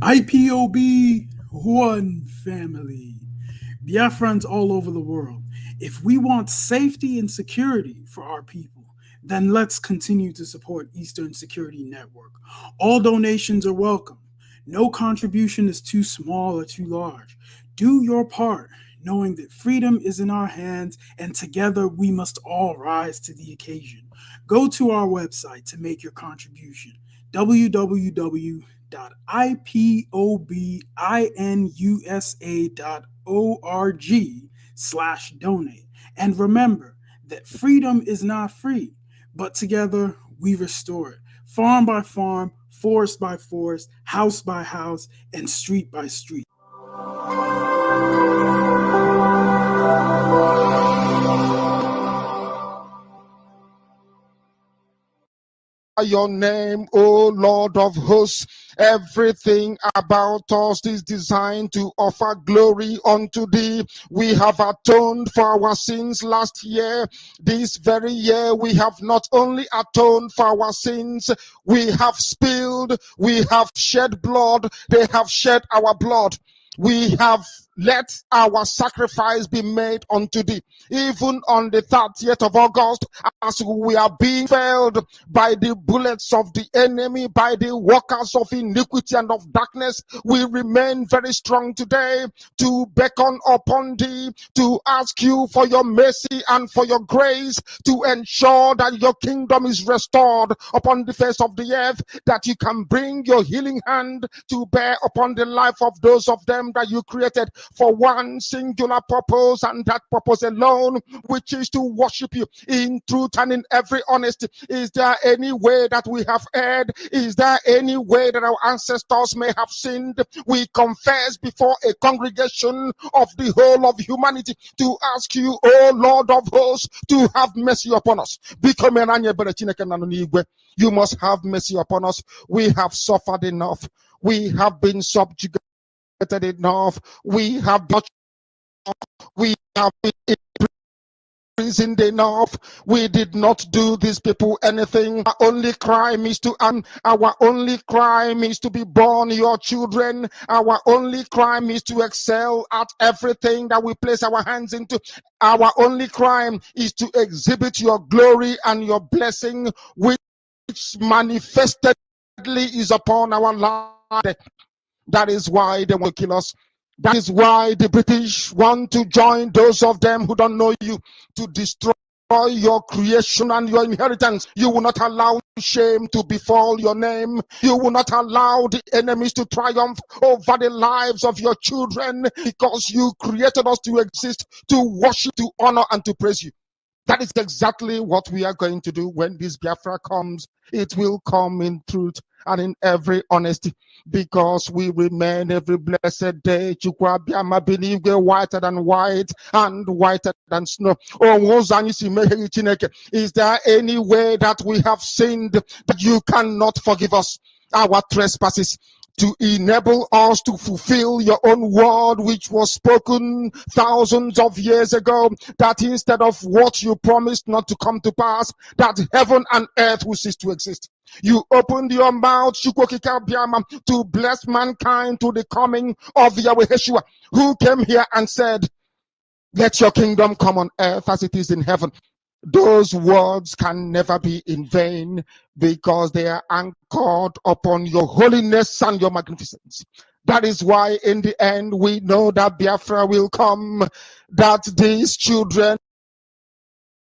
IPOB, one family. Biafrans all over the world. If we want safety and security for our people, then let's continue to support Eastern Security Network. All donations are welcome. No contribution is too small or too large. Do your part, knowing that freedom is in our hands and together we must all rise to the occasion. Go to our website to make your contribution www.ipobinUSA.org/donate. And remember that freedom is not free, but together we restore it. Farm by farm, forest by forest, house by house, and street by street. Your name, O Lord of hosts. Everything about us is designed to offer glory unto thee. We have atoned for our sins last year. This very year, we have not only atoned for our sins, we have spilled, we have shed blood, they have shed our blood. We have let our sacrifice be made unto thee. Even on the 30th of August, as we are being felled by the bullets of the enemy, by the workers of iniquity and of darkness, we remain very strong today to beckon upon thee, to ask you for your mercy and for your grace, to ensure that your kingdom is restored upon the face of the earth, that you can bring your healing hand to bear upon the life of those of them that you created for one singular purpose, and that purpose alone, which is to worship you in truth and in every honesty. Is there any way that we have erred? Is there any way that our ancestors may have sinned? We confess before a congregation of the whole of humanity to ask you, O Lord of hosts, to have mercy upon us. You must have mercy upon us. We have suffered enough. We have been subjugated enough. We have been imprisoned enough. We did not do these people anything. Our only crime is to be born your children. Our only crime is to excel at everything that we place our hands into. Our only crime is to exhibit your glory and your blessing, which manifestedly is upon our life. That is why they want to kill us. That is why the British want to join those of them who don't know you to destroy your creation and your inheritance. You will not allow shame to befall your name. You will not allow the enemies to triumph over the lives of your children, because you created us to exist, to worship, to honor, and to praise you. That is exactly what we are going to do when this Biafra comes. It will come in truth and in every honesty, because we remain every blessed day. Chukwabiama believe we're whiter than white and whiter than snow. Is there any way that we have sinned that you cannot forgive us our trespasses, to enable us to fulfill your own word, which was spoken thousands of years ago, that instead of what you promised not to come to pass, that heaven and earth will cease to exist? You opened your mouth to bless mankind to the coming of Yahweh Yeshua, who came here and said, let your kingdom come on earth as it is in heaven. Those words can never be in vain, because they are anchored upon your holiness and your magnificence. That is why in the end we know that Biafra will come, that these children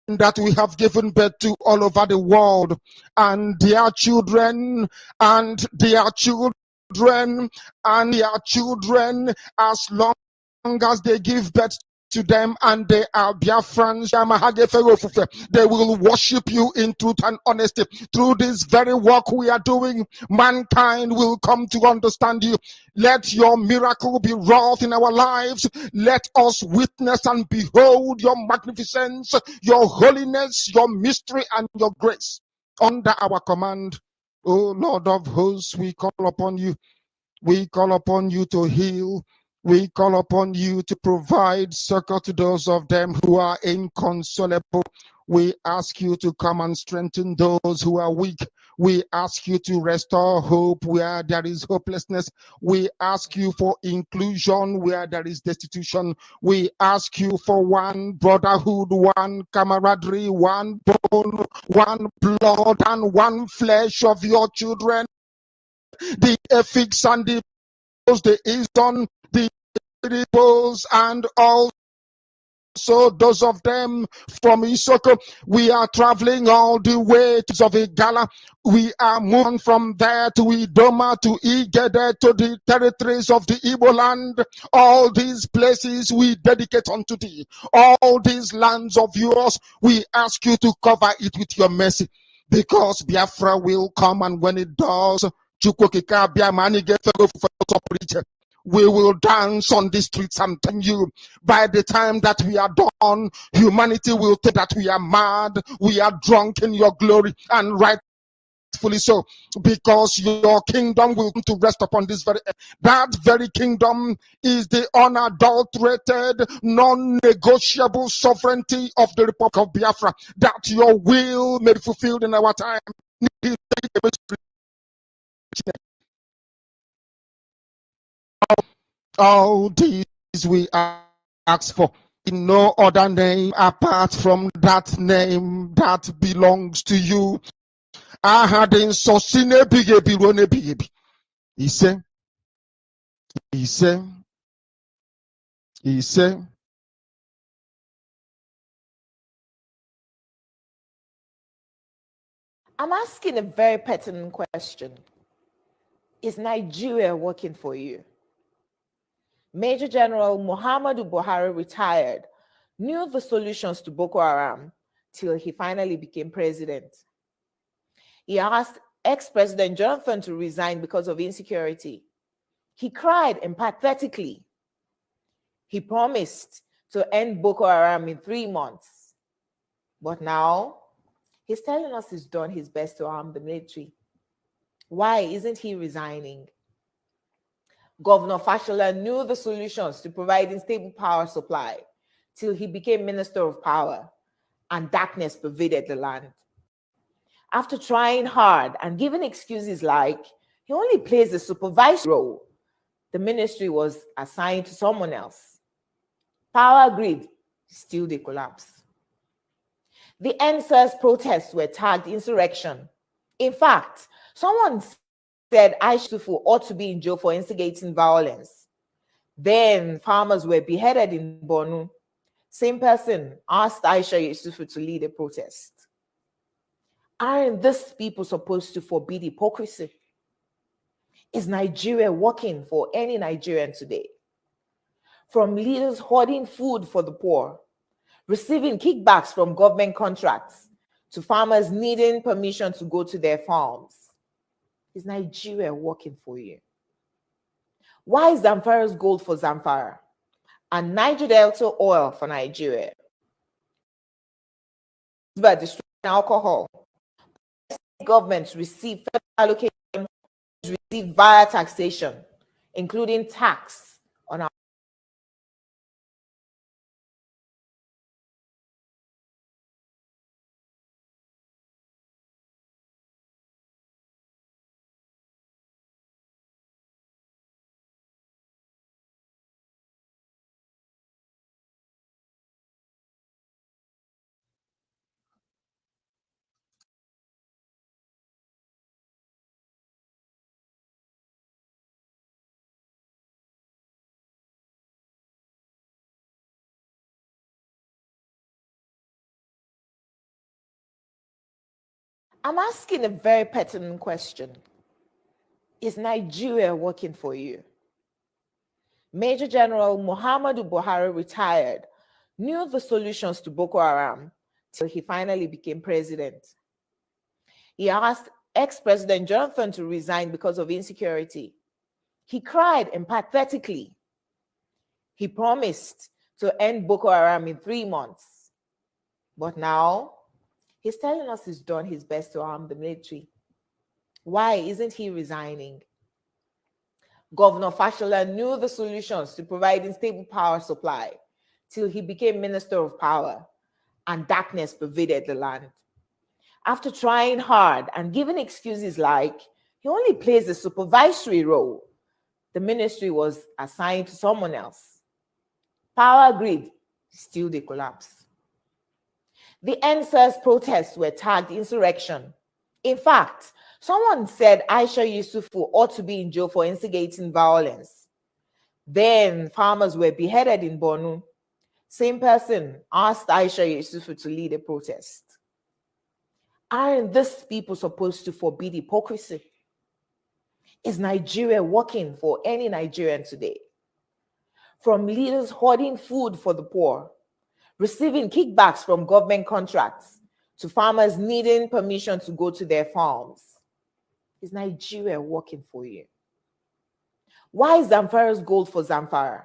that we have given birth to all over the world, and their children, and their children, and their children, as long as they give birth to them and they are Biafrans, they will worship you in truth and honesty. Through this very work we are doing, mankind will come to understand you. Let your miracle be wrought in our lives. Let us witness and behold your magnificence, your holiness, your mystery, and your grace under our command. O Lord of hosts, we call upon you. We call upon you to heal. We call upon you to provide succor to those of them who are inconsolable. We ask you to come and strengthen those who are weak. We ask you to restore hope where there is hopelessness. We ask you for inclusion where there is destitution. We ask you for one brotherhood, one camaraderie, one bone, one blood, and one flesh of your children. The ethics and the Eastern, the Igbos, and all. So those of them from Isoko, we are traveling all the way to Zovigala. We are moving from there to Idoma, to Igede, to the territories of the Igbo land. All these places we dedicate unto thee. All these lands of yours, we ask you to cover it with your mercy. Because Biafra will come, and when it does, we will dance on the streets. I'm telling you, by the time that we are done, humanity will think that we are mad, we are drunk in your glory, and rightfully so, because your kingdom will come to rest upon this very earth. That very kingdom is the unadulterated, non-negotiable sovereignty of the Republic of Biafra, that your will may be fulfilled in our time. All these we ask for in no other name apart from that name that belongs to you. I had in Sosine Bigebi Rone Bigebi. He said, I'm asking a very pertinent question. Is Nigeria working for you? Major General Muhammadu Buhari retired, knew the solutions to Boko Haram till he finally became president. He asked ex-President Jonathan to resign because of insecurity. He cried empathetically. He promised to end Boko Haram in 3 months. But now, he's telling us he's done his best to arm the military. Why isn't he resigning? Governor Fashola knew the solutions to providing stable power supply till he became Minister of Power, and darkness pervaded the land. After trying hard and giving excuses like he only plays a supervisory role, the ministry was assigned to someone else. Power grid, still they collapse. The NSAS protests were tagged insurrection. In fact, someone said Aisha Yusufu ought to be in jail for instigating violence. Then farmers were beheaded in Bonu. Same person asked Aisha Yusufu to lead a protest. Aren't these people supposed to forbid hypocrisy? Is Nigeria working for any Nigerian today? From leaders hoarding food for the poor, receiving kickbacks from government contracts, to farmers needing permission to go to their farms. Is Nigeria working for you? Why is Zamfara's gold for Zamfara and Niger Delta oil for Nigeria? By destroying alcohol, governments receive federal allocation, receive via taxation, including tax on our. I'm asking a very pertinent question. Is Nigeria working for you? Major General Muhammadu Buhari retired, knew the solutions to Boko Haram till he finally became president. He asked ex-President Jonathan to resign because of insecurity. He cried empathetically. He promised to end Boko Haram in 3 months. But now, he's telling us he's done his best to arm the military. Why isn't he resigning? Governor Fashola knew the solutions to providing stable power supply till he became Minister of Power, and darkness pervaded the land. After trying hard and giving excuses like he only plays a supervisory role, the ministry was assigned to someone else. Power grid, still they collapse. The NSAS protests were tagged insurrection. In fact, someone said Aisha Yusufu ought to be in jail for instigating violence. Then farmers were beheaded in Bonu. Same person asked Aisha Yusufu to lead a protest. Aren't these people supposed to forbid hypocrisy? Is Nigeria working for any Nigerian today? From leaders hoarding food for the poor, receiving kickbacks from government contracts, to farmers needing permission to go to their farms. Is Nigeria working for you? Why is Zamfara's gold for Zamfara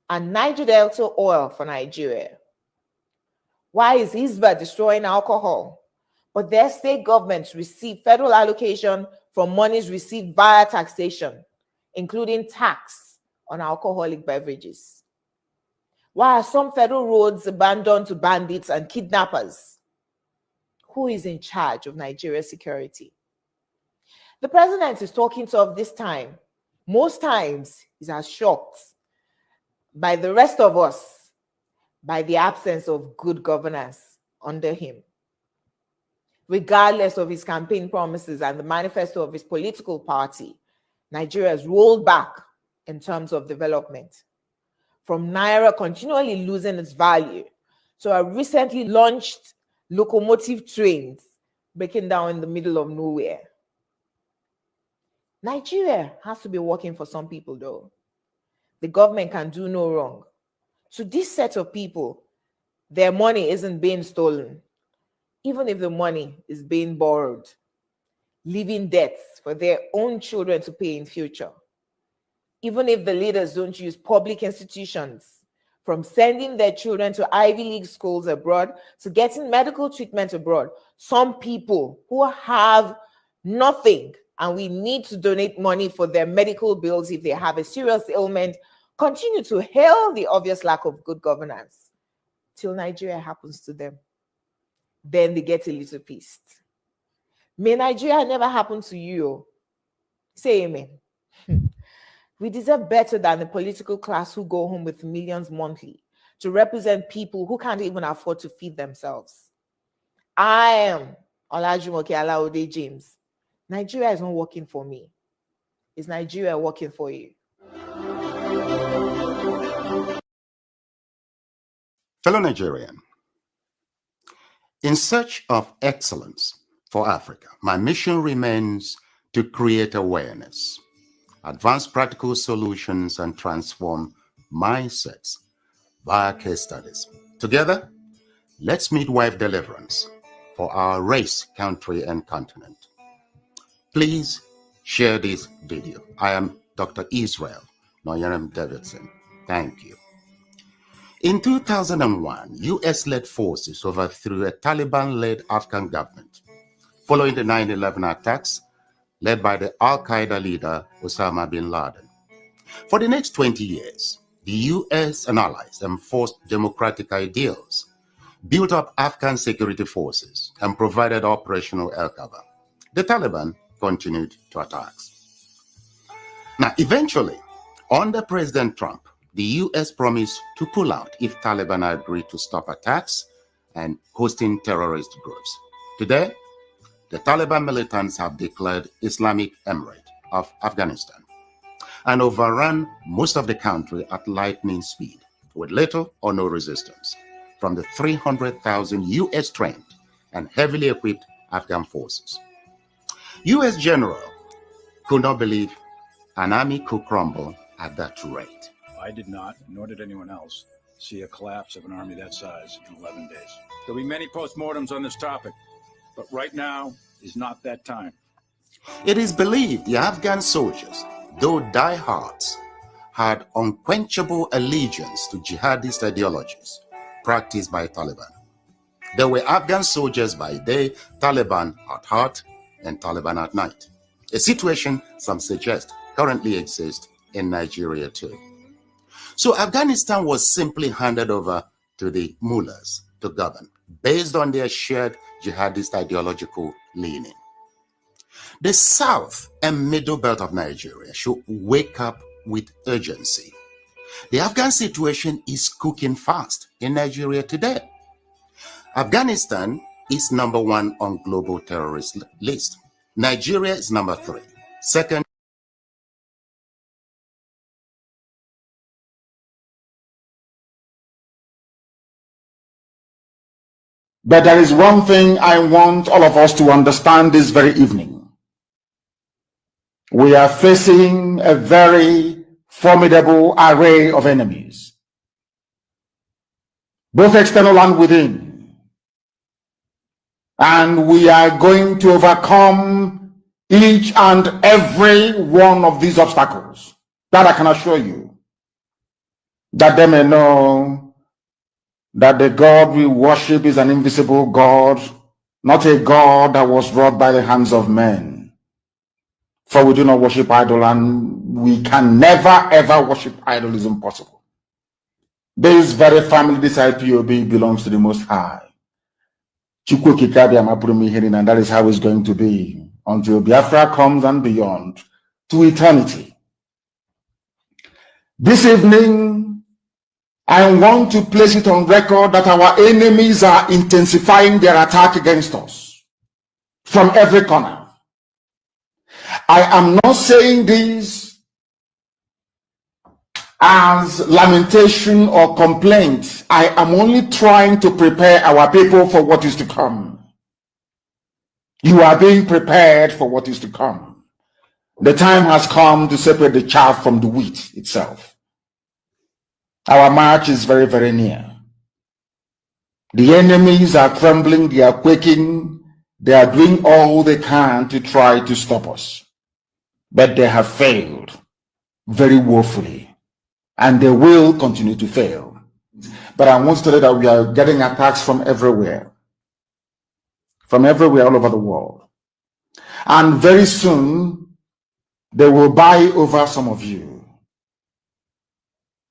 and Niger Delta oil for Nigeria? Why is Hisba destroying alcohol, but their state governments receive federal allocation from monies received via taxation, including tax on alcoholic beverages? Why are some federal roads abandoned to bandits and kidnappers? Who is in charge of Nigeria's security? The president is talking tough this time. Most times, he's as shocked by the rest of us by the absence of good governance under him. Regardless of his campaign promises and the manifesto of his political party, Nigeria has rolled back in terms of development. From Naira continually losing its value to our recently launched locomotive trains breaking down in the middle of nowhere. Nigeria has to be working for some people, though. The government can do no wrong. To this set of people, their money isn't being stolen, even if the money is being borrowed, leaving debts for their own children to pay in future. Even if the leaders don't use public institutions, from sending their children to Ivy League schools abroad to getting medical treatment abroad, some people who have nothing and we need to donate money for their medical bills if they have a serious ailment, continue to hail the obvious lack of good governance till Nigeria happens to them. Then they get a little pissed. May Nigeria never happen to you. Say amen. We deserve better than the political class who go home with millions monthly to represent people who can't even afford to feed themselves. I am Olajumoke Alaode James. Nigeria is not working for me. Is Nigeria working for you? Fellow Nigerian, in search of excellence for Africa, my mission remains to create awareness, advance practical solutions, and transform mindsets via case studies. Together, let's midwife deliverance for our race, country, and continent. Please share this video. I am Dr. Israel Noyaram Davidson. Thank you. In 2001, US-led forces overthrew a Taliban-led Afghan government following the 9/11 attacks led by the Al-Qaeda leader Osama bin Laden. For the next 20 years, the US and allies enforced democratic ideals, built up Afghan security forces, and provided operational air cover. The Taliban continued to attack. Now, eventually, under President Trump, the US promised to pull out if Taliban agreed to stop attacks and hosting terrorist groups. Today, the Taliban militants have declared Islamic Emirate of Afghanistan and overrun most of the country at lightning speed with little or no resistance from the 300,000 US trained and heavily equipped Afghan forces. US general could not believe an army could crumble at that rate. I did not, nor did anyone else, see a collapse of an army that size in 11 days. There'll be many postmortems on this topic, but right now is not that time. It is believed the Afghan soldiers, though diehards, had unquenchable allegiance to jihadist ideologies practiced by Taliban. They were Afghan soldiers by day, Taliban at heart, and Taliban at night. A situation some suggest currently exists in Nigeria too. So Afghanistan was simply handed over to the mullahs to govern, based on their shared jihadist ideological leaning. The South and Middle Belt of Nigeria should wake up with urgency. The Afghan situation is cooking fast in Nigeria today. Afghanistan is #1 on global terrorist list. Nigeria is #3. Second. But there is one thing I want all of us to understand this very evening. We are facing a very formidable array of enemies, both external and within. And we are going to overcome each and every one of these obstacles. That I can assure you, that they may know that the God we worship is an invisible God, not a God that was wrought by the hands of men. For we do not worship idol, and we can never ever worship idol. Is impossible. This very family, this IPOB, belongs to the Most High. And that is how it's going to be until Biafra comes and beyond, to eternity. This evening, I want to place it on record that our enemies are intensifying their attack against us from every corner. I am not saying this as lamentation or complaint. I am only trying to prepare our people for what is to come. You are being prepared for what is to come. The time has come to separate the chaff from the wheat itself. Our march is very, very near. The enemies are trembling, they are quaking, they are doing all they can to try to stop us. But they have failed very woefully, and they will continue to fail. But I want to tell you that we are getting attacks from everywhere all over the world. And very soon, they will buy over some of you.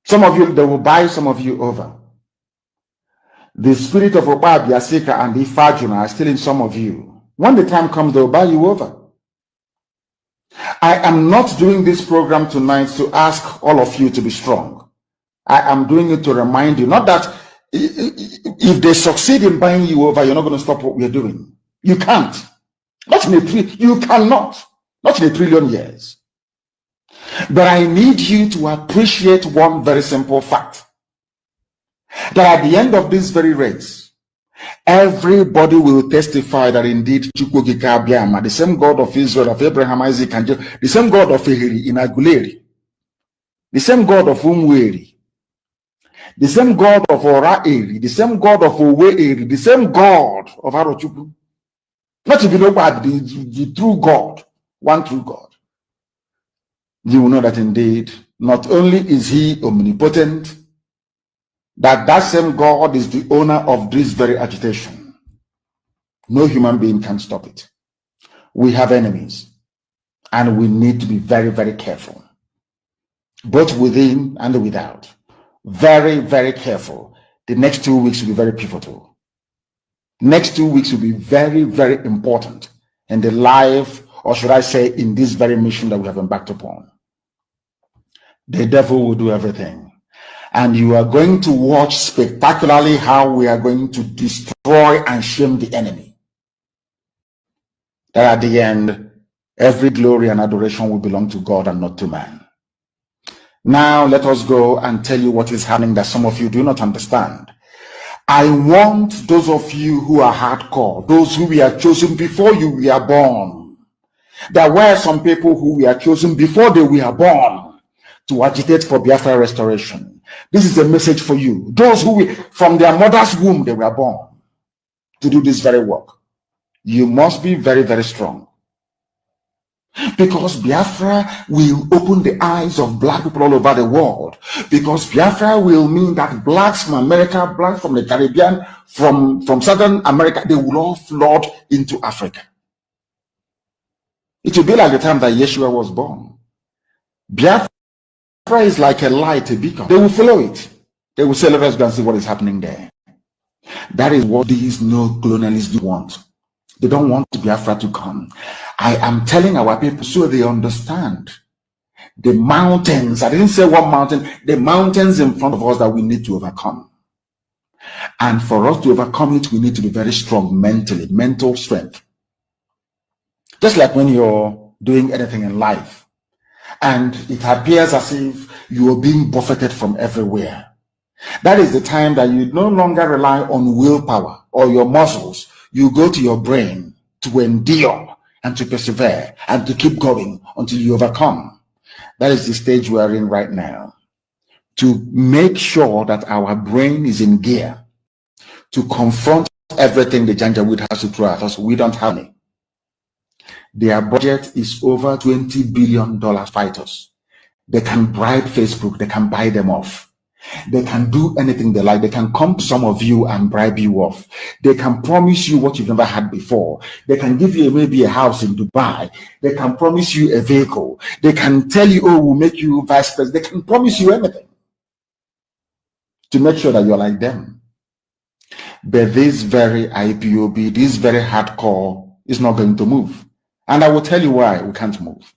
They will buy some of you over. The spirit of Abba Kyari and Ifajuna are still in some of you. When the time comes, they will buy you over. I am not doing this program tonight to ask all of you to be strong. I am doing it to remind you, not that if they succeed in buying you over, you're not going to stop what we're doing. You can't. You cannot. Not in a trillion years. But I need you to appreciate one very simple fact. That at the end of this very race, everybody will testify that indeed the same God of Israel, of Abraham, Isaac, and Jacob, the same God of Ehiri in Aguleri, the same God of Umweri, the same God of Ora-Eri, the same God of Owe-Eri, the same God of Arochukwu. Not even about the true God, one true God. You will know that indeed, not only is he omnipotent, that same God is the owner of this very agitation. No human being can stop it. We have enemies, and we need to be very, very careful, both within and without. Very, very careful. The next 2 weeks will be very pivotal. Next 2 weeks will be very, very important in the life, or should I say, in this very mission that we have embarked upon. The devil will do everything. And you are going to watch spectacularly how we are going to destroy and shame the enemy. That at the end, every glory and adoration will belong to God and not to man. Now let us go and tell you what is happening that some of you do not understand. I want those of you who are hardcore, those who we are chosen before you were born. There were some people who were chosen before they were born to agitate for Biafra restoration. This is a message for you. Those who from their mother's womb they were born to do this very work. You must be very, very strong. Because Biafra will open the eyes of black people all over the world. Because Biafra will mean that blacks from America, blacks from the Caribbean, from Southern America, they will all flood into Africa. It will be like the time that Yeshua was born. Biafra is like a light, a beacon. They will follow it. They will say, let us go and see what is happening there. That is what these neo-colonialists want. They don't want Biafra to come. I am telling our people so they understand the mountains. I didn't say one mountain, the mountains in front of us that we need to overcome. And for us to overcome it, we need to be very strong mentally, mental strength. Just like when you're doing anything in life and it appears as if you are being buffeted from everywhere. That is the time that you no longer rely on willpower or your muscles. You go to your brain to endure and to persevere and to keep going until you overcome. That is the stage we are in right now. To make sure that our brain is in gear to confront everything the Janjaweed has to throw at us. We don't have any. Their budget is over $20 billion fighters. They can bribe Facebook. They can buy them off. They can do anything they like. They can come to some of you and bribe you off. They can promise you what you've never had before. They can give you maybe a house in Dubai. They can promise you a vehicle. They can tell you, oh, we'll make you vice president. They can promise you anything to make sure that you're like them. But this very IPOB, this very hardcore is not going to move. And I will tell you why we can't move.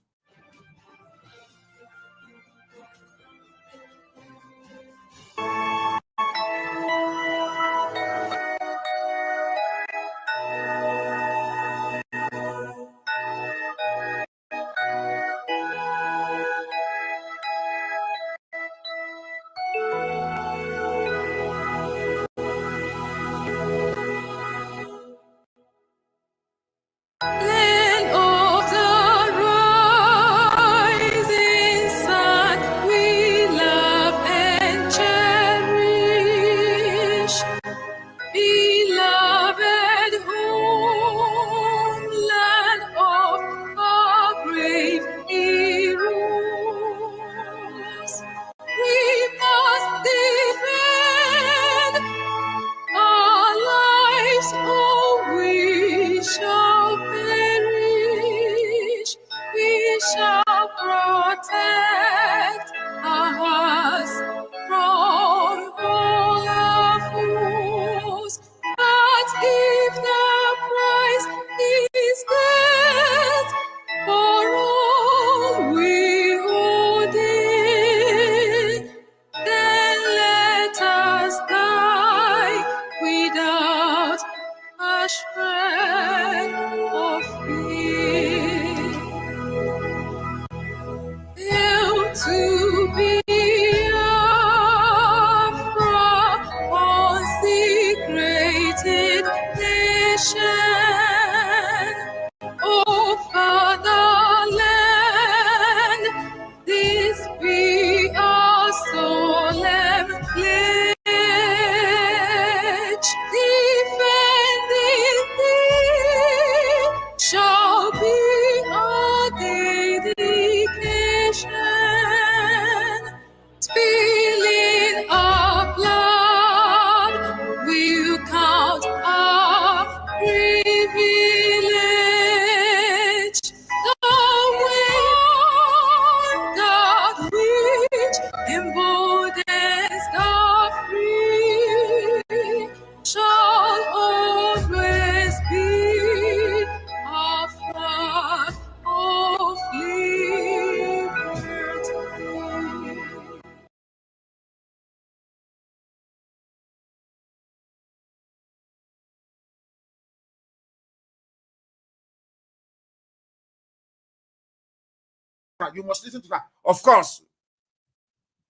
You must listen to that. Of course,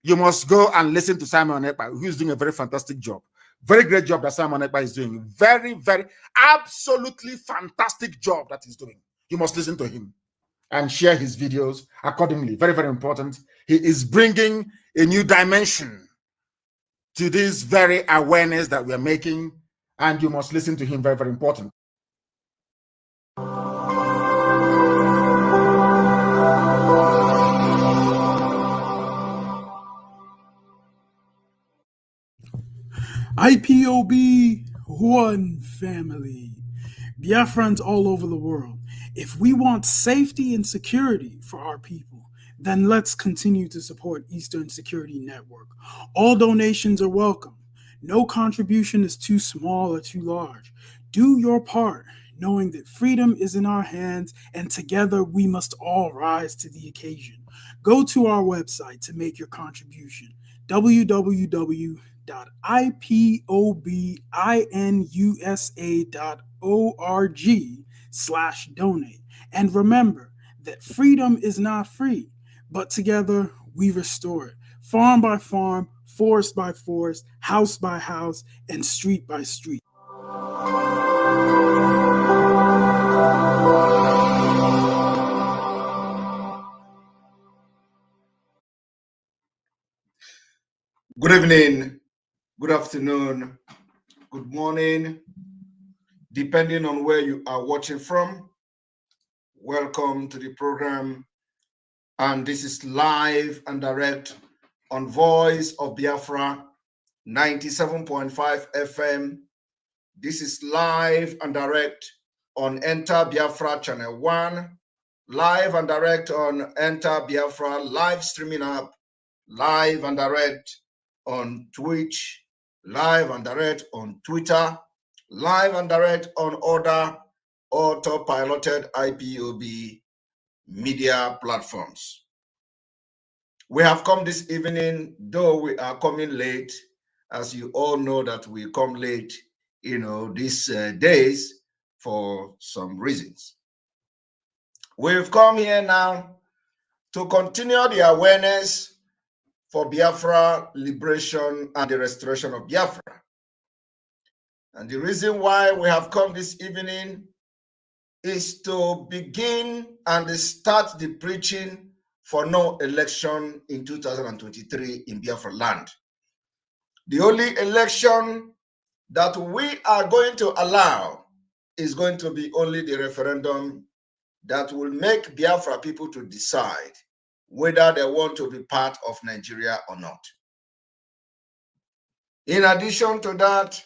you must go and listen to Simon Ekpa, who's doing a very fantastic job. Very great job that Simon Ekpa is doing. Very, very, absolutely fantastic job that he's doing. You must listen to him and share his videos accordingly. Very, very important. He is bringing a new dimension to this very awareness that we are making, and you must listen to him. Very, very important. IPOB, one family. Biafrans all over the world. If we want safety and security for our people, then let's continue to support Eastern Security Network. All donations are welcome. No contribution is too small or too large. Do your part, knowing that freedom is in our hands, and together we must all rise to the occasion. Go to our website to make your contribution, www.ipobinUSA.org/donate. And remember that freedom is not free, but together we restore it, farm by farm, forest by forest, house by house, and street by street. Good evening, good afternoon, good morning, depending on where you are watching from. Welcome to the program, and this is live and direct on Voice of Biafra 97.5 FM. This is live and direct on Enterbiafra Channel 1, live and direct on Enterbiafra live streaming app, live and direct on Twitch, live and direct on Twitter, live and direct on other auto-piloted IPOB media platforms. We have come this evening, though we are coming late, as you all know that we come late, these days for some reasons. We've come here now to continue the awareness for Biafra liberation and the restoration of Biafra. And the reason why we have come this evening is to begin and start the preaching for no election in 2023 in Biafraland. The only election that we are going to allow is going to be only the referendum that will make Biafra people to decide whether they want to be part of Nigeria or not. In addition to that,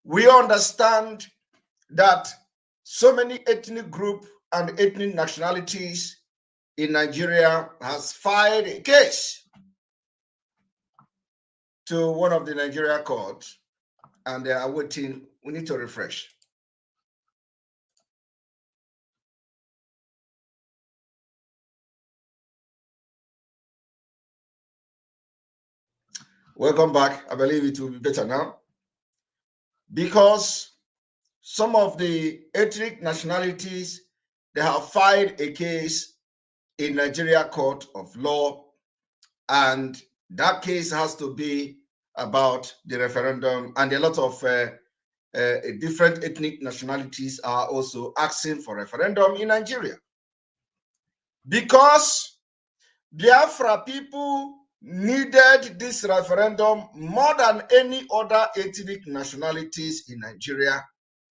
we understand that so many ethnic groups and ethnic nationalities in Nigeria has filed a case to one of the Nigeria courts, and they are waiting. We need to refresh. Welcome back. I believe it will be better now, because some of the ethnic nationalities, they have filed a case in Nigeria Court of Law, and that case has to be about the referendum, and a lot of different ethnic nationalities are also asking for referendum in Nigeria, because Biafra people needed this referendum more than any other ethnic nationalities in Nigeria.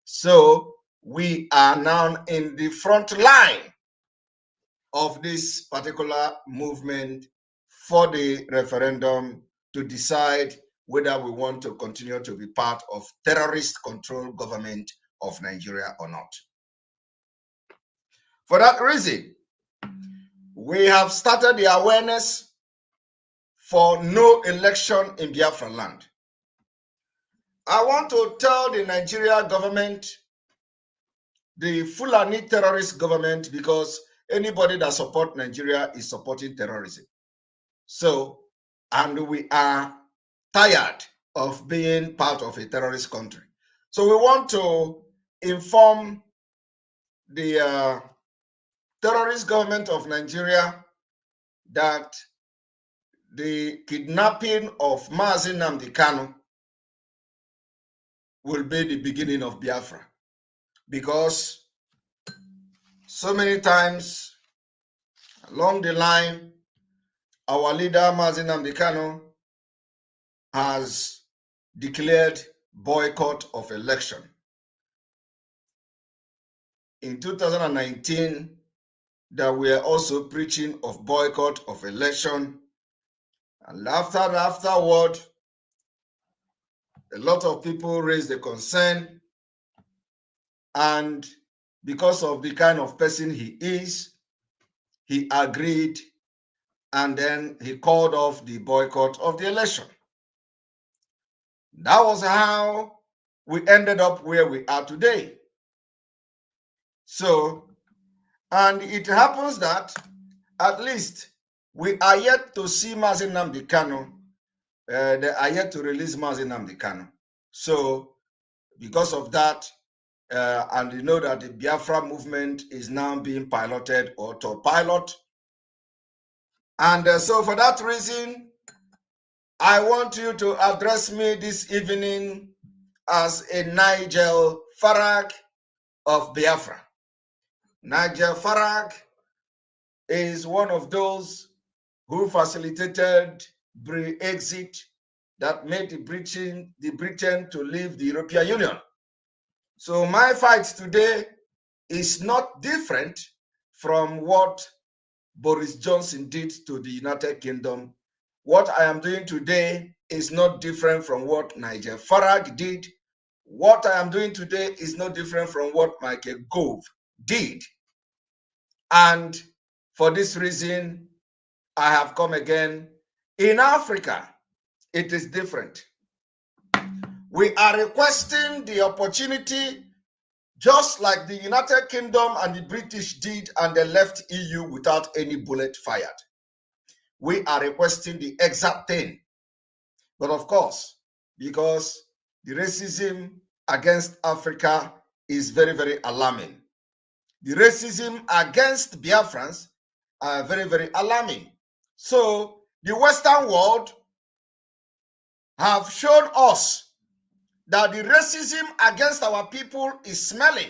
So we are now in the front line of this particular movement for the referendum to decide whether we want to continue to be part of terrorist-controlled government of Nigeria or not. For that reason, we have started the awareness for no election in Biafraland. I want to tell the Nigeria government, the Fulani terrorist government, because anybody that supports Nigeria is supporting terrorism. So, and we are tired of being part of a terrorist country. So we want to inform the terrorist government of Nigeria that the kidnapping of Mazi Nnamdi Kanu will be the beginning of Biafra, because so many times along the line, our leader Mazi Nnamdi Kanu has declared boycott of election. In 2019, that we are also preaching of boycott of election, and afterward, a lot of people raised the concern, and because of the kind of person he is, he agreed, and then he called off the boycott of the election. That was how we ended up where we are today. So, and it happens that at least we are yet to see Mazi Nnamdi Kanu. They are yet to release Mazi Nnamdi Kanu. So, because of that, and you know that the Biafra movement is now being piloted or to pilot. And so for that reason, I want you to address me this evening as a Nigel Farage of Biafra. Nigel Farage is one of those who facilitated Brexit that made the Britain to leave the European Union. So my fight today is not different from what Boris Johnson did to the United Kingdom. What I am doing today is not different from what Nigel Farage did. What I am doing today is not different from what Michael Gove did. And for this reason, I have come again. In Africa, it is different. We are requesting the opportunity, just like the United Kingdom and the British did, and they left EU without any bullet fired. We are requesting the exact thing. But of course, because the racism against Africa is very, very alarming. The racism against Biafrans are very, very alarming. So the Western world have shown us that the racism against our people is smelling.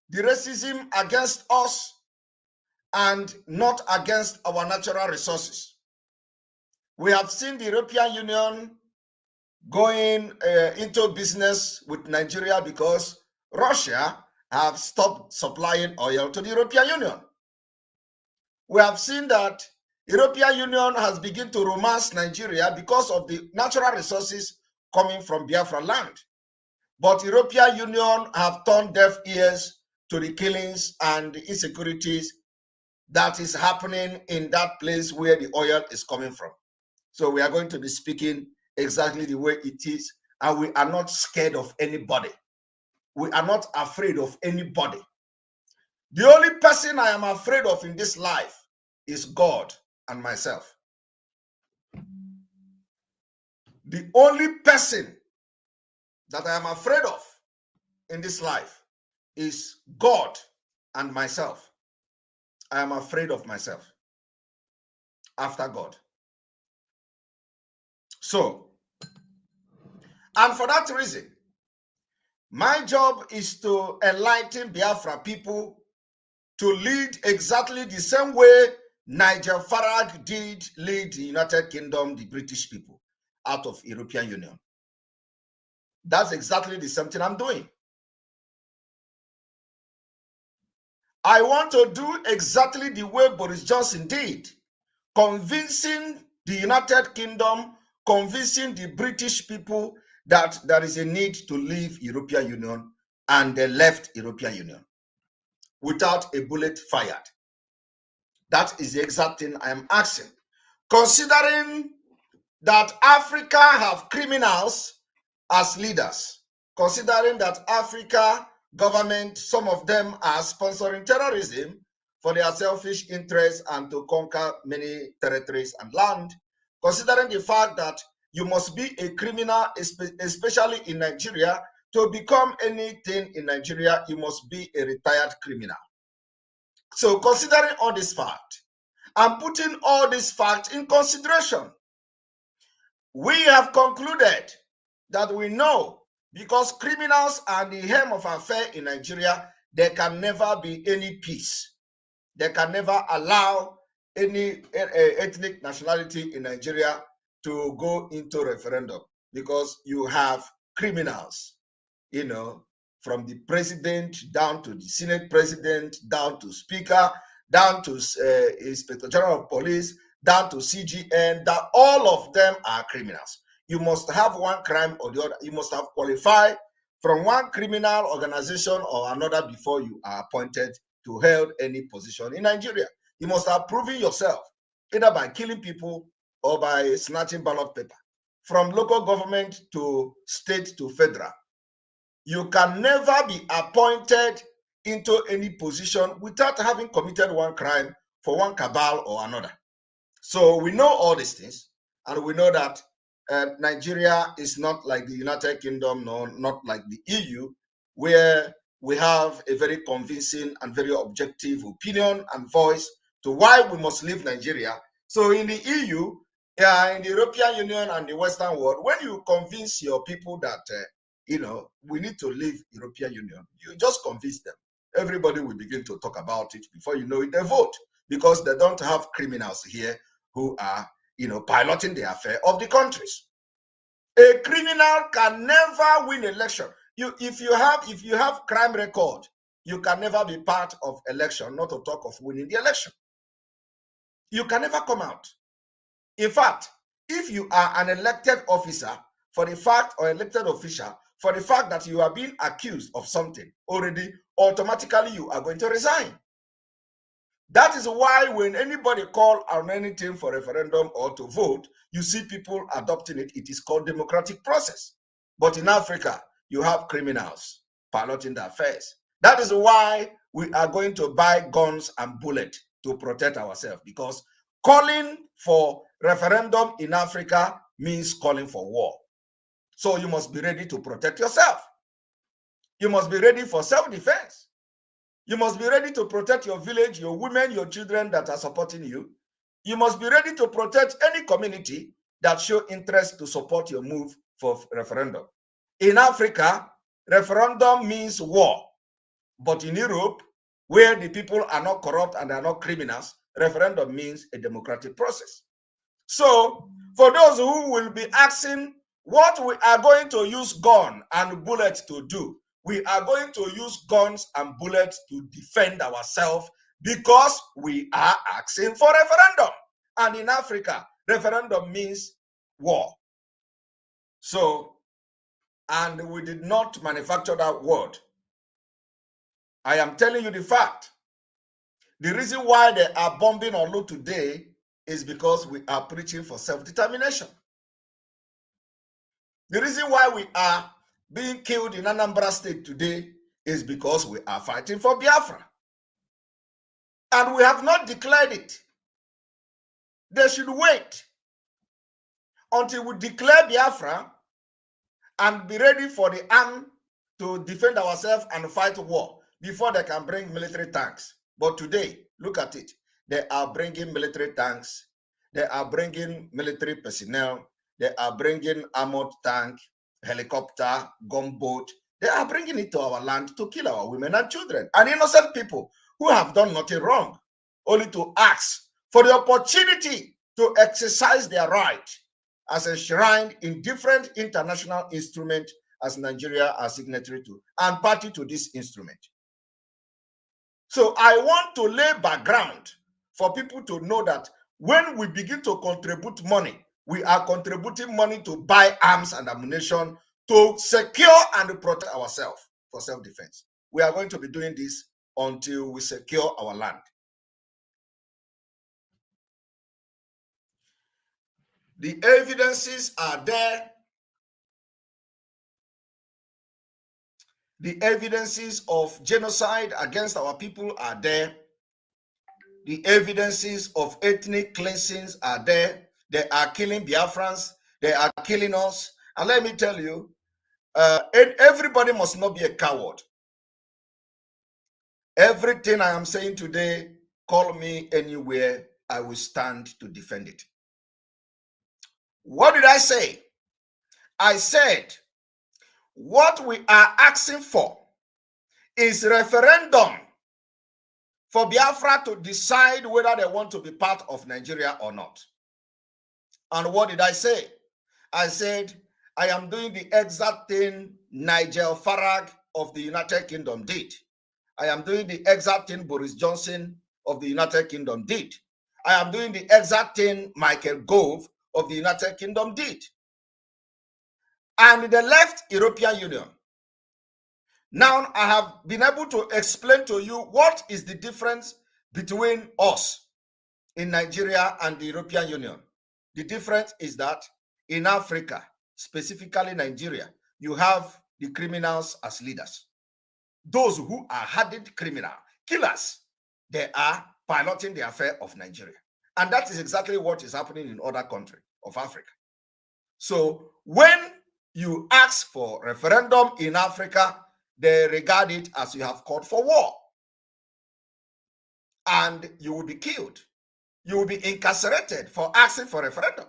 The racism against us and not against our natural resources. We have seen the European Union going into business with Nigeria because Russia have stopped supplying oil to the European Union. We have seen that European Union has begun to romance Nigeria because of the natural resources coming from Biafraland. But European Union have turned deaf ears to the killings and the insecurities that is happening in that place where the oil is coming from. So we are going to be speaking exactly the way it is, and we are not scared of anybody. We are not afraid of anybody. The only person I am afraid of in this life is God and myself. The only person that I am afraid of in this life is God and myself. I am afraid of myself after God. So, and for that reason, my job is to enlighten Biafra people to lead exactly the same way Nigel Farage did lead the United Kingdom, the British people, out of European Union. That's exactly the same thing I'm doing. I want to do exactly the way Boris Johnson did, convincing the United Kingdom, convincing the British people that there is a need to leave European Union, and they left European Union without a bullet fired. That is the exact thing I am asking. Considering that Africa have criminals as leaders, considering that Africa government, some of them are sponsoring terrorism for their selfish interests and to conquer many territories and land, considering the fact that you must be a criminal, especially in Nigeria, to become anything in Nigeria, you must be a retired criminal. So considering all this fact, and putting all this fact in consideration, we have concluded that we know, because criminals are the hem of affair in Nigeria, there can never be any peace. They can never allow any ethnic nationality in Nigeria to go into referendum, because you have criminals, you know, from the president down to the Senate president, down to speaker, down to Inspector General of Police, down to CGN, that all of them are criminals. You must have one crime or the other. You must have qualified from one criminal organization or another before you are appointed to hold any position in Nigeria. You must have proven yourself, either by killing people or by snatching ballot paper. from local government to state to federal. You can never be appointed into any position without having committed one crime for one cabal or another. So we know all these things, and we know that Nigeria is not like the United Kingdom, nor not like the EU, where we have a very convincing and very objective opinion and voice to why we must leave Nigeria. So in the EU, in the European Union and the Western world, when you convince your people that, we need to leave European Union, you just convince them. Everybody will begin to talk about it. Before you know it, they vote, because they don't have criminals here who are, piloting the affair of the countries. A criminal can never win election. If you have crime record, you can never be part of election, not to talk of winning the election. You can never come out. In fact, if you are an elected officer for the fact, or elected official for the fact that you are being accused of something already, automatically you are going to resign. That is why when anybody call on anything for referendum or to vote, you see people adopting it. It is called democratic process. But in Africa, you have criminals piloting the affairs. That is why we are going to buy guns and bullets to protect ourselves, because calling for referendum in Africa means calling for war. So you must be ready to protect yourself. You must be ready for self-defense. You must be ready to protect your village, your women, your children that are supporting you. You must be ready to protect any community that show interest to support your move for referendum. In Africa, referendum means war. But in Europe, where the people are not corrupt and are not criminals, referendum means a democratic process. So, for those who will be asking what we are going to use gun and bullets to do, we are going to use guns and bullets to defend ourselves, because we are asking for referendum. And in Africa, referendum means war. So, and we did not manufacture that word. I am telling you the fact. The reason why they are bombing Olu today is because we are preaching for self-determination. The reason why we are being killed in Anambra State today is because we are fighting for Biafra. And we have not declared it. They should wait until we declare Biafra and be ready for the arm to defend ourselves and fight war before they can bring military tanks. But today, look at it. They are bringing military tanks. They are bringing military personnel. They are bringing armored tank, helicopter, gunboat. They are bringing it to our land to kill our women and children and innocent people who have done nothing wrong, only to ask for the opportunity to exercise their right as enshrined in different international instruments as Nigeria are signatory to and party to this instrument. So I want to lay background for people to know that when we begin to contribute money, we are contributing money to buy arms and ammunition to secure and protect ourselves for self-defense. We are going to be doing this until we secure our land. The evidences are there. The evidences of genocide against our people are there. The evidences of ethnic cleansings are there. They are killing Biafrans. They are killing us. And let me tell you, everybody must not be a coward. Everything I am saying today, call me anywhere, I will stand to defend it. What did I say? I said, what we are asking for is referendum for Biafra to decide whether they want to be part of Nigeria or not. And what did I say? I said, I am doing the exact thing Nigel Farage of the United Kingdom did. I am doing the exact thing Boris Johnson of the United Kingdom did. I am doing the exact thing Michael Gove of the United Kingdom did. And the left European Union. Now I have been able to explain to you what is the difference between us in Nigeria and the European Union. The difference is that in Africa, specifically Nigeria, you have the criminals as leaders. Those who are hardened criminal killers, they are piloting the affair of Nigeria. And that is exactly what is happening in other countries of Africa. So when you ask for referendum in Africa, they regard it as you have called for war. And you will be killed. You will be incarcerated for asking for referendum.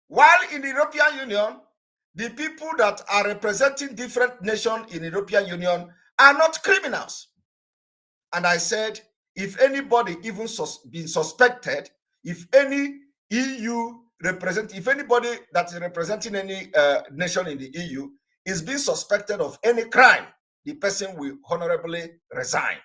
While in the European Union, the people that are representing different nations in the European Union are not criminals. And I said, if anybody even been suspected, if any EU if anybody that is representing any nation in the EU is being suspected of any crime, the person will honorably resign.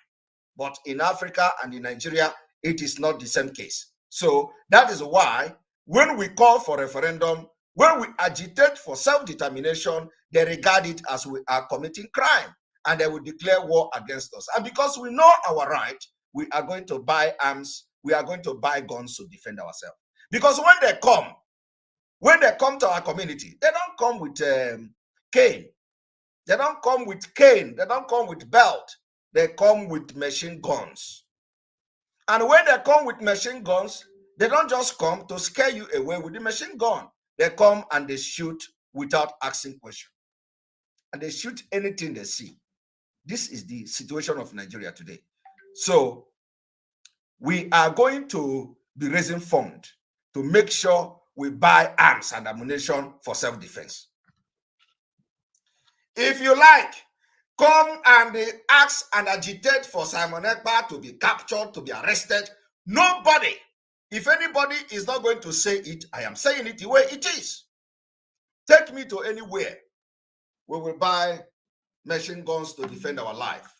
But in Africa and in Nigeria, it is not the same case. So that is why when we call for referendum, when we agitate for self-determination, they regard it as we are committing crime and they will declare war against us. And because we know our right, we are going to buy arms, we are going to buy guns to defend ourselves. Because when they come to our community, they don't come with cane. They don't come with cane. They don't come with belt. They come with machine guns. And when they come with machine guns, they don't just come to scare you away with the machine gun. They come and they shoot without asking questions. And they shoot anything they see. This is the situation of Nigeria today. So we are going to be raising funds to make sure we buy arms and ammunition for self-defense. If you like, come and ask and agitate for Simon Ekpa to be captured, to be arrested. Nobody, if anybody is not going to say it, I am saying it the way it is. Take me to anywhere. We will buy machine guns to defend our life,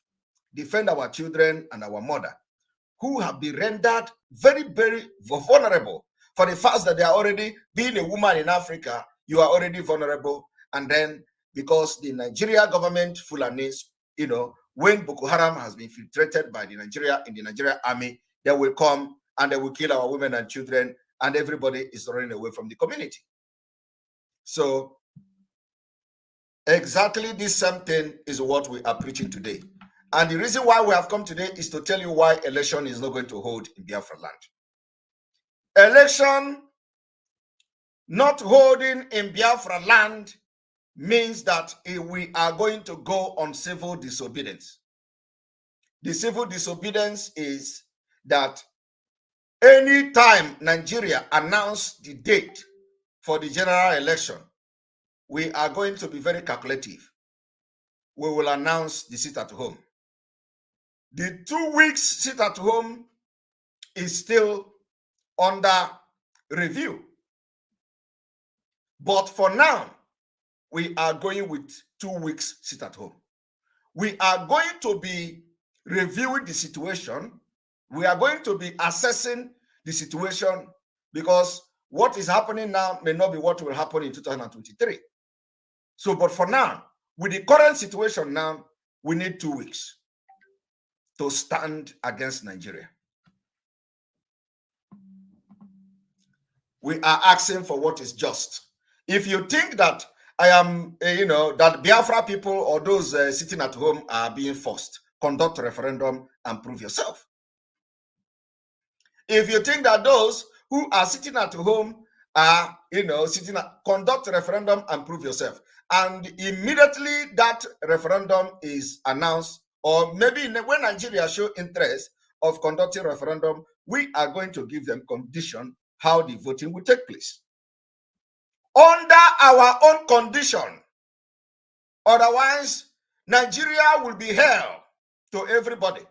defend our children and our mother, who have been rendered very, very vulnerable. For the fact that they are already, being a woman in Africa, you are already vulnerable. And then because the Nigeria government, Fulanis, when Boko Haram has been infiltrated by the Nigeria army, they will come and they will kill our women and children, and everybody is running away from the community. So exactly this same thing is what we are preaching today. And the reason why we have come today is to tell you why election is not going to hold in Biafraland. Election not holding in Biafraland means that we are going to go on civil disobedience. The civil disobedience is that any time Nigeria announced the date for the general election, we are going to be very calculative. We will announce the sit at home. The 2 weeks sit at home is still under review. But for now, we are going with 2 weeks sit at home. We are going to be reviewing the situation. We are going to be assessing the situation, because what is happening now may not be what will happen in 2023. So, but for now, with the current situation now, we need 2 weeks to stand against Nigeria. We are asking for what is just. If you think that I am, that Biafra people or those sitting at home are being forced, conduct a referendum and prove yourself. If you think that those who are sitting at home are, conduct a referendum and prove yourself. And immediately that referendum is announced, or maybe when Nigeria show interest of conducting a referendum, we are going to give them condition how the voting will take place. Under our own condition. Otherwise, Nigeria will be hell to everybody.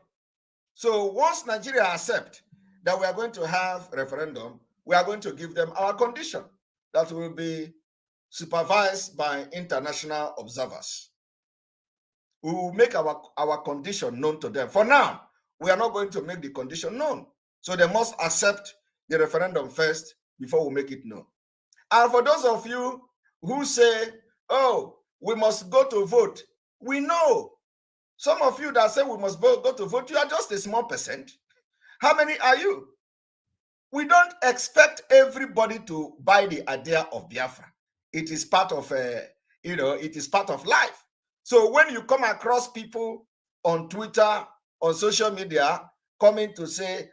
So once Nigeria accepts that we are going to have referendum, we are going to give them our condition that will be supervised by international observers. We will make our condition known to them. For now, we are not going to make the condition known. So they must accept the referendum first before we make it known. And for those of you who say, oh, we must go to vote, we know. Some of you that say we must go to vote, you are just a small percent. How many are you? We don't expect everybody to buy the idea of Biafra. It is part of it is part of life. So when you come across people on Twitter, on social media, coming to say,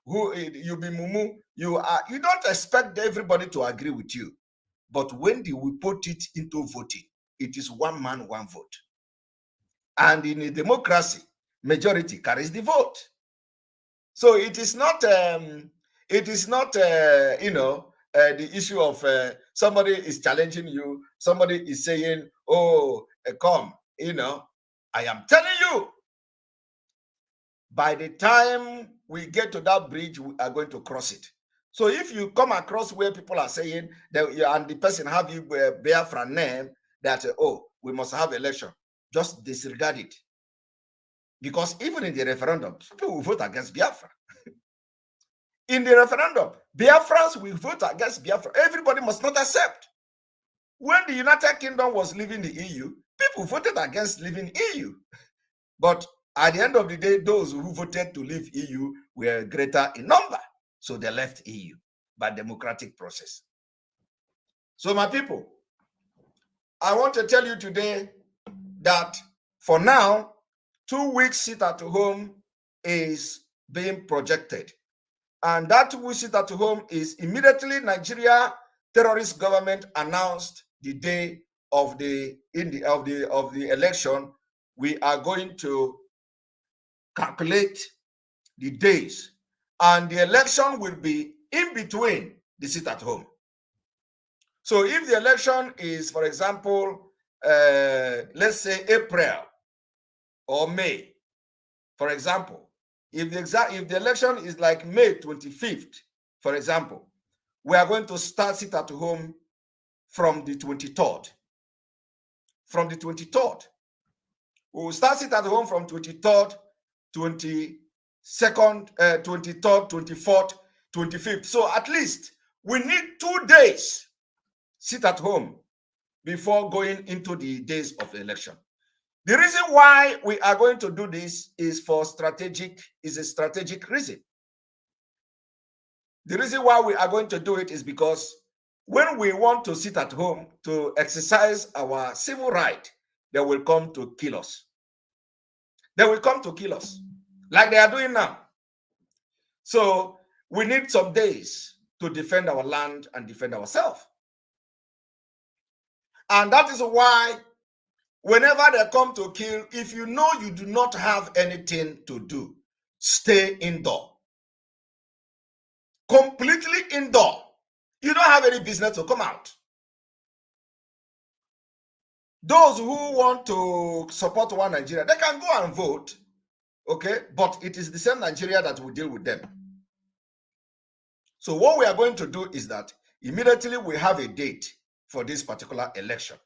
who you be mumu, you don't expect everybody to agree with you. But when we put it into voting, it is one man, one vote. And in a democracy, majority carries the vote. So it is not the issue of somebody is challenging you, somebody is saying, oh, come, I am telling you, by the time we get to that bridge, we are going to cross it. So if you come across where people are saying that, and the person have you Biafran name, that, we must have election, just disregard it. Because even in the referendum, people will vote against Biafra. In the referendum, Biafrans will vote against Biafra. Everybody must not accept. When the United Kingdom was leaving the EU, people voted against leaving EU. But at the end of the day, those who voted to leave EU were greater in number. So they left EU by democratic process. So my people, I want to tell you today that for now, 2 weeks sit at home is being projected. And that 2 weeks sit at home is immediately Nigeria terrorist government announced the day of the election. We are going to calculate the days, and the election will be in between the sit at home. So if the election is, for example, let's say April or May, for example, if the election is like May 25th, for example, we are going to start sit at home from the 23rd. From the 23rd. We will start sit at home from 23rd, 22nd, 23rd, 24th, 25th. So at least we need 2 days sit at home before going into the days of the election. The reason why we are going to do this is a strategic reason. The reason why we are going to do it is because when we want to sit at home to exercise our civil right, they will come to kill us. They will come to kill us, like they are doing now. So we need some days to defend our land and defend ourselves. And that is why whenever they come to kill, if you know you do not have anything to do, stay indoor. Completely indoor. You don't have any business to come out. Those who want to support one Nigeria, they can go and vote, okay? But it is the same Nigeria that will deal with them. So what we are going to do is that immediately we have a date for this particular election,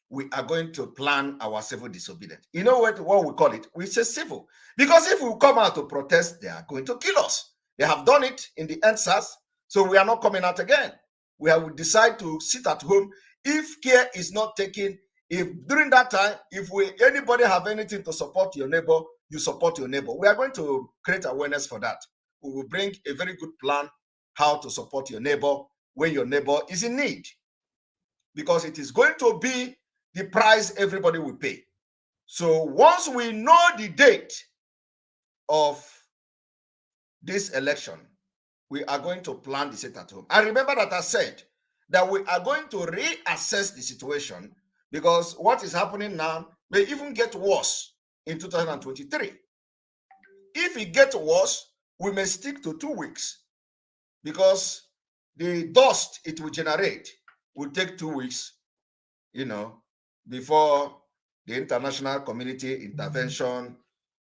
we are going to plan our civil disobedience. You know what we call it? We say civil. Because if we come out to protest, they are going to kill us. They have done it in the NSAS, so we are not coming out again. We have decided to sit at home. If care is not taken, if during that time, if anybody have anything to support your neighbor, you support your neighbor. We are going to create awareness for that. We will bring a very good plan how to support your neighbor when your neighbor is in need. Because it is going to be the price everybody will pay. So once we know the date of this election, we are going to plan the sit at home. And remember that I said that we are going to reassess the situation, because what is happening now may even get worse in 2023. If it gets worse, we may stick to 2 weeks, because the dust it will generate will take 2 weeks, before the international community intervention,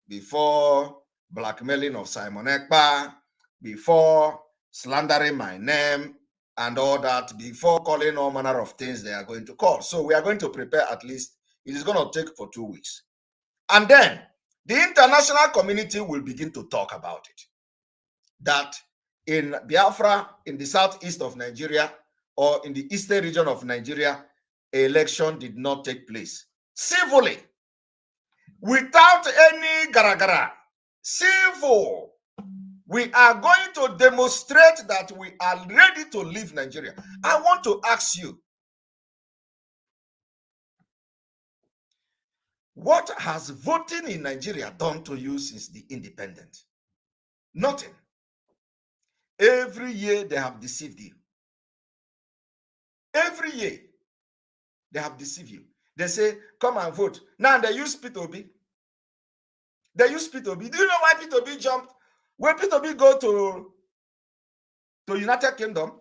before blackmailing of Simon Ekpa, before slandering my name and all that, before calling all manner of things they are going to call. So we are going to prepare at least, it is going to take for 2 weeks. And then the international community will begin to talk about it. That in Biafra, in the southeast of Nigeria, or in the eastern region of Nigeria, election did not take place civilly, without any garagara. Civil. We are going to demonstrate that we are ready to leave Nigeria. I want to ask you, what has voting in Nigeria done to you since the independence? Nothing. Every year they have deceived you. Every year they have deceived you. They say, come and vote. Now they use P2B. They use P2B. Do you know why P2B jumped? When P2B go to United Kingdom,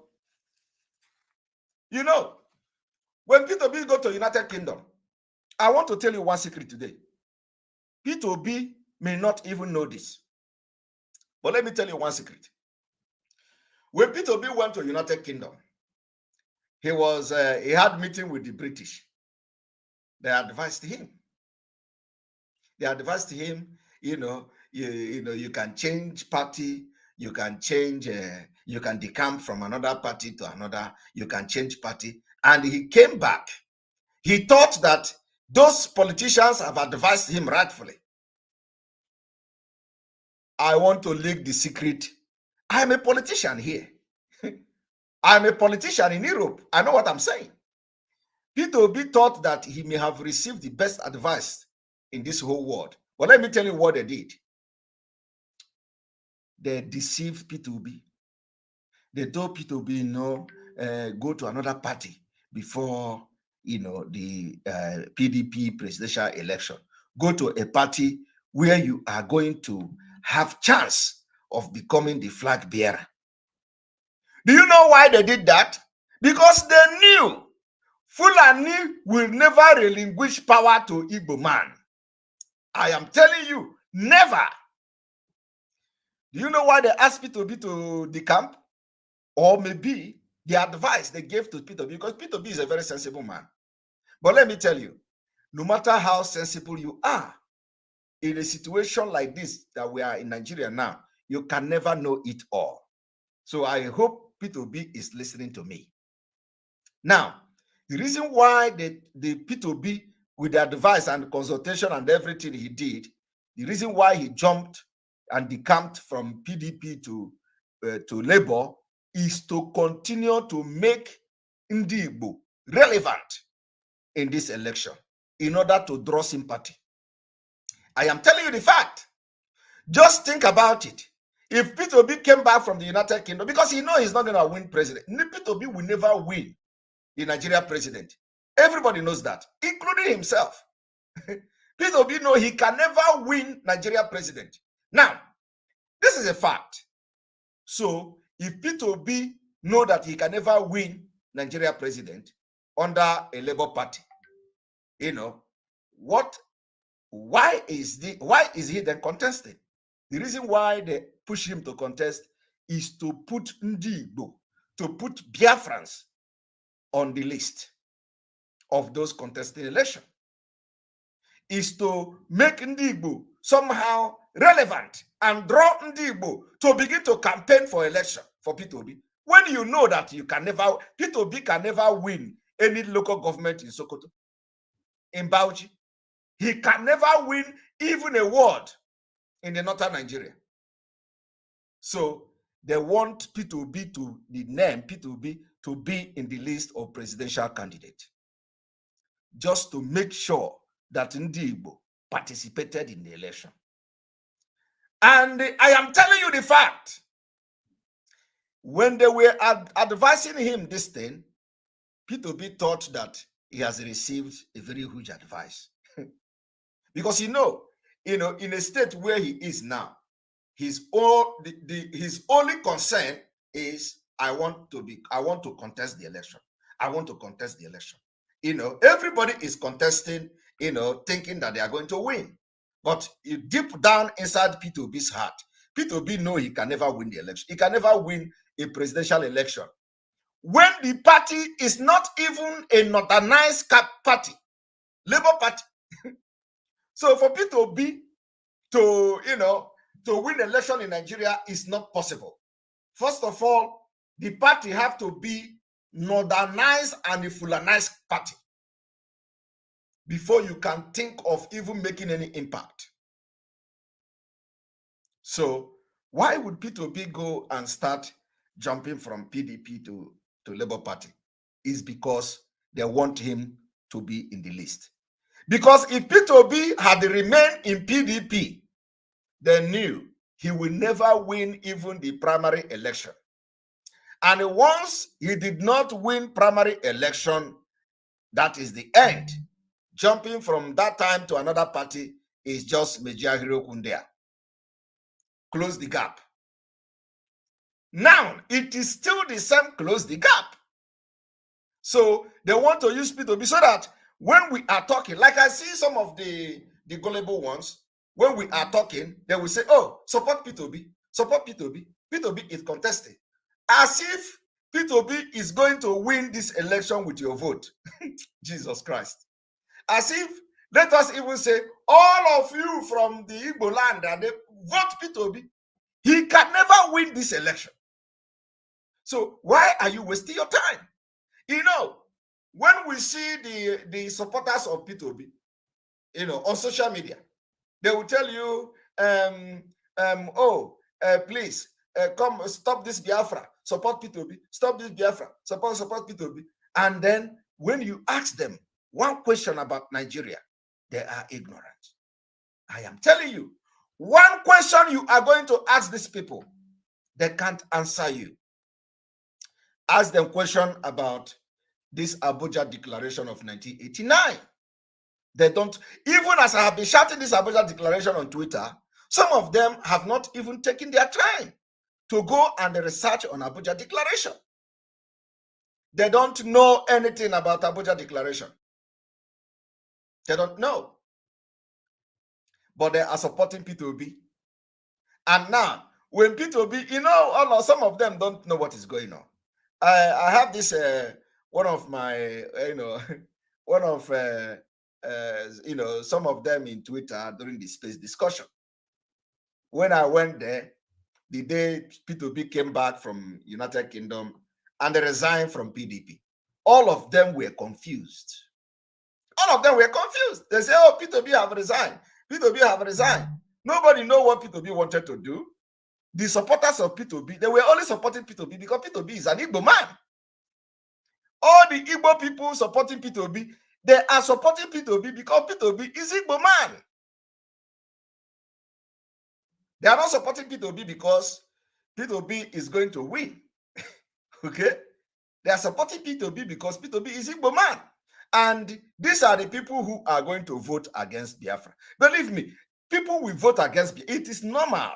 you know, when P2B go to United Kingdom, I want to tell you one secret today. P2B may not even know this. But let me tell you one secret. When P2B went to United Kingdom, he had meeting with the British. They advised him. They advised him, you can change party, you can change, you can decamp from another party to another, you can change party. And he came back. He thought that those politicians have advised him rightfully. I want to leak the secret. I'm a politician here. I'm a politician in Europe. I know what I'm saying. P2B thought that he may have received the best advice in this whole world. But let me tell you what they did. They deceived P2B. They told P2B, no, go to another party before, the PDP presidential election. Go to a party where you are going to have chance of becoming the flag bearer. Do you know why they did that? Because they knew Fulani will never relinquish power to Igbo man. I am telling you, never. Do you know why they asked P2B to decamp? Or maybe the advice they gave to P2B, because P2B is a very sensible man. But let me tell you, no matter how sensible you are, in a situation like this that we are in Nigeria now, you can never know it all. So I hope P2B is listening to me. Now, the reason why the P2B, with the advice and consultation and everything he did, the reason why he jumped and decamped from PDP to Labour is to continue to make Ndi Igbo relevant in this election in order to draw sympathy. I am telling you the fact. Just think about it. If P2B came back from the United Kingdom, because he knows he's not going to win president, P2B will never win the Nigeria president. Everybody knows that, including himself. P2B knows he can never win Nigeria president. Now, this is a fact. So, if P2B know that he can never win Nigeria president under a Labour party, why is he then contesting? The reason why they push him to contest is to put Ndi Igbo, to put Biafrans on the list of those contesting election, is to make Ndi Igbo somehow relevant and draw Ndi Igbo to begin to campaign for election for P2B. When you know that P2B can never win any local government in Sokoto, in Bauchi, he can never win even a ward in the northern Nigeria. So they want P2B to, the name P2B, to be in the list of presidential candidates, just to make sure that Ndi Igbo participated in the election. And I am telling you the fact. When they were advising him this thing, P2B thought that he has received a very huge advice. Because in a state where he is now, his only concern is I want to contest the election. I want to contest the election. Everybody is contesting, thinking that they are going to win. But deep down inside P2B's heart, P2B know he can never win the election. He can never win a presidential election when the party is not even a northernized party, Labour Party. So for P2B to win election in Nigeria is not possible. First of all, the party have to be northernized and a Fulanized party before you can think of even making any impact. So Why would P2B go and start jumping from PDP to Labour Party? Is because they want him to be in the list. Because if P2B had remained in PDP, they knew he will never win even the primary election. And once he did not win primary election, that is the end. Jumping from that time to another party is just Major Hero Kundea. Close the gap. Now, it is still the same close the gap. So they want to use P2B so that when we are talking, like I see some of the gullible ones, when we are talking, they will say, oh, support P2B, support P2B. P2B is contesting. As if P2B is going to win this election with your vote. Jesus Christ. As if, let us even say, all of you from the Igbo land, and they vote P2B. He can never win this election. So why are you wasting your time? You know, when we see the supporters of P2B, you know, on social media, they will tell you, please come stop this Biafra, support P2B, stop this Biafra, support P2B. And then when you ask them one question about Nigeria, they are ignorant. I am telling you, one question you are going to ask these people, they can't answer you. Ask them question about this Abuja Declaration of 1989. They don't, even as I have been shouting this Abuja Declaration on Twitter, some of them have not even taken their time to go and research on Abuja Declaration. They don't know anything about Abuja Declaration. They don't know. But they are supporting P2B. And now, when P2B, you know, some of them don't know what is going on. I have this, one of my, one of, some of them in Twitter during the space discussion. When I went there, the day P2B came back from United Kingdom and they resigned from PDP, all of them were confused. All of them were confused. They say, oh, P2B have resigned. P2B have resigned. Nobody know what P2B wanted to do. The supporters of P2B, they were only supporting P2B because P2B is an Igbo man. All the Igbo people supporting P2B, they are supporting P2B because P2B is Igbo man. They are not supporting P2B because P2B is going to win. Okay? They are supporting P2B because P2B is Igbo man. And these are the people who are going to vote against Biafra. Believe me, people will vote against Biafra. It is normal.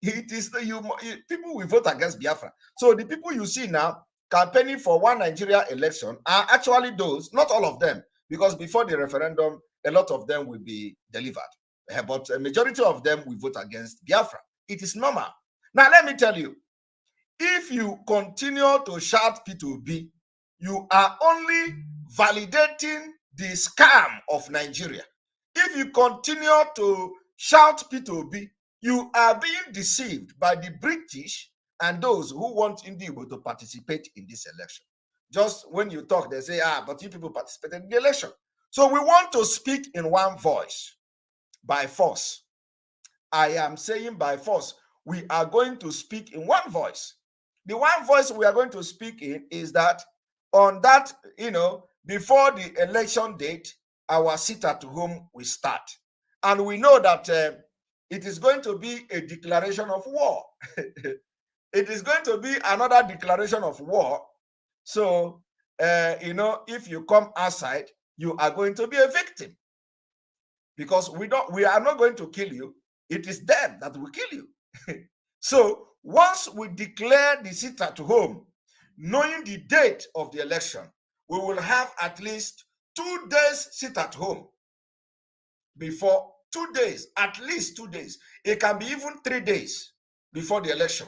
It is people will vote against Biafra. So the people you see now campaigning for one Nigeria election are actually those, not all of them, because before the referendum, a lot of them will be delivered. But a majority of them will vote against Biafra. It is normal. Now, let me tell you, if you continue to shout P2B, you are only validating the scam of Nigeria. If you continue to shout P2B, you are being deceived by the British and those who want Igbo to participate in this election. Just when you talk, they say, but you people participated in the election. So we want to speak in one voice, by force. I am saying by force, we are going to speak in one voice. The one voice we are going to speak in is that on that, before the election date, our sit at home will start. And we know that it is going to be a declaration of war. It is going to be another declaration of war. So, if you come outside, you are going to be a victim. Because we are not going to kill you. It is them that will kill you. So, once we declare the sit at home, knowing the date of the election, we will have at least 2 days sit at home before 2 days, at least 2 days. It can be even 3 days before the election.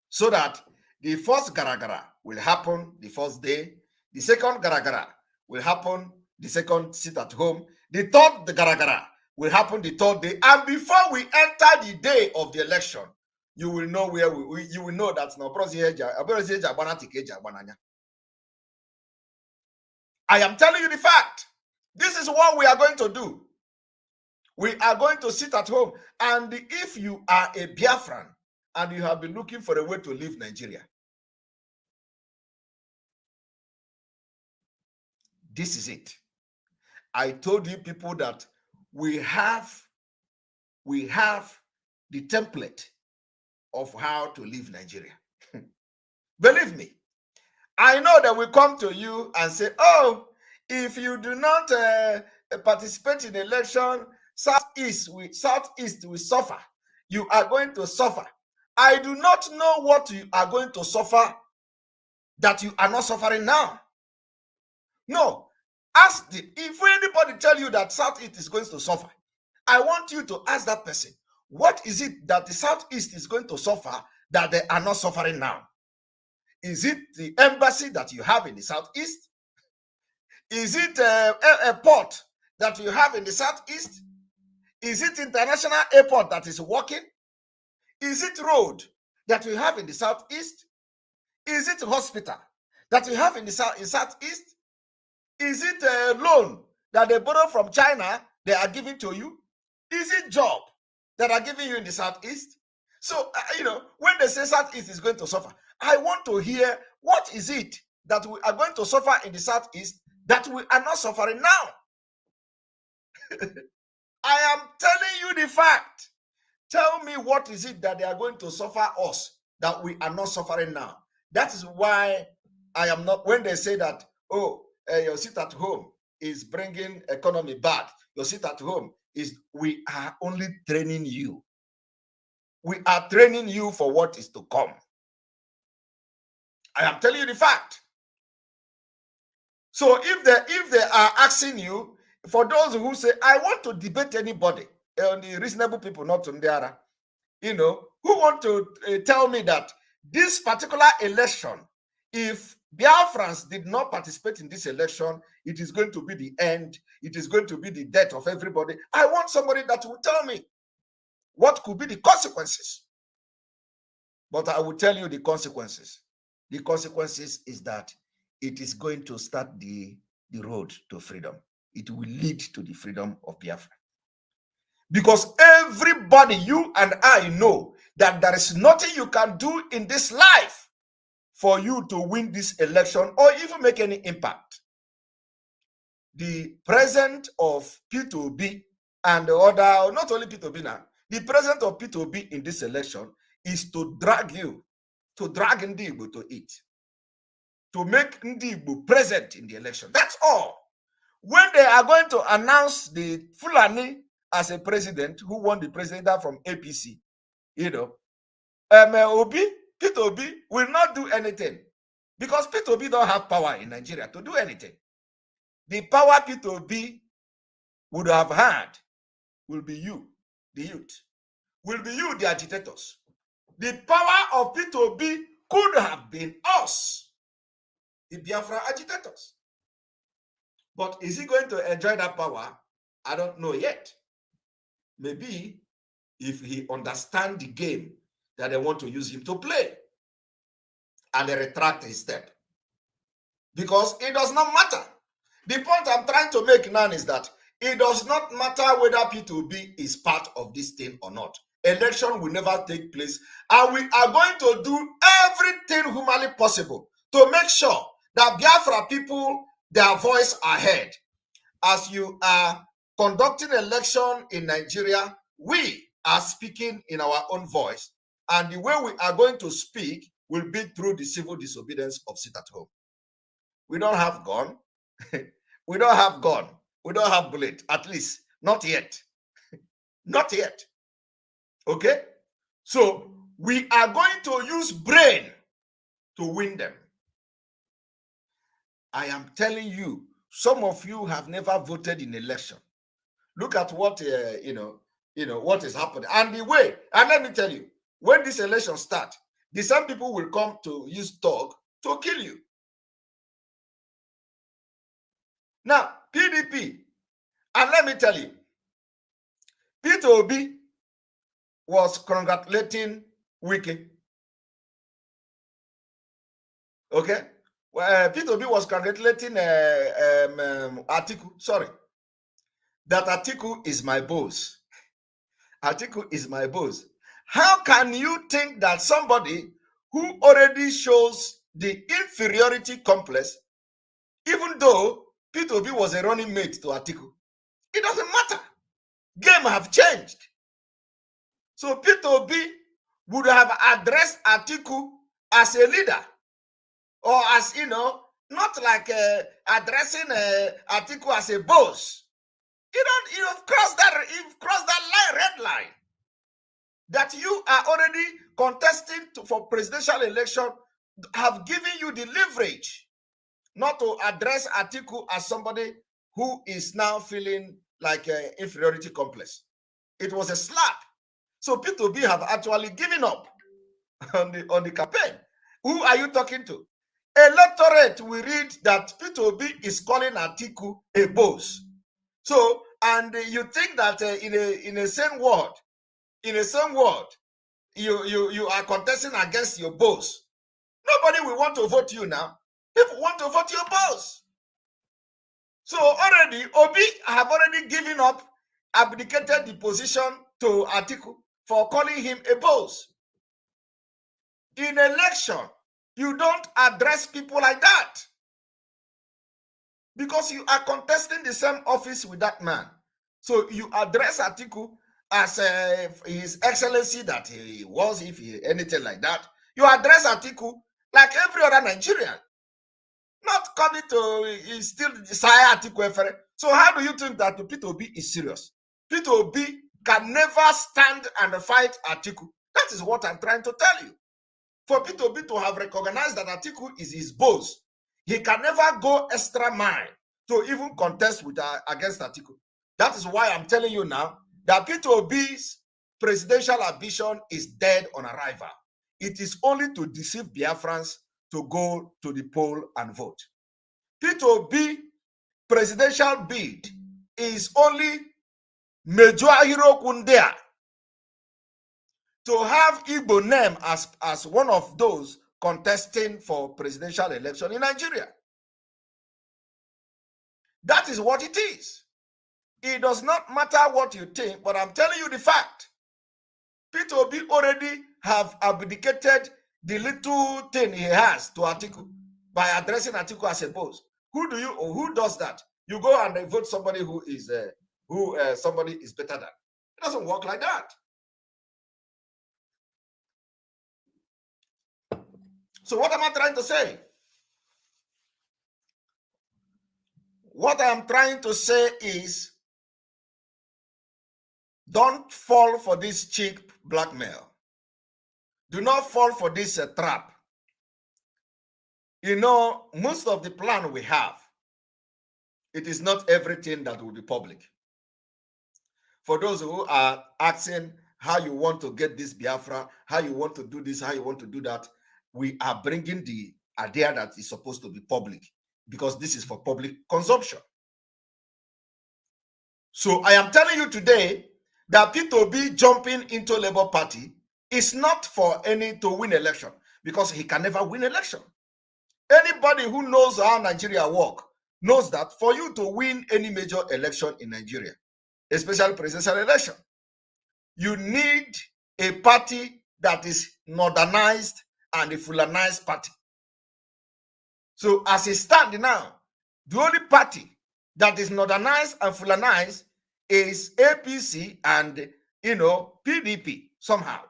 So that the first garagara will happen the first day. The second garagara will happen the second sit at home. The third garagara will happen the third day. And before we enter the day of the election, you will know where you will know that I am telling you the fact. This is what we are going to do. We are going to sit at home. And if you are a Biafran and you have been looking for a way to leave Nigeria, this is it. I told you people that we have the template of how to leave Nigeria. Believe me, I know that we come to you and say, oh, if you do not participate in election, Southeast will suffer. You are going to suffer. I do not know what you are going to suffer that you are not suffering now. No. Ask if anybody tell you that Southeast is going to suffer, I want you to ask that person, what is it that the Southeast is going to suffer that they are not suffering now? Is it the embassy that you have in the Southeast? Is it a port that you have in the Southeast? Is it international airport that is working? Is it road that you have in the Southeast? Is it hospital that you have in the Southeast? Is it a loan that they borrow from China they are giving to you? Is it job that are giving you in the Southeast? So, when they say Southeast is going to suffer, I want to hear what is it that we are going to suffer in the Southeast that we are not suffering now. I am telling you the fact. Tell me what is it that they are going to suffer us that we are not suffering now. That is why I am not, when they say that, oh, your sit at home is bringing economy bad. Your sit at home is, we are only training you. We are training you for what is to come. I am telling you the fact. So if they are asking you, for those who say, I want to debate anybody, the reasonable people, not Tundiara, who want to tell me that this particular election, if Biafrans did not participate in this election, it is going to be the end. It is going to be the death of everybody. I want somebody that will tell me what could be the consequences. But I will tell you the consequences. The consequences is that it is going to start the road to freedom. It will lead to the freedom of Biafra. Because everybody, you and I, know that there is nothing you can do in this life for you to win this election or even make any impact. The president of P2B and the other, not only P2B now, the president of P2B in this election is to drag you, to drag Ndi Igbo to it, to make Ndi Igbo present in the election. That's all. When they are going to announce the Fulani as a president who won the president from APC, P2B will not do anything because P2B don't have power in Nigeria to do anything. The power P2B would have had will be you, the youth, will be you, the agitators. The power of P2B could have been us, the Biafra agitators. But is he going to enjoy that power? I don't know yet. Maybe if he understands the game that they want to use him to play and they retract his step. Because it does not matter. The point I'm trying to make now is that it does not matter whether P2B is part of this thing or not. Election will never take place. And we are going to do everything humanly possible to make sure that Biafra people, their voice are heard. As you are conducting election in Nigeria, we are speaking in our own voice. And the way we are going to speak will be through the civil disobedience of sit at home. We don't have gun. We don't have gun. We don't have bullet. At least, not yet. Not yet. Okay? So, we are going to use brain to win them. I am telling you, some of you have never voted in election. Look at what, what is happening. And the way, and let me tell you, when this election starts, the same people will come to use dog to kill you. Now, PDP, and let me tell you, P2B was congratulating Wiki. Okay? Well, P2B was congratulating Atiku. Sorry. that Atiku is my boss. Atiku is my boss. How can you think that somebody who already shows the inferiority complex, even though P2B was a running mate to Atiku, it doesn't matter. Game have changed. So P2B would have addressed Atiku as a leader, or as, not like addressing Atiku as a boss. You've crossed that line, red line. That you are already contesting for presidential election have given you the leverage not to address Atiku as somebody who is now feeling like an inferiority complex. It was a slap. So P2B have actually given up on the campaign. Who are you talking to? Electorate, we read that P2B is calling Atiku a boss. So, and you think that in a same word, you are contesting against your boss. Nobody will want to vote you now. People want to vote your boss. So already, Obi have already given up, abdicated the position to Atiku for calling him a boss. In election, you don't address people like that, because you are contesting the same office with that man. So you address Atiku as His Excellency that he was, if he anything like that. You address Atiku like every other Nigerian. Not coming to still desire Atiku Efere. So how do you think that P2B is serious? P2B can never stand and fight Atiku. That is what I'm trying to tell you. For P2B to have recognized that Atiku is his boss, he can never go extra mile to even contest with against Atiku. That is why I'm telling you now that P2B's presidential ambition is dead on arrival. It is only to deceive Biafrans to go to the poll and vote. P2B presidential bid is only Major Hero Kundea to have Igbo name as one of those contesting for presidential election in Nigeria. That is what it is. It does not matter what you think, but I'm telling you the fact. P2B already have abdicated the little thing he has to Atiku by addressing Atiku as a boss. Who does that? You go and vote somebody who is somebody is better than. It doesn't work like that. So what am I trying to say? What I am trying to say is, don't fall for this cheap blackmail. Do not fall for this trap. You know, most of the plan we have, it is not everything that will be public. For those who are asking how you want to get this Biafra, how you want to do this, how you want to do that, we are bringing the idea that is supposed to be public, because this is for public consumption. So I am telling you today that P2B jumping into Labour Party is not for any to win election, because he can never win election. Anybody who knows how Nigeria works knows that for you to win any major election in Nigeria, especially presidential election, you need a party that is modernized and a Fulanized party. So as it stands now, the only party that is modernized and Fulanized is APC and, PDP somehow.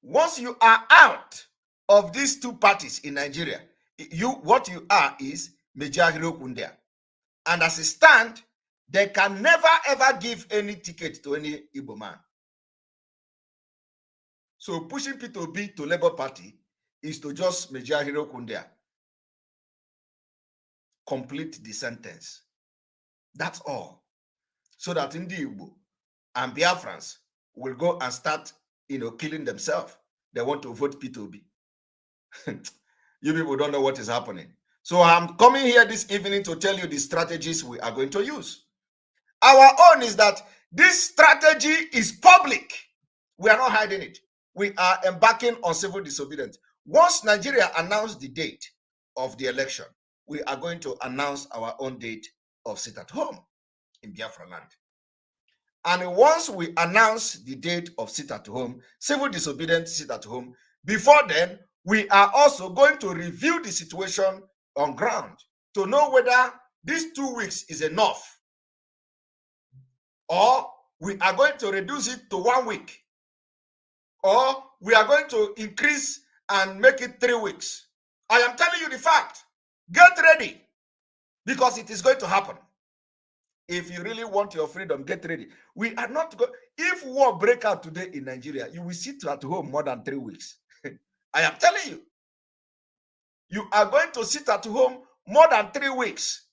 Once you are out of these two parties in Nigeria, what you are is Major Hero Kundea. And as it stands, they can never ever give any ticket to any Igbo man. So pushing P2B to Labour Party is to just Major Hero Kundea. Complete the sentence. That's all. So that in the Igbo and Biafrans will go and start, killing themselves. They want to vote P2B. You people don't know what is happening. So I'm coming here this evening to tell you the strategies we are going to use. Our own is that this strategy is public. We are not hiding it. We are embarking on civil disobedience. Once Nigeria announced the date of the election, we are going to announce our own date of sit at home in Biafraland. And once we announce the date of sit at home, civil disobedience sit at home, before then, we are also going to review the situation on ground to know whether these 2 weeks is enough, or we are going to reduce it to 1 week, or we are going to increase and make it 3 weeks. I am telling you the fact. Get ready, because it is going to happen. If you really want your freedom, get ready. We are not going. If war break out today in Nigeria, you will sit at home more than 3 weeks. I am telling you. You are going to sit at home more than 3 weeks.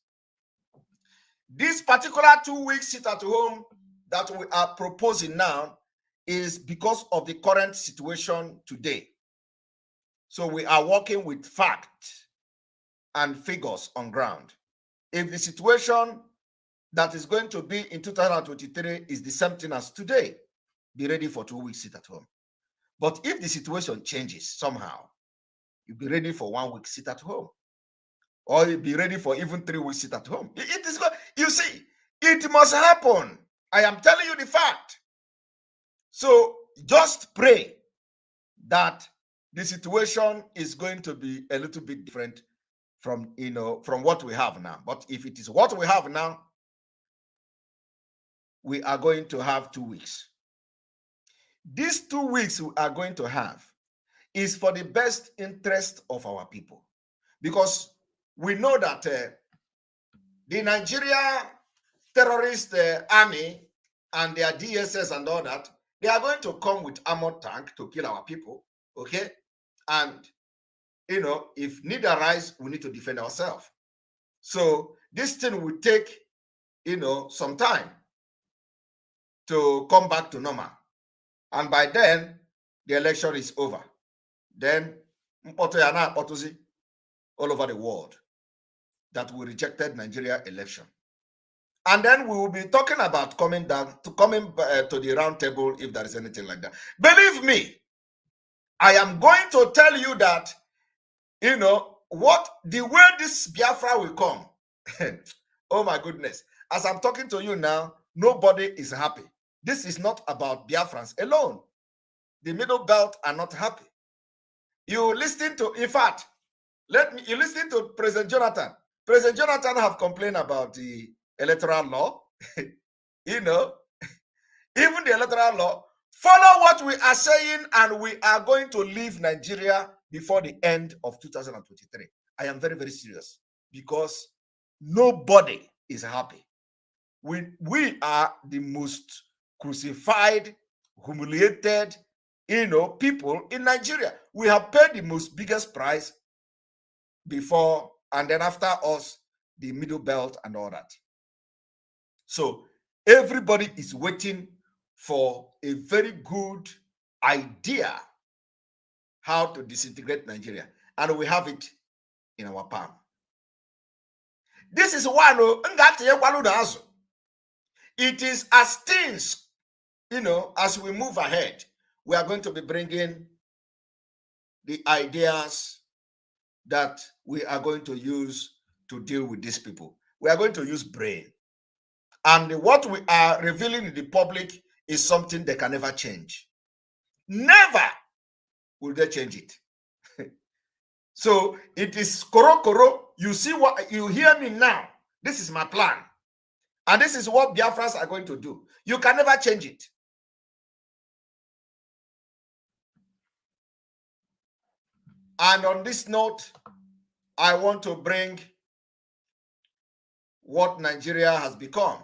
This particular 2 weeks sit at home that we are proposing now is because of the current situation today. So we are working with facts and figures on ground. If the situation that is going to be in 2023 is the same thing as today, be ready for 2 weeks sit at home. But if the situation changes somehow, you be ready for 1 week sit at home, or you be ready for even 3 weeks sit at home. It is good. You see, it must happen. I am telling you the fact. So just pray that the situation is going to be a little bit different from from what we have now. But if it is what we have now, we are going to have 2 weeks. These 2 weeks we are going to have is for the best interest of our people, because we know that the Nigeria terrorist army and their DSS and all that, they are going to come with armored tank to kill our people, okay? And, if need arise, we need to defend ourselves. So this thing will take, some time to come back to normal. And by then, the election is over. Then, all over the world that we rejected Nigeria election. And then we will be talking about coming to the round table if there is anything like that. Believe me, I am going to tell you that, the way this Biafra will come. Oh my goodness. As I'm talking to you now, nobody is happy. This is not about Biafrans alone. The middle belt are not happy. You listen to, in fact, you listen to President Jonathan. President Jonathan have complained about the electoral law. Even the electoral law, follow what we are saying, and we are going to leave Nigeria before the end of 2023. I am very, very serious, because nobody is happy. We are the most crucified, humiliated, people in Nigeria. We have paid the most biggest price before, and then after us, the middle belt and all that. So everybody is waiting for a very good idea how to disintegrate Nigeria, and we have it in our palm. This is one. It is as things, as we move ahead, we are going to be bringing the ideas that we are going to use to deal with these people. We are going to use brain. And what we are revealing in the public is something they can never change. Never will they change it. So it is koro. You see what you hear me now. This is my plan. And this is what Biafrans are going to do. You can never change it. And on this note, I want to bring what Nigeria has become.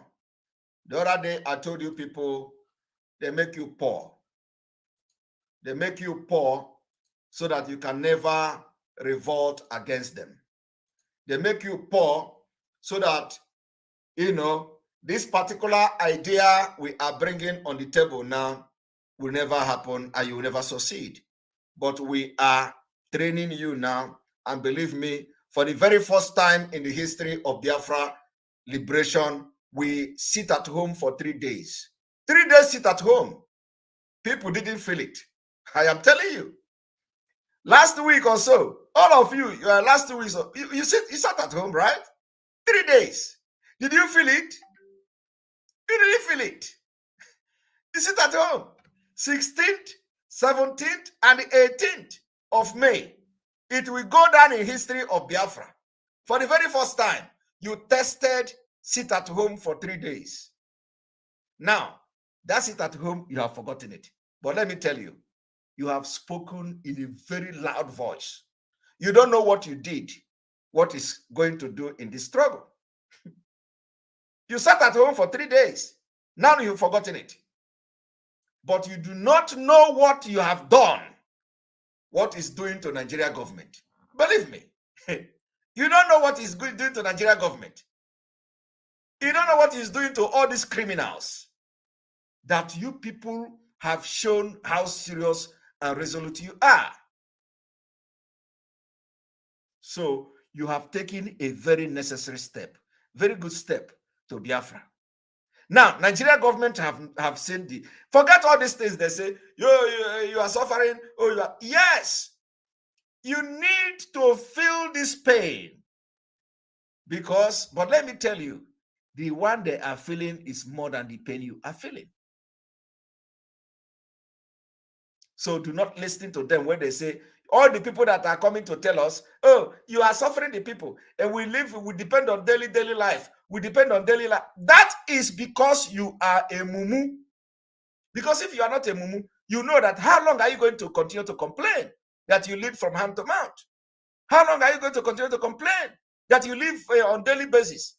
The other day, I told you people, they make you poor. They make you poor so that you can never revolt against them. They make you poor so that, this particular idea we are bringing on the table now will never happen and you will never succeed. But we are training you now, and believe me, for the very first time in the history of Biafra liberation, we sit at home for 3 days. 3 days sit at home. People didn't feel it. I am telling you. Last week or so, all of you, last 2 weeks, you sat at home, right? 3 days. Did you feel it? You didn't feel it. You sit at home. 16th, 17th, and 18th of May. It will go down in history of Biafra. For the very first time, you tested sit at home for 3 days. Now, that sit at home, you have forgotten it. But let me tell you, you have spoken in a very loud voice. You don't know what you did, what is going to do in this struggle. You sat at home for 3 days. Now you've forgotten it. But you do not know what you have done, what is doing to Nigeria government. Believe me, you don't know what is doing to Nigeria government. You don't know what he's doing to all these criminals. That you people have shown how serious and resolute you are. So you have taken a very necessary step, very good step to Biafra. Now, Nigeria government have seen the, forget all these things they say, you are suffering, oh, you are, yes, you need to feel this pain. Because, but let me tell you, the one they are feeling is more than the pain you are feeling. So do not listen to them when they say, all the people that are coming to tell us, oh, you are suffering the people, and we depend on daily life. We depend on daily life. That is because you are a mumu. Because if you are not a mumu, you know that how long are you going to continue to complain that you live from hand to mouth? How long are you going to continue to complain that you live on daily basis?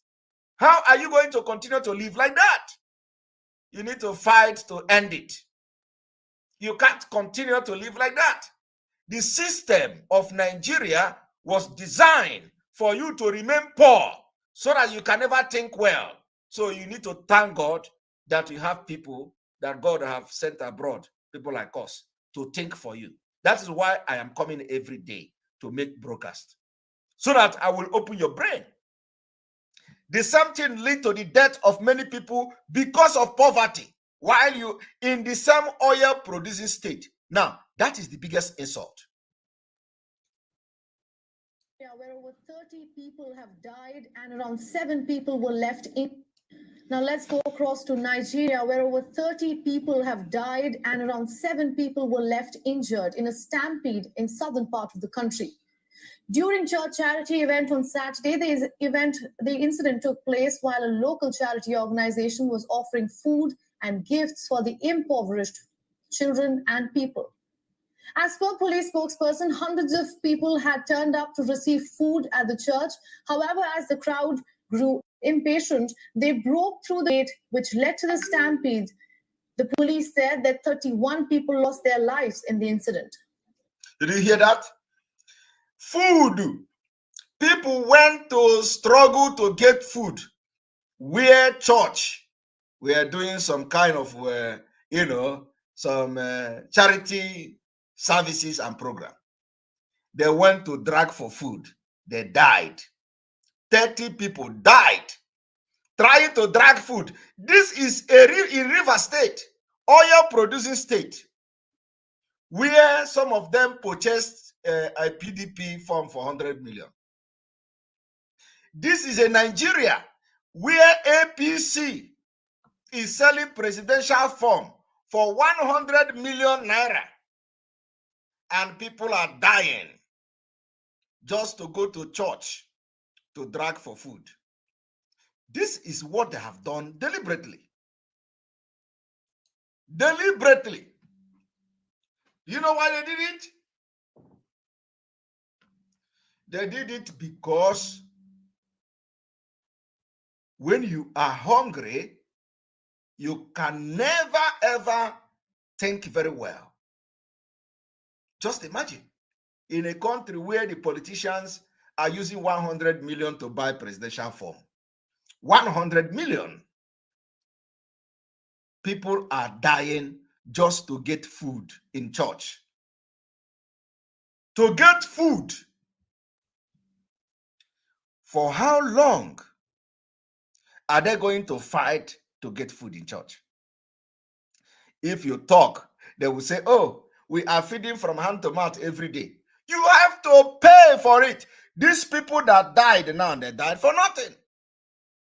How are you going to continue to live like that? You need to fight to end it. You can't continue to live like that. The system of Nigeria was designed for you to remain poor so that you can never think well. So you need to thank God that you have people that God have sent abroad, people like us, to think for you. That is why I am coming every day to make broadcast, so that I will open your brain. The same thing lead to the death of many people because of poverty, while you in the same oil producing state. Now, that is the biggest insult. Where over 30 people have died and around 7 people were left in. Now let's go across to Nigeria, where over 30 people have died and around 7 people were left injured in a stampede in southern part of the country. During church charity event on Saturday, the incident took place while a local charity organization was offering food and gifts for the impoverished children and people. As per police spokesperson, hundreds of people had turned up to receive food at the church. However, as the crowd grew impatient, they broke through the gate, which led to the stampede. The police said that 31 people lost their lives in the incident. Did you hear that? Food. People went to struggle to get food. Where church were doing some kind of, some charity services and program. They went to drag for food. They died. 30 people died trying to drag food. This is in River State, oil producing state, where some of them purchased a PDP form for 100 million. This is a Nigeria where APC is selling presidential form for 100 million naira. And people are dying just to go to church to drag for food. This is what they have done deliberately. Deliberately. You know why they did it? They did it because when you are hungry, you can never ever think very well. Just imagine, in a country where the politicians are using 100 million to buy presidential form. 100 million. People are dying just to get food in church. To get food. For how long are they going to fight to get food in church? If you talk, they will say, oh, we are feeding from hand to mouth every day. You have to pay for it. These people that died now, they died for nothing.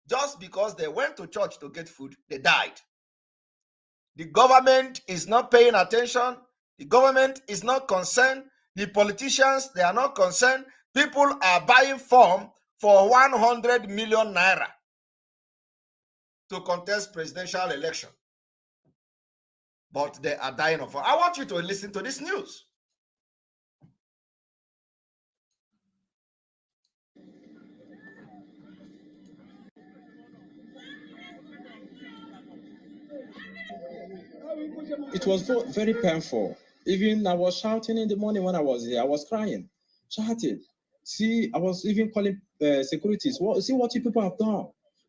just because they went to church to get food, they died. The government is not paying attention. The government is not concerned. The politicians, they are not concerned. People are buying form for 100 million naira to contest presidential election. But they are dying of. I want you to listen to this news. It was very painful. Even I was shouting in the morning when I was here. I was crying, shouting. See, I was even calling securities. Well, see what you people have done.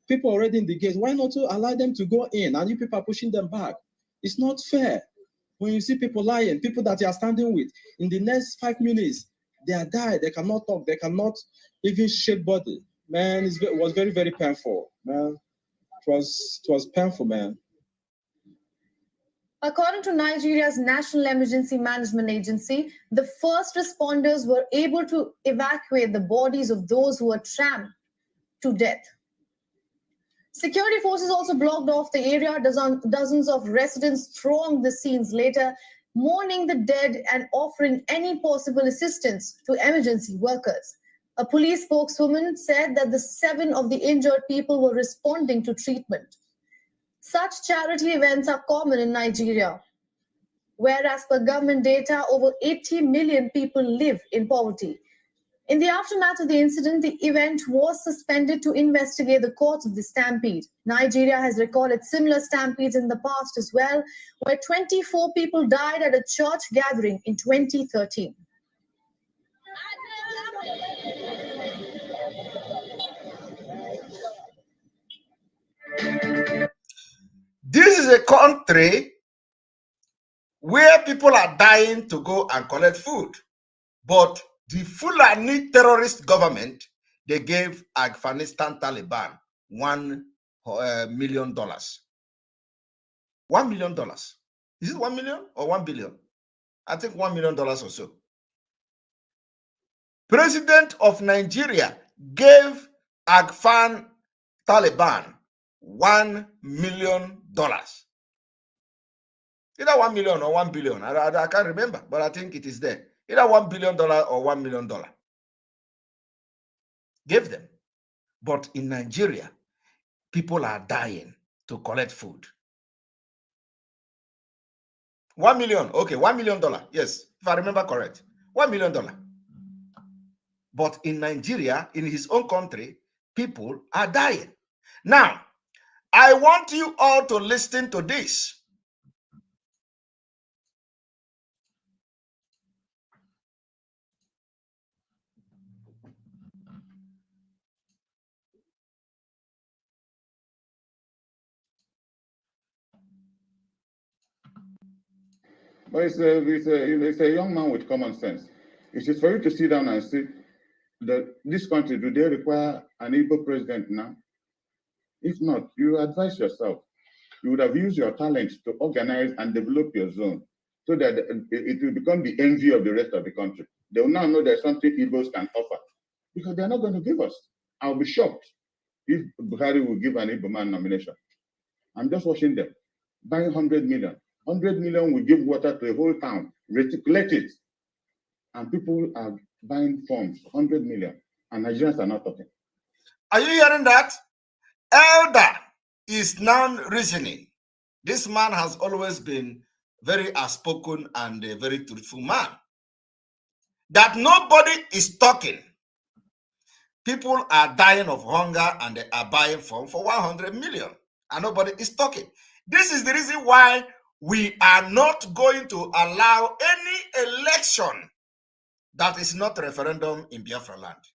People already in the gate. Why not to allow them to go in? And you people are pushing them back. It's not fair. When you see people lying, people that you are standing with, in the next 5 minutes, they are died. They cannot talk. They cannot even shake body. Man, it was very, very painful. Man, it was painful, man. According to Nigeria's National Emergency Management Agency, the first responders were able to evacuate the bodies of those who were trampled to death. Security forces also blocked off the area. Dozens of residents thronged the scenes later, mourning the dead and offering any possible assistance to emergency workers. A police spokeswoman said that the 7 of the injured people were responding to treatment. Such charity events are common in Nigeria, where as per government data, over 80 million people live in poverty. In the aftermath of the incident, the event was suspended to investigate the cause of the stampede. Nigeria has recorded similar stampedes in the past as well, where 24 people died at a church gathering in 2013. This is a country where people are dying to go and collect food. But the Fulani terrorist government, they gave Afghanistan Taliban $1 million. $1 million. Is it 1 million or 1 billion? I think $1 million or so. President of Nigeria gave Afghan Taliban $1 million. Either 1 million or 1 billion. I can't remember, but I think it is there. Either $1 billion or $1 million. Give them. But in Nigeria, people are dying to collect food. 1 million. Okay, $1 million. Yes, if I remember correct. $1 million. But in Nigeria, in his own country, people are dying. Now, I want you all to listen to this. But it's a young man with common sense. It is for you to sit down and see that this country, do they require an Igbo president now? If not, you advise yourself. You would have used your talent to organize and develop your zone so that it will become the envy of the rest of the country. They will now know there's something Igbos can offer because they're not going to give us. I'll be shocked if Buhari will give an Igbo man nomination. I'm just watching them buying 100 million. 100 million will give water to a whole town, reticulate it. And people are buying forms, 100 million, and Nigerians are not talking. Are you hearing that? Elder is now reasoning. This man has always been very outspoken and a very truthful man. That nobody is talking. People are dying of hunger and they are buying form for 100 million. And nobody is talking. This is the reason why we are not going to allow any election that is not referendum in Biafraland.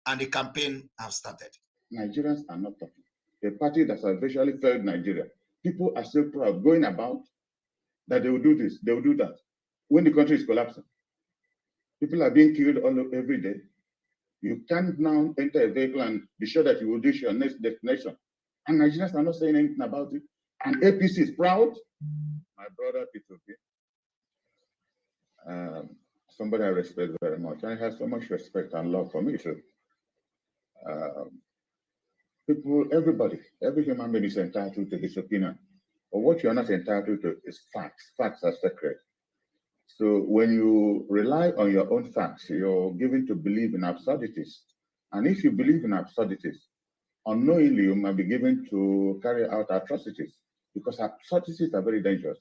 And the campaign has started. Nigerians are not talking. A party that has virtually failed Nigeria. People are still proud, going about that they will do this, they will do that. When the country is collapsing, people are being killed every day. You can't now enter a vehicle and be sure that you will reach your next destination. And Nigerians are not saying anything about it. And APC is proud. My brother, P2P, somebody I respect very much. I have so much respect and love for me too. People, everybody, every human being is entitled to his opinion. But what you're not entitled to is facts. Facts are sacred. So when you rely on your own facts, you're given to believe in absurdities. And if you believe in absurdities, unknowingly you might be given to carry out atrocities, because absurdities are very dangerous.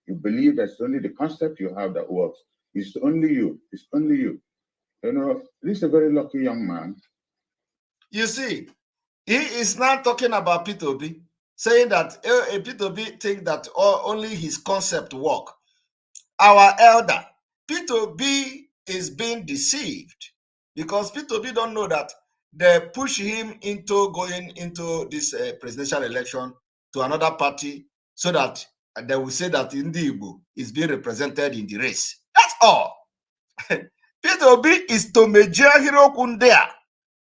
You believe that it's only the concept you have that works. It's only you. It's only you. You know, this is a very lucky young man. You see, he is now talking about P2B, saying that P2B think that only his concept work. Our elder, P2B is being deceived, because P2B don't know that they push him into going into this presidential election to another party so that they will say that Ndi is being represented in the race. That's all. P2B is to Major Hero Kundea,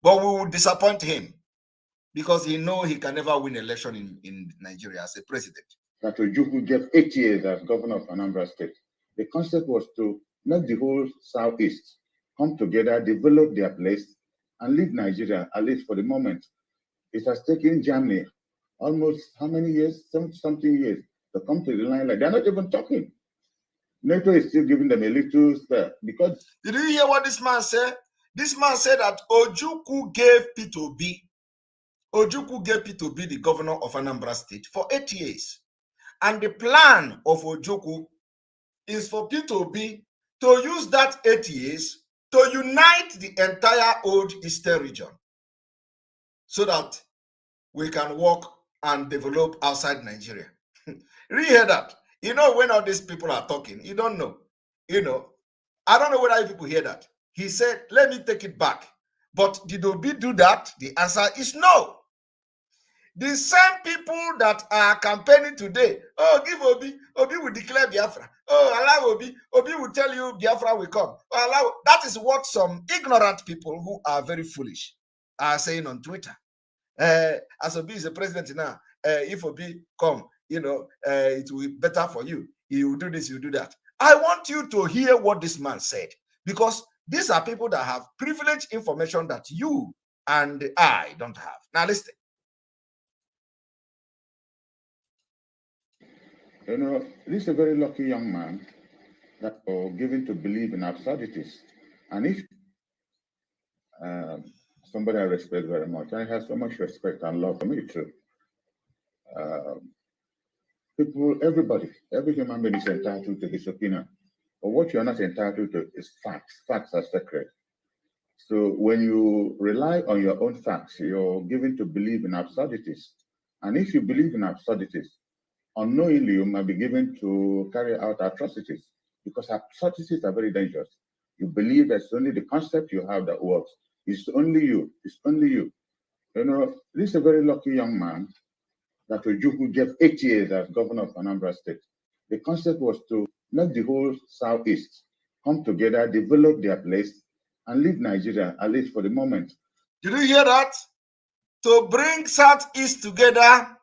but we will disappoint him because he knows he can never win election in Nigeria as a president. That Ojukwu gave 8 years as governor of Anambra State. The concept was to make the whole Southeast come together, develop their place, and leave Nigeria, at least for the moment. It has taken Germany almost how many years? Something years to come to the line. Like they're not even talking. NATO is still giving them a little spare because. Did you hear what this man said? This man said that Ojukwu gave P2B. Ojukwu gave P2B the governor of Anambra State for 8 years. And the plan of Ojukwu is for P2B to use that 8 years to unite the entire old Eastern region so that we can work and develop outside Nigeria. You hear that? You know, when all these people are talking, you don't know. You know, I don't know whether you people hear that. He said, let me take it back. But did Obi do that? The answer is no. The same people that are campaigning today, oh, give Obi, Obi will declare Biafra. Oh, allow Obi, Obi will tell you Biafra will come. Oh, allow. That is what some ignorant people who are very foolish are saying on Twitter. As Obi is the president now, if Obi come, you know, it will be better for you. He will do this, you do that. I want you to hear what this man said, because these are people that have privileged information that you and I don't have. Now listen. You know, this is a very lucky young man that are given to believe in absurdities. And if somebody I respect very much, I have so much respect and love for me too. People, everybody, every human being is entitled to his opinion. But what you're not entitled to is facts. Facts are sacred. So when you rely on your own facts, you're given to believe in absurdities. And if you believe in absurdities, unknowingly you might be given to carry out atrocities, because absurdities are very dangerous. You believe that it's only the concept you have that works. It's only you. It's only you. You know, this is a very lucky young man that Ojukwu gave 8 years as governor of Anambra State. The concept was to make the whole Southeast come together, develop their place, and leave Nigeria, at least for the moment. Did you hear that? To bring Southeast together,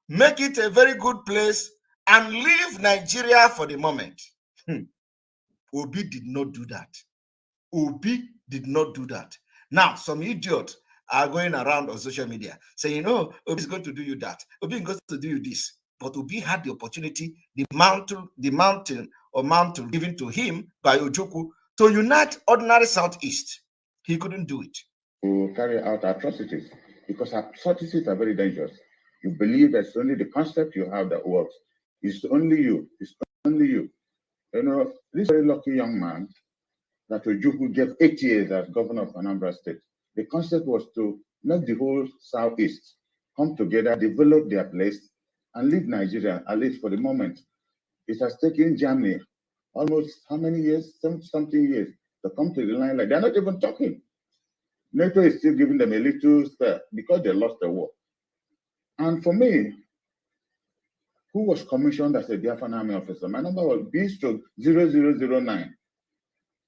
make it a very good place, and leave Nigeria for the moment. Obi did not do that. Obi did not do that. Now, some idiots are going around on social media saying, oh, Obi is going to do you that. Obi is going to do you this. But Obi had the opportunity, the mountain given to him by Ojukwu to unite ordinary Southeast. He couldn't do it. To carry out atrocities, because atrocities are very dangerous. You believe that it's only the concept you have that works. It's only you. It's only you. You know, this very lucky young man that Ojukwu gave 8 years as governor of Anambra State. The concept was to make the whole Southeast come together, develop their place, and leave Nigeria, at least for the moment. It has taken Germany almost how many years? Something years to come to the line. Like they're not even talking. NATO is still giving them a little spare because they lost the war. And for me, who was commissioned as a Biafran army officer? My number was B/0009.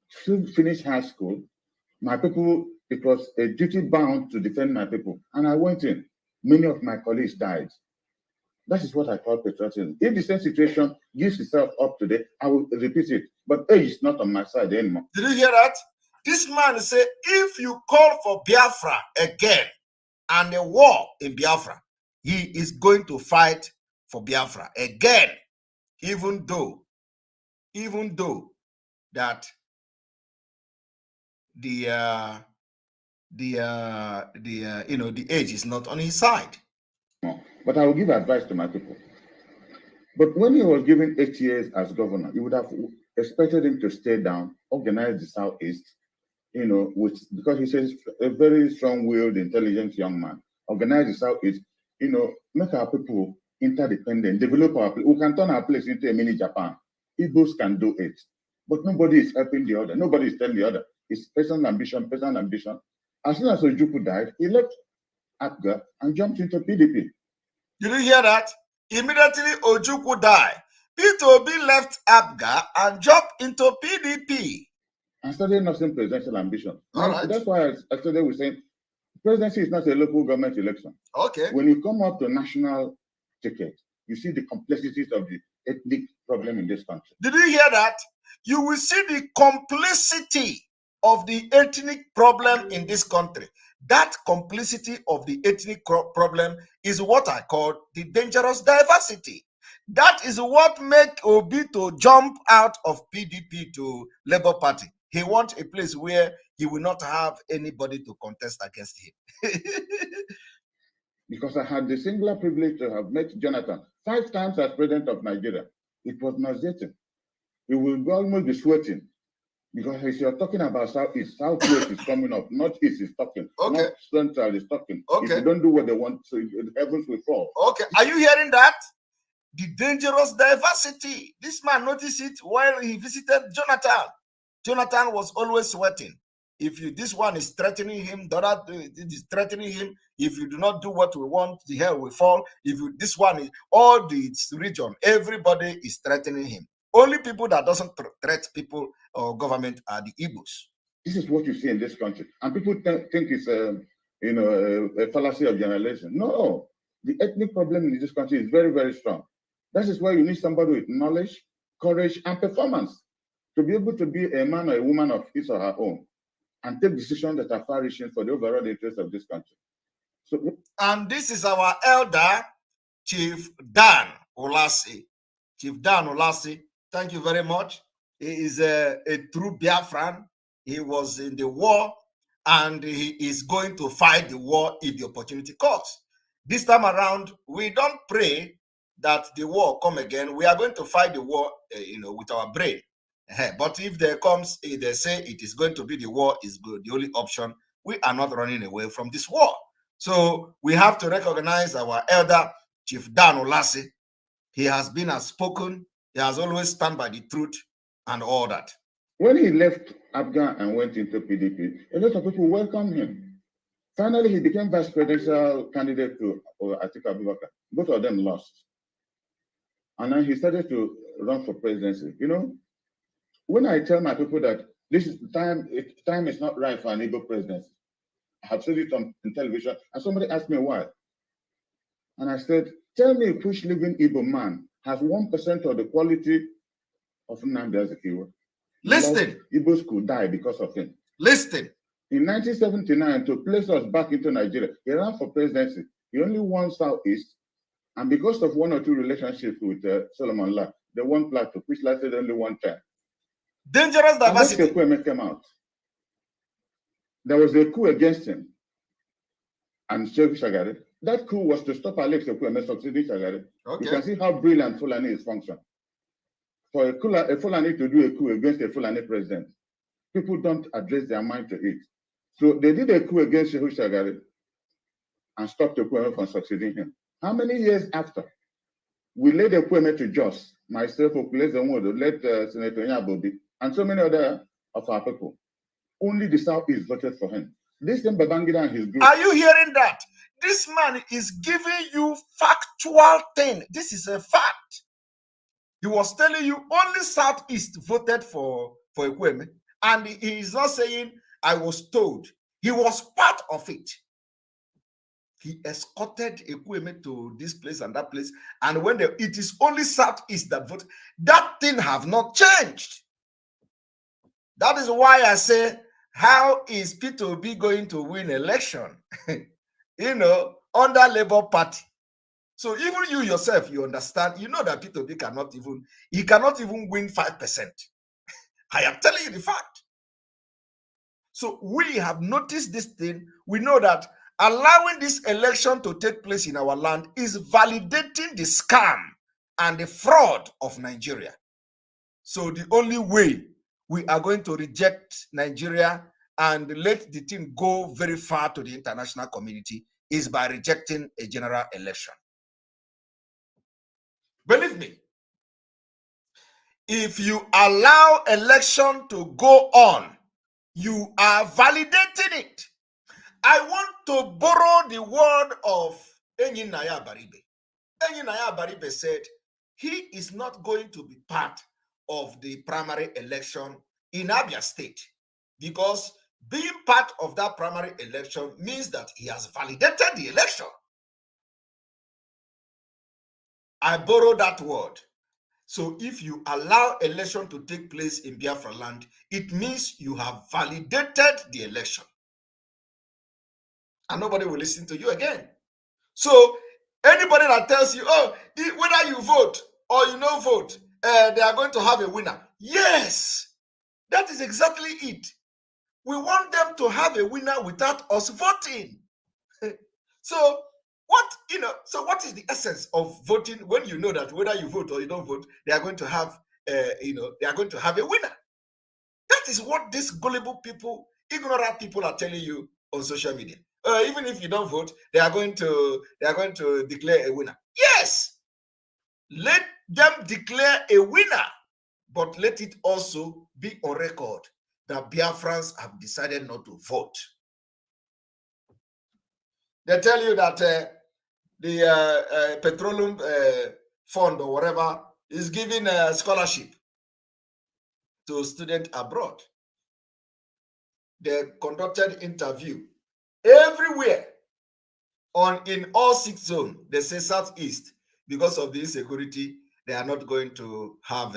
Still finished high school. My people, it was a duty bound to defend my people. And I went in. Many of my colleagues died. That is what I call patriotism. If the same situation gives itself up today, I will repeat it. But age is not on my side anymore. Did you hear that? This man said, if you call for Biafra again, and a war in Biafra. He is going to fight for Biafra again, even though that the age is not on his side. But I will give advice to my people. But when he was given 8 years as governor, you would have expected him to stay down, organize the Southeast, because he's a very strong-willed, intelligent young man. Organize the Southeast, make our people interdependent, develop our place. We can turn our place into a mini Japan. Igbos can do it. But nobody is helping the other. Nobody is telling the other. It's personal ambition, personal ambition. As soon as Ojukwu died, he left Abga and jumped into PDP. Did you hear that? Immediately Ojukwu died. Peter Obi left Abga and jumped into PDP. And started nothing presidential ambition. All right. That's why I started with saying presidency is not a local government election. Okay. When you come up to national ticket, you see the complexities of the ethnic problem in this country. Did you hear that? You will see the complicity of the ethnic problem in this country. That complicity of the ethnic problem is what I call the dangerous diversity. That is what makes Obi to jump out of PDP to Labour Party. He wants a place where he will not have anybody to contest against him. Because I had the singular privilege to have met Jonathan 5 times as president of Nigeria. It was nauseating. He will almost be sweating. Because if you're talking about Southeast, Southwest is coming up, Northeast is talking, Okay. North Central is talking. Okay. If you don't do what they want, so the heavens will fall. Okay, are you hearing that? The dangerous diversity. This man noticed it while he visited Jonathan. Jonathan was always sweating. If this one is threatening him, the other is threatening him. If you do not do what we want, the hell will fall. This one is all the region, everybody is threatening him. Only people that doesn't threat people or government are the Igbos. This is what you see in this country. And people think it's a fallacy of generalization. No, the ethnic problem in this country is very, very strong. That is why you need somebody with knowledge, courage, and performance to be able to be a man or a woman of his or her own and take decisions that are far-reaching for the overall interest of this country. And this is our elder, Chief Dan Olasi. Chief Dan Olasi, thank you very much. He is a true Biafran. He was in the war, and he is going to fight the war if the opportunity comes. This time around, we don't pray that the war come again. We are going to fight the war, with our brain. But if there comes, they say it is going to be the war is good, the only option. We are not running away from this war. So we have to recognize our elder, Chief Dan Olasi. He has been outspoken. He has always stand by the truth and all that. When he left Abga and went into PDP, a lot of people welcomed him. Finally, he became vice presidential candidate to Atiku Abubakar. Both of them lost. And then he started to run for presidency. When I tell my people that this is the time is not right for an Igbo presidency, I have said it on television, and somebody asked me why. And I said, tell me a push-living Igbo man has 1% of the quality of Nnamdi Kanu. Listen. Igbos could die because of him. Listen. In 1979, to place us back into Nigeria, he ran for presidency. He only won Southeast. And because of 1 or 2 relationships with Solomon La, they won Plateau, which lasted only 1 term. Dangerous diversity. And when Ekpaive came out, there was a coup against him and Sheikh Shagari. That coup was to stop Alex Ekpaive succeeding Shagari. Okay. You can see how brilliant Fulani is function. For a Fulani to do a coup against a Fulani president, people don't address their mind to it. So they did a coup against Sheikh Shagari and stopped Ekpaive from succeeding him. How many years after? We led Ekpaive to Jos, myself, Okuleze Nwodo, led Senator Nyabobi, and so many other of our people. Only the Southeast voted for him. This same Babangida and his group. Are you hearing that? This man is giving you factual thing. This is a fact. He was telling you only Southeast voted for Ekpaive, and he is not saying I was told. He was part of it. He escorted Ekpaive to this place and that place, and when it is only Southeast that voted, that thing have not changed. That is why I say, how is Peter Obi going to win election? under Labour Party. So even you yourself, you understand, you know that P2B cannot even win 5%. I am telling you the fact. So we have noticed this thing. We know that allowing this election to take place in our land is validating the scam and the fraud of Nigeria. So the only way we are going to reject Nigeria and let the thing go very far to the international community is by rejecting a general election. Believe me, if you allow election to go on, you are validating it. I want to borrow the word of Enyinaya Baribe. Enyinaya Baribe said he is not going to be part of the primary election in Abia State because being part of that primary election means that he has validated the election. I borrow that word. So if you allow election to take place in Biafraland, it means you have validated the election. And nobody will listen to you again. So anybody that tells you, oh, whether you vote or you no vote, they are going to have a winner. Yes, that is exactly it. We want them to have a winner without us voting. So what is the essence of voting when you know that whether you vote or you don't vote, they are going to have, they are going to have a winner? That is what these gullible people, ignorant people are telling you on social media. Even if you don't vote, they are going to declare a winner. Yes, let them declare a winner, but let it also be on record that Biafrans have decided not to vote. They tell you that the petroleum fund or whatever is giving a scholarship to students abroad. They conducted interview everywhere in all 6 zones. They say Southeast, because of the insecurity, they are not going to have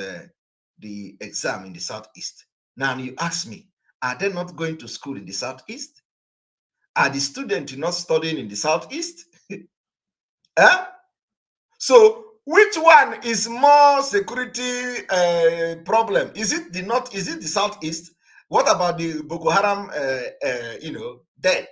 the exam in the Southeast. Now you ask me, are they not going to school in the Southeast? Are the students not studying in the Southeast? So which one is more security problem? Is it the North? Is it the Southeast? What about the Boko Haram? Then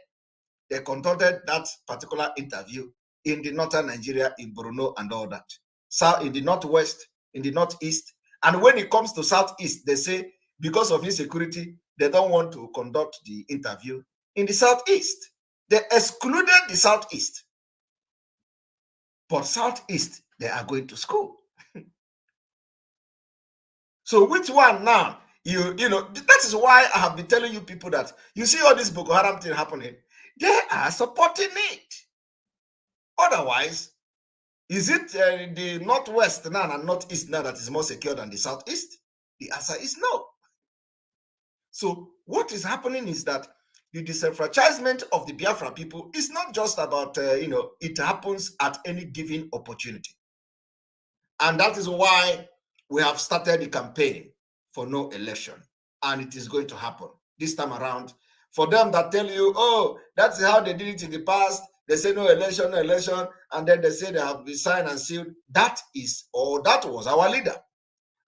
they conducted that particular interview in the northern Nigeria, in Borno and all that. So in the Northwest, in the Northeast, and when it comes to Southeast, they say because of insecurity, they don't want to conduct the interview in the Southeast. They excluded the Southeast. But Southeast, they are going to school. So which one now? That is why I have been telling you people that you see all this Boko Haram thing happening, they are supporting it. Otherwise, is it the Northwest now and Northeast now that is more secure than the Southeast? The answer is no. So what is happening is that the disenfranchisement of the Biafra people is not just about, it happens at any given opportunity. And that is why we have started the campaign for no election. And it is going to happen this time around. For them that tell you, oh, that's how they did it in the past. They say no election, no election. And then they say they have been signed and sealed. That was our leader.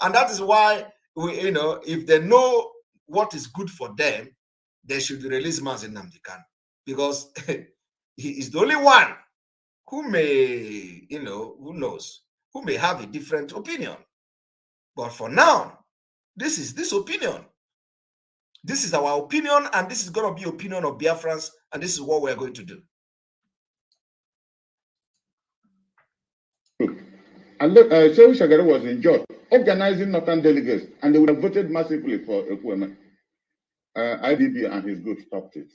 And that is why, if they know what is good for them, they should release Mazi Nnamdi Kanu, because he is the only one who may, who knows, who may have a different opinion. But for now, this is this opinion. This is our opinion, and this is going to be opinion of Biafrans, and this is what we're going to do. And look, Shehu Shagari was in George organizing Northern delegates, and they would have voted massively for Ekpaive. IDB and his group stopped it,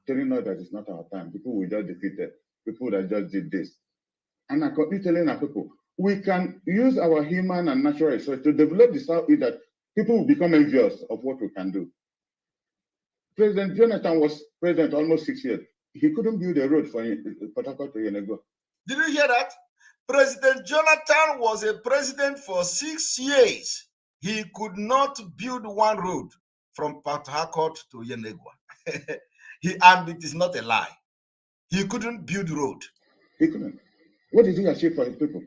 telling us that it's not our time. People will just defeat it. People that just did this. And I continue telling our people, we can use our human and natural resources to develop the Southeast that people will become envious of what we can do. President Jonathan was president almost 6 years. He couldn't build a road for Port Harcourt to Yenego. Did you hear that? President Jonathan was a president for 6 years. He could not build one road from Port Harcourt to Yenegua. And it is not a lie. He couldn't build road. He couldn't. What did he achieve for his people?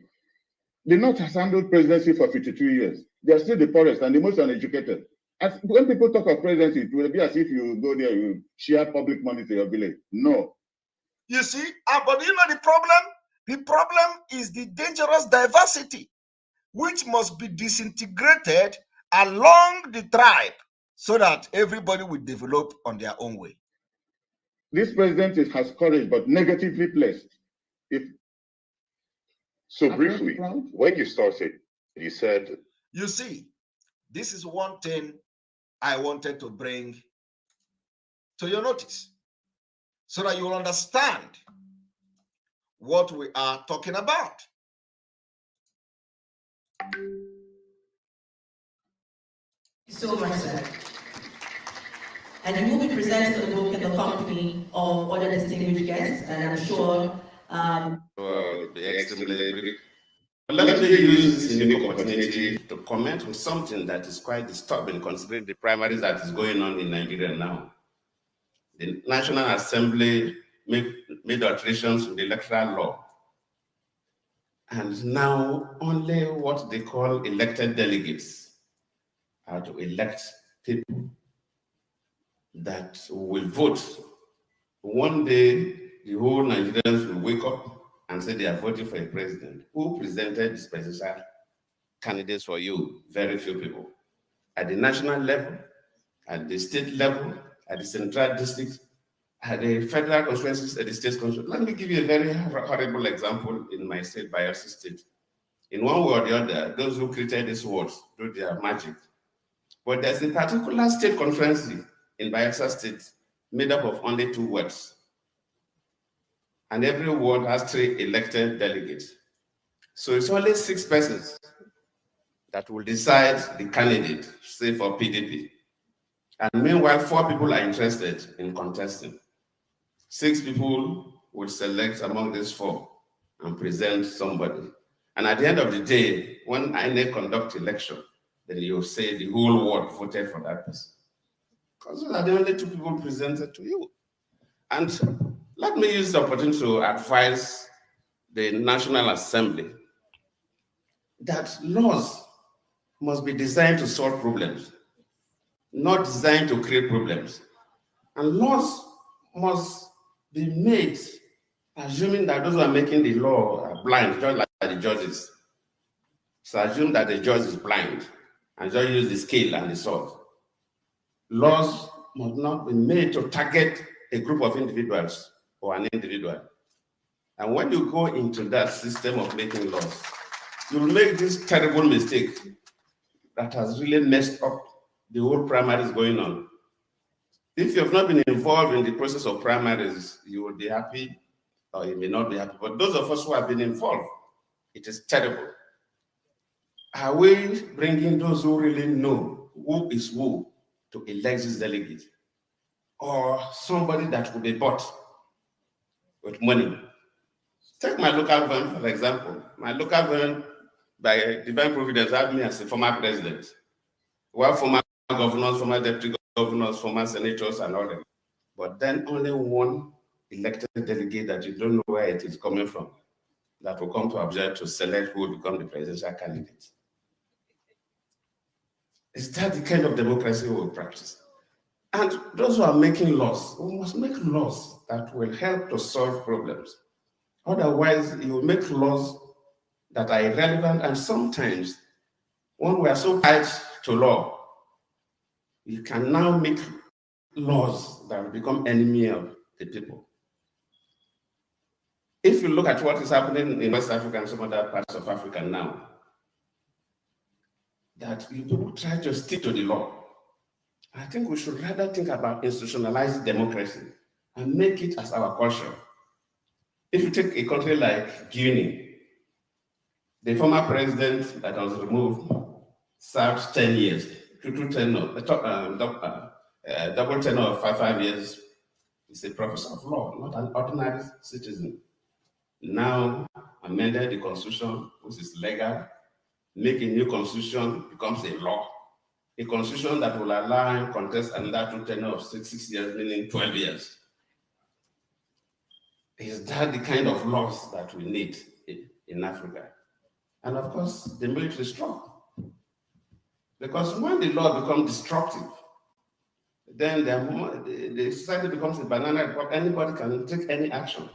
The North has handled presidency for 52 years. They are still the poorest and the most uneducated. As when people talk of presidency, it will be as if you go there, you share public money to your village. No. You see, but you know the problem? The problem is the dangerous diversity, which must be disintegrated along the tribe so that everybody will develop on their own way. This president has courage, but negatively placed. So briefly, when you started, you said... You see, this is one thing I wanted to bring to your notice so that you will understand what we are talking about. So much, sir. And you will be presenting the book in the company of other distinguished guests, and I'm sure let me use this unique opportunity to comment on something that is quite disturbing considering the primaries that is going on in Nigeria now. The National Assembly made alterations to the electoral law. And now only what they call elected delegates are to elect people that will vote. One day, the whole Nigerians will wake up and say they are voting for a president. Who presented this presidential candidates for you? Very few people. At the national level, at the state level, at the central district, at the federal conferences, at the state conferences. Let me give you a very horrible example in my state, Biafra state. In one way or the other, those who created these words do their magic. But there's a particular state conference in Biafra state made up of only 2 words. And every ward has 3 elected delegates. So it's only 6 persons that will decide the candidate, say for PDP. And meanwhile, 4 people are interested in contesting. 6 people will select among these 4 and present somebody. And at the end of the day, when INEC conduct election, then you'll say the whole ward voted for that person. Because those are the only 2 people presented to you. And let me use the opportunity to advise the National Assembly that laws must be designed to solve problems, not designed to create problems. And laws must be made assuming that those who are making the law are blind, just like the judges. So assume that the judge is blind and just use the scale and the sword. Laws must not be made to target a group of individuals or an individual. And when you go into that system of making laws, you will make this terrible mistake that has really messed up the whole primaries going on. If you have not been involved in the process of primaries, you will be happy or you may not be happy. But those of us who have been involved, it is terrible. Are we bringing those who really know who is who to elect this delegate? Or somebody that will be bought with money? Take my local government, for example. My local government, by divine providence, had me as a former president. We have former governors, former deputy governors, former senators, and all that. But then only one elected delegate that you don't know where it is coming from that will come to Abuja to select who will become the presidential candidate. Is that the kind of democracy we will practice? And those who are making laws, we must make laws that will help to solve problems. Otherwise, you will make laws that are irrelevant, and sometimes when we are so tied to law, you can now make laws that will become enemy of the people. If you look at what is happening in West Africa and some other parts of Africa now, that people try to stick to the law. I think we should rather think about institutionalized democracy and make it as our culture. If you take a country like Guinea, the former president that was removed served 10 years, double tenure of 5 years. He's a professor of law, not an ordinary citizen. Now amended the constitution, which is legal, make a new constitution, becomes a law. A constitution that will allow him contest another 2 tenure of 6 years, meaning 12 years. Is that the kind of laws that we need in Africa? And of course, the military is strong. Because when the law becomes destructive, then the society becomes a banana republic. Anybody can take any action.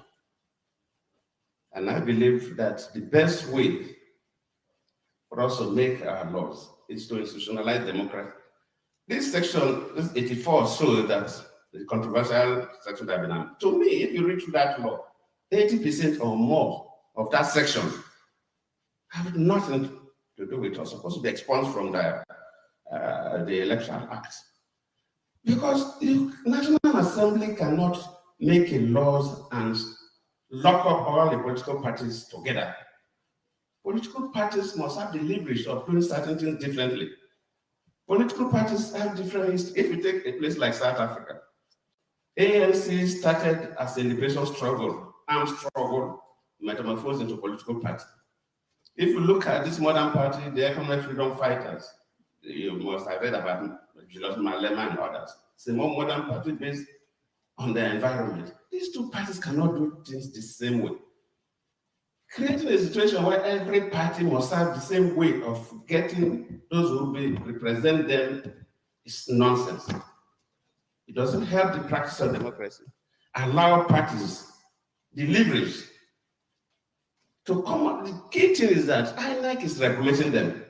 And I believe that the best way for us to make our laws is to institutionalize democracy. This section, this 84, shows that the controversial section that I've been on. To me, if you read through that law, 80% or more of that section have nothing to do with us. Supposed to be expunged from the Electoral Act. Because the National Assembly cannot make laws and lock up all the political parties together. Political parties must have the leverage of doing certain things differently. Political parties have different, if you take a place like South Africa, ANC started as a liberation struggle, armed struggle, metamorphosed into political party. If you look at this modern party, the Economic Freedom Fighters, you must have read about Julius Malema and others. It's a more modern party based on the environment. These two parties cannot do things the same way. Creating a situation where every party must have the same way of getting those who will represent them is nonsense. It doesn't help the practice of democracy. Allow parties the leverage to come up. The key thing is that INEC is regulating them.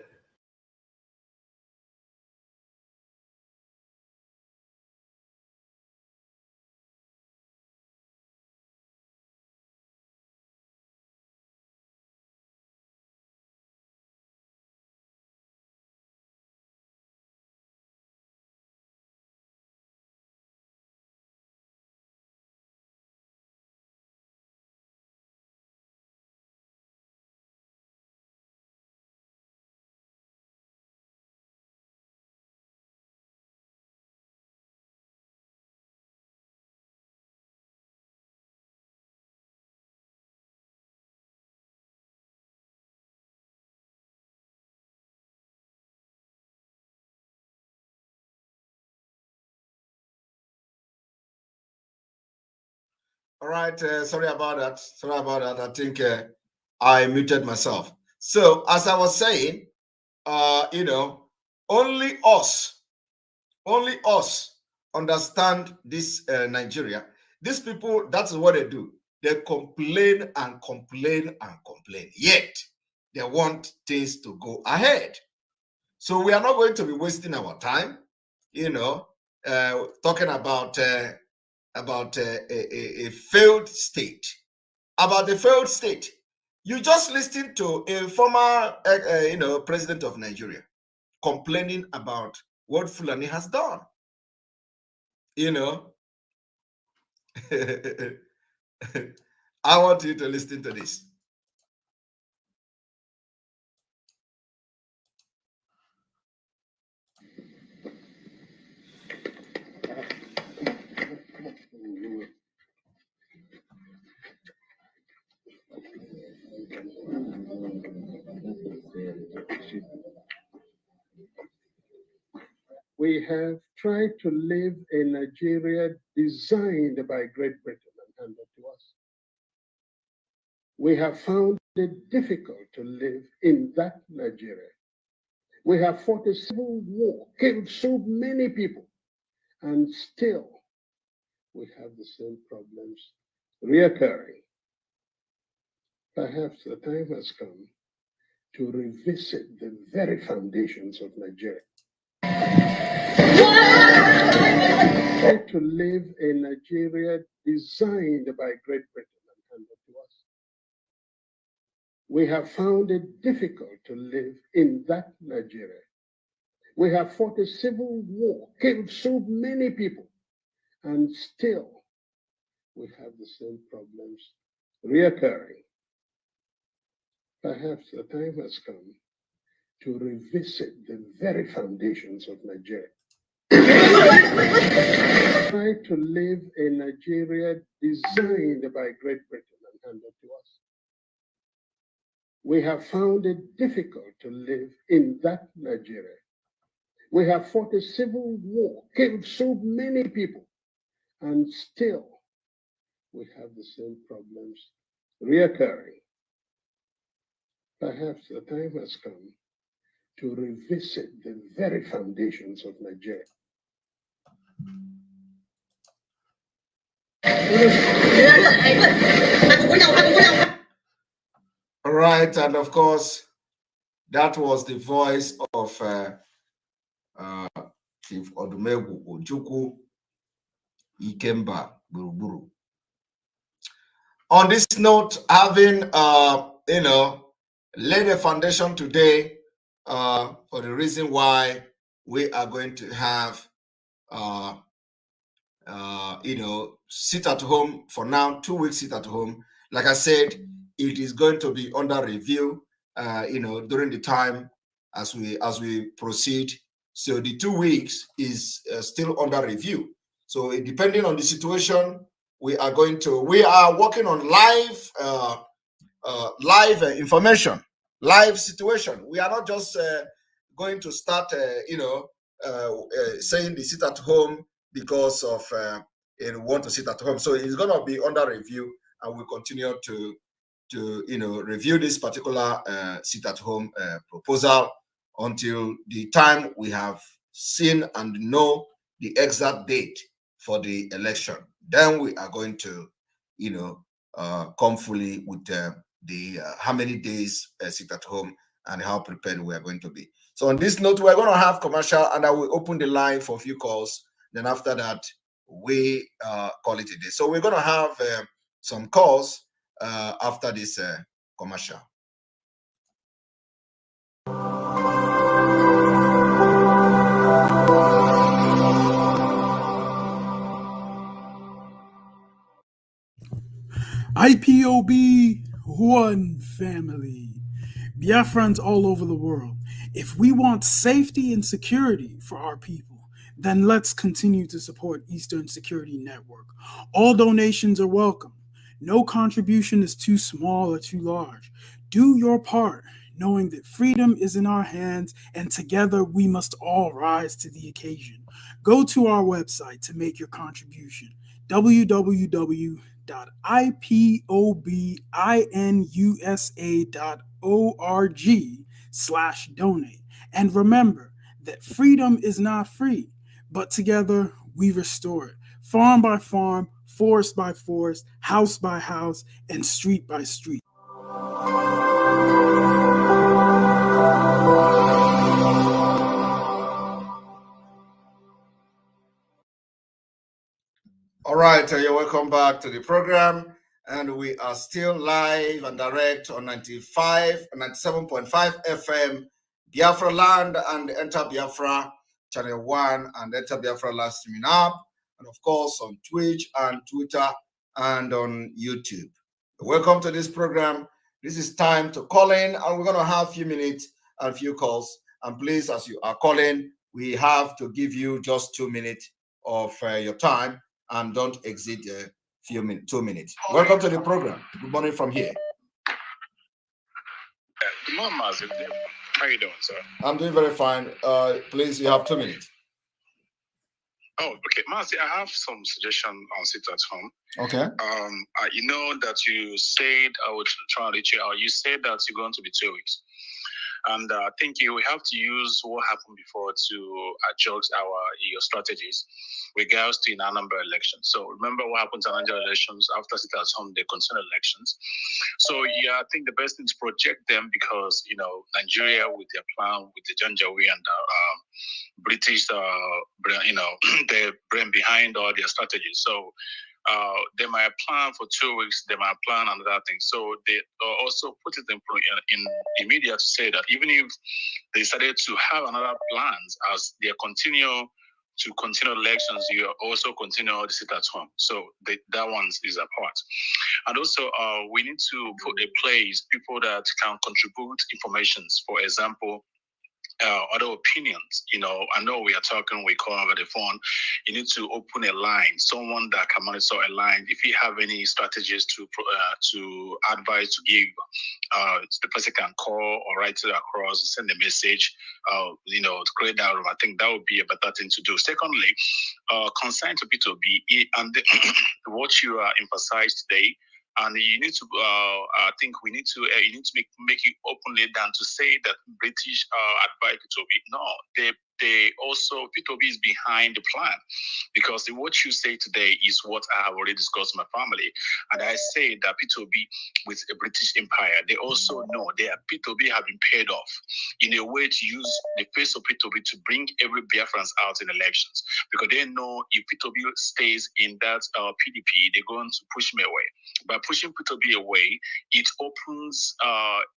All right, sorry about that. Sorry about that. I think I muted myself. So as I was saying, only us understand this Nigeria. These people, that's what they do. They complain and complain and complain. Yet they want things to go ahead. So we are not going to be wasting our time, talking about a failed state. About the failed state, you just listened to a former, president of Nigeria complaining about what Fulani has done. I want you to listen to this. We have tried to live in Nigeria designed by Great Britain and handed to us. We have found it difficult to live in that Nigeria. We have fought a civil war, killed so many people, and still we have the same problems reoccurring. Perhaps the time has come to revisit the very foundations of Nigeria. Try to live in Nigeria designed by Great Britain and handed to us. We have found it difficult to live in that Nigeria. We have fought a civil war, killed so many people, and still we have the same problems reoccurring. Perhaps the time has come to revisit the very foundations of Nigeria. Try to live in Nigeria designed by Great Britain and handed to us. We have found it difficult to live in that Nigeria. We have fought a civil war, killed so many people, and still we have the same problems reoccurring. Perhaps the time has come to revisit the very foundations of Nigeria. All right, and of course, that was the voice of Chief Odumegwu Ojukwu Ikemba Buruburu. On this note, having laid a foundation today for the reason why we are going to have sit at home for now, 2 weeks sit at home. Like I said, it is going to be under review during the time as we proceed. So the 2 weeks is still under review. So depending on the situation, we are working on live information, live situation. We are not just going to start saying the sit at home because of want to sit at home. So it's going to be under review, and we'll continue to review this particular sit at home proposal until the time we have seen and know the exact date for the election. Then we are going to come fully with the how many days sit at home and how prepared we are going to be. So on this note, we're going to have commercial, and I will open the line for a few calls. Then after that, we call it a day. So we're going to have some calls after this commercial. IPOB, one family. Biafrans all over the world. If we want safety and security for our people, then let's continue to support Eastern Security Network. All donations are welcome. No contribution is too small or too large. Do your part, knowing that freedom is in our hands, and together we must all rise to the occasion. Go to our website to make your contribution, www.ipobinUSA.org/donate. And remember that freedom is not free, but together we restore it. Farm by farm, forest by forest, house by house, and street by street. All right, you're welcome back to the program, and we are still live and direct on 97.5 FM, Biafraland and Enterbiafra, Channel 1 and Enterbiafra live streaming app, and of course on Twitch and Twitter and on YouTube. Welcome to this program. This is time to call in, and we're going to have a few minutes and a few calls. And please, as you are calling, we have to give you just 2 minutes of your time, and don't exceed 2 minutes. Welcome to the program. Good morning from here. Good morning, Mazi. How are you doing, sir? I'm doing very fine. Please, you have 2 minutes. Oh, okay. Mazi, I have some suggestion on sit at home. Okay. You know that you said I would try to reach you out. You said that you're going to be 2 weeks. And I think we have to use what happened before to adjust your strategies regards to Anambra elections. So remember what happened to Anambra elections after sit at home, they continued elections. So yeah, I think the best thing to project them, because Nigeria with their plan with the Janjaweed and British, their brain behind all their strategies. So they might plan for 2 weeks, they might plan another thing. So they also put it in media to say that even if they decided to have another plans as they continue elections, you also continue to sit at home. So that one is apart. And also, we need to put in place people that can contribute informations. For example, other opinions. I know we are talking, we call over the phone. You need to open a line, someone that can monitor a line. If you have any strategies to advise, to give, the person can call or write it across, send a message, to create that room. I think that would be a better thing to do. Secondly, concern to P2B and what you emphasized today. And you need to, I think we need to, you need to make it openly than to say that British advise P2B. No, they also, P2B is behind the plan, because what you say today is what I have already discussed with my family. And I say that P2B with a British empire, they also know that P2B have been paid off in a way to use the face of P2B to bring every Biafrans out in elections, because they know if P2B stays in that PDP, they're going to push me away. By pushing P2B away, it opens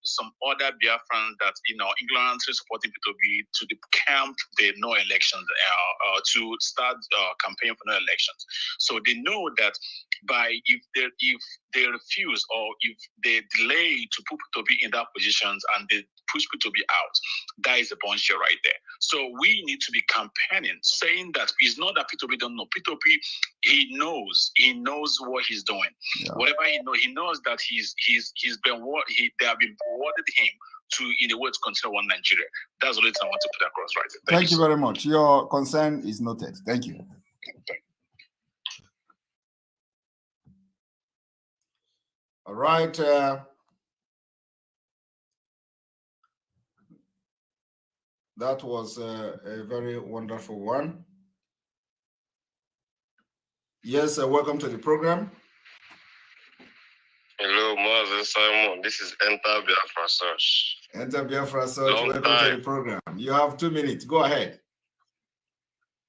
some other Biafrans that, ignorantly supporting P2B to the camp, they no elections, to start campaigning for no elections. So they know that if they refuse or if they delay to put P2B in that positions and they push P2B out, that is a bunch right there. So we need to be campaigning, saying that it's not that P2B don't know. P2B, he knows what he's doing. Yeah. Whatever he knows that he's been they have been rewarded him to, in a way, to consider one Nigeria. That's the only thing I want to put across right there. Thank you very much. Your concern is noted. Thank you. All right. That was a very wonderful one. Yes, welcome to the program. Hello, Mazi Simon. This is Enterbiafra Search. Enterbiafra Search, welcome to the program. You have 2 minutes. Go ahead.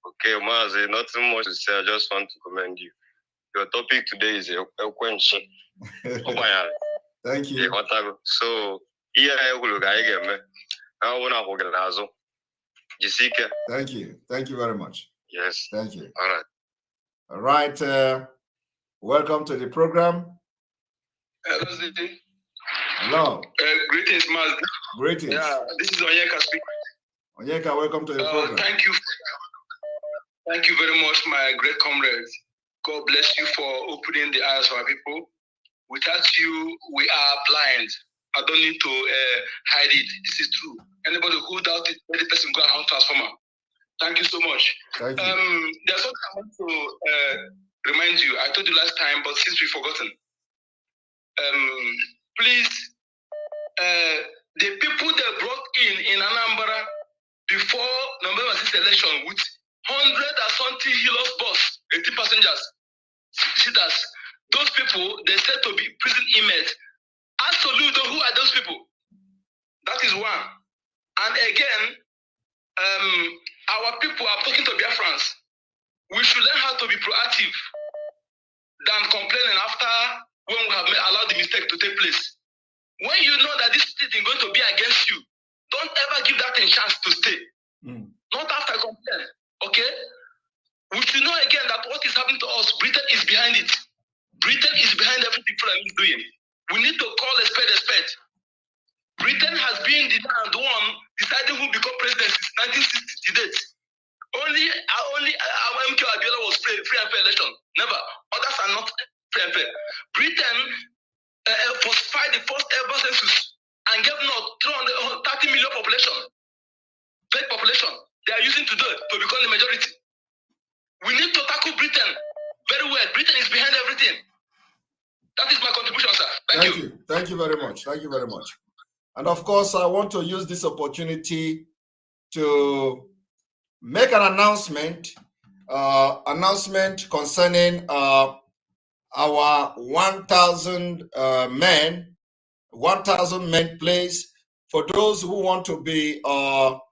Okay, Mazi, nothing much to say. I just want to commend you. Your topic today is Ekwenchi. Thank you. So, thank you. Thank you very much. Yes. Thank you. All right. All right. Welcome to the program. Hello, Ziti. Hello. Greetings, Mazi. Greetings. Yeah, this is Onyeka speaking. Onyeka, welcome to the program. Thank you. Thank you very much, my great comrades. God bless you for opening the eyes of our people. Without you, we are blind. I don't need to hide it. This is true. Anybody who doubts it, let the person go and transformer. Thank you so much. Thank you. There's something I want to remind you. I told you last time, but since we've forgotten. Please, the people they brought in Anambra before November 6th election with 100 and something healers bus, 80 passengers, sitters, those people, they said to be prison inmates. Absolutely, who are those people? That is one. And again, our people are talking to Biafrans. We should learn how to be proactive than complaining after when we have allowed the mistake to take place. When you know that this thing is going to be against you, don't ever give that a chance to stay. Not after complaint, okay? We should know again that what is happening to us, Britain is behind it. Britain is behind everything Fulani is doing. We need to call a spade a spade. Britain has been the one deciding who become president since 1960 to date. Only MK Abiola was free and fair election. Never. Others are not free and fair. Britain falsified the first ever census and gave not 330 million population. Fake population. They are using today to become the majority. We need to tackle Britain very well. Britain is behind everything. That is my contribution, sir. Thank you. Thank you very much. Thank you very much. And of course, I want to use this opportunity to make an announcement concerning our 1,000 men place. For those who want to be part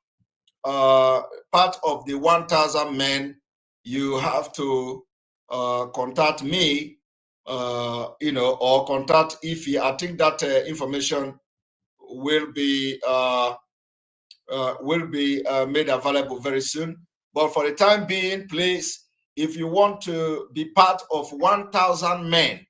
of the 1,000 men, you have to contact me, or contact Ify. I think that information will be made available very soon. But for the time being, please, if you want to be part of 1,000 men,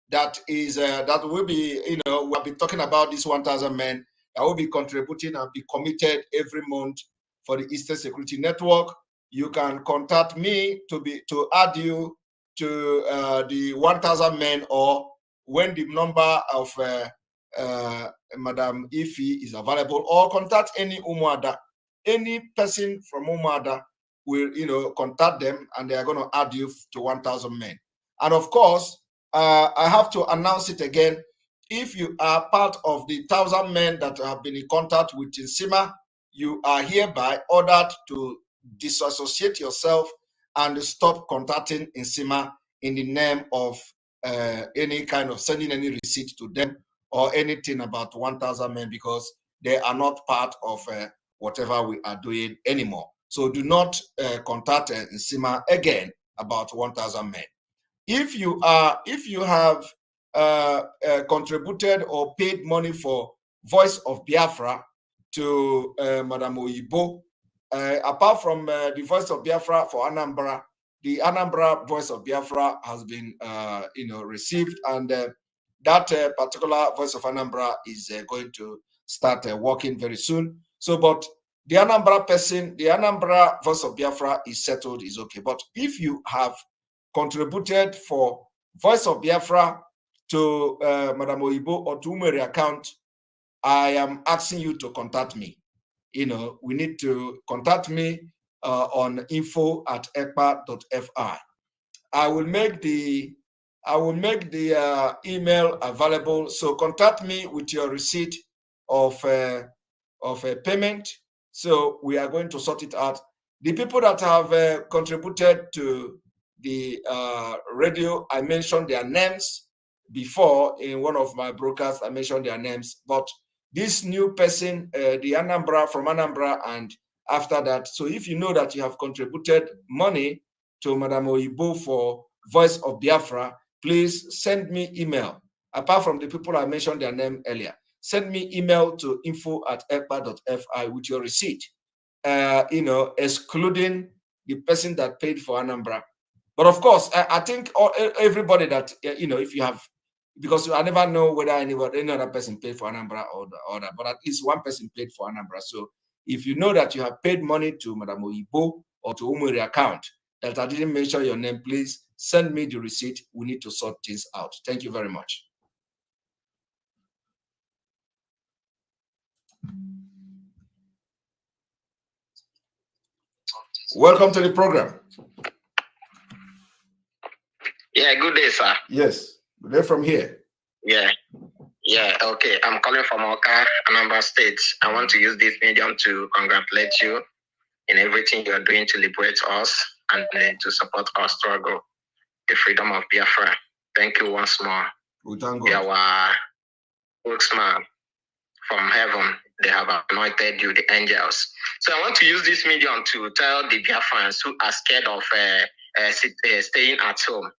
that will be, we'll be talking about these 1,000 men that will be contributing and be committed every month for the Eastern Security Network. You can contact me to add you to the 1,000 men, or when the number of Madam Ifi is available, or contact any Umuada. Any person from Umuada will, contact them, and they are going to add you to 1,000 men. And of course, I have to announce it again. If you are part of the 1,000 men that have been in contact with Nsima, you are hereby ordered to disassociate yourself and stop contacting Nsima in the name of any kind of sending any receipt to them or anything about 1,000 men, because they are not part of whatever we are doing anymore. So do not contact Nsima again about 1,000 men. If you have contributed or paid money for Voice of Biafra to Madam Oyibo, apart from the Voice of Biafra for Anambra, the Anambra Voice of Biafra has been received, and that particular Voice of Anambra is going to start working very soon. So, but the Anambra person, the Anambra Voice of Biafra is settled, is okay. But if you have contributed for Voice of Biafra to Madam Oyibo or to Umeri account, I am asking you to contact me. We need to contact me on info@ekpa.fi. I will make the email available. So contact me with your receipt of a payment. So we are going to sort it out. The people that have contributed to the radio, I mentioned their names before in one of my broadcasts. I mentioned their names, but this new person, the Anambra from Anambra, and after that, so if you know that you have contributed money to Madam Oyibo for Voice of Biafra, please send me email. Apart from the people I mentioned their name earlier, send me email to info@ekpa.fi with your receipt, excluding the person that paid for Anambra. But of course, I think everybody that, if you have, because I never know whether any other person paid for Anambra or the other, but at least one person paid for Anambra. So if you know that you have paid money to Madam Oyibo or to Umeri account that I didn't mention your name, please send me the receipt. We need to sort things out. Thank you very much. Welcome to the program. Yeah, good day, sir. Yes, good day from here. Yeah, okay. I'm calling from Oka, Anambra State. I want to use this medium to congratulate you in everything you are doing to liberate us and to support our struggle, the freedom of Biafra. Thank you once more. We thank God. You are our spokesman from heaven. They have anointed you, the angels. So I want to use this medium to tell the Biafrans who are scared of staying at home.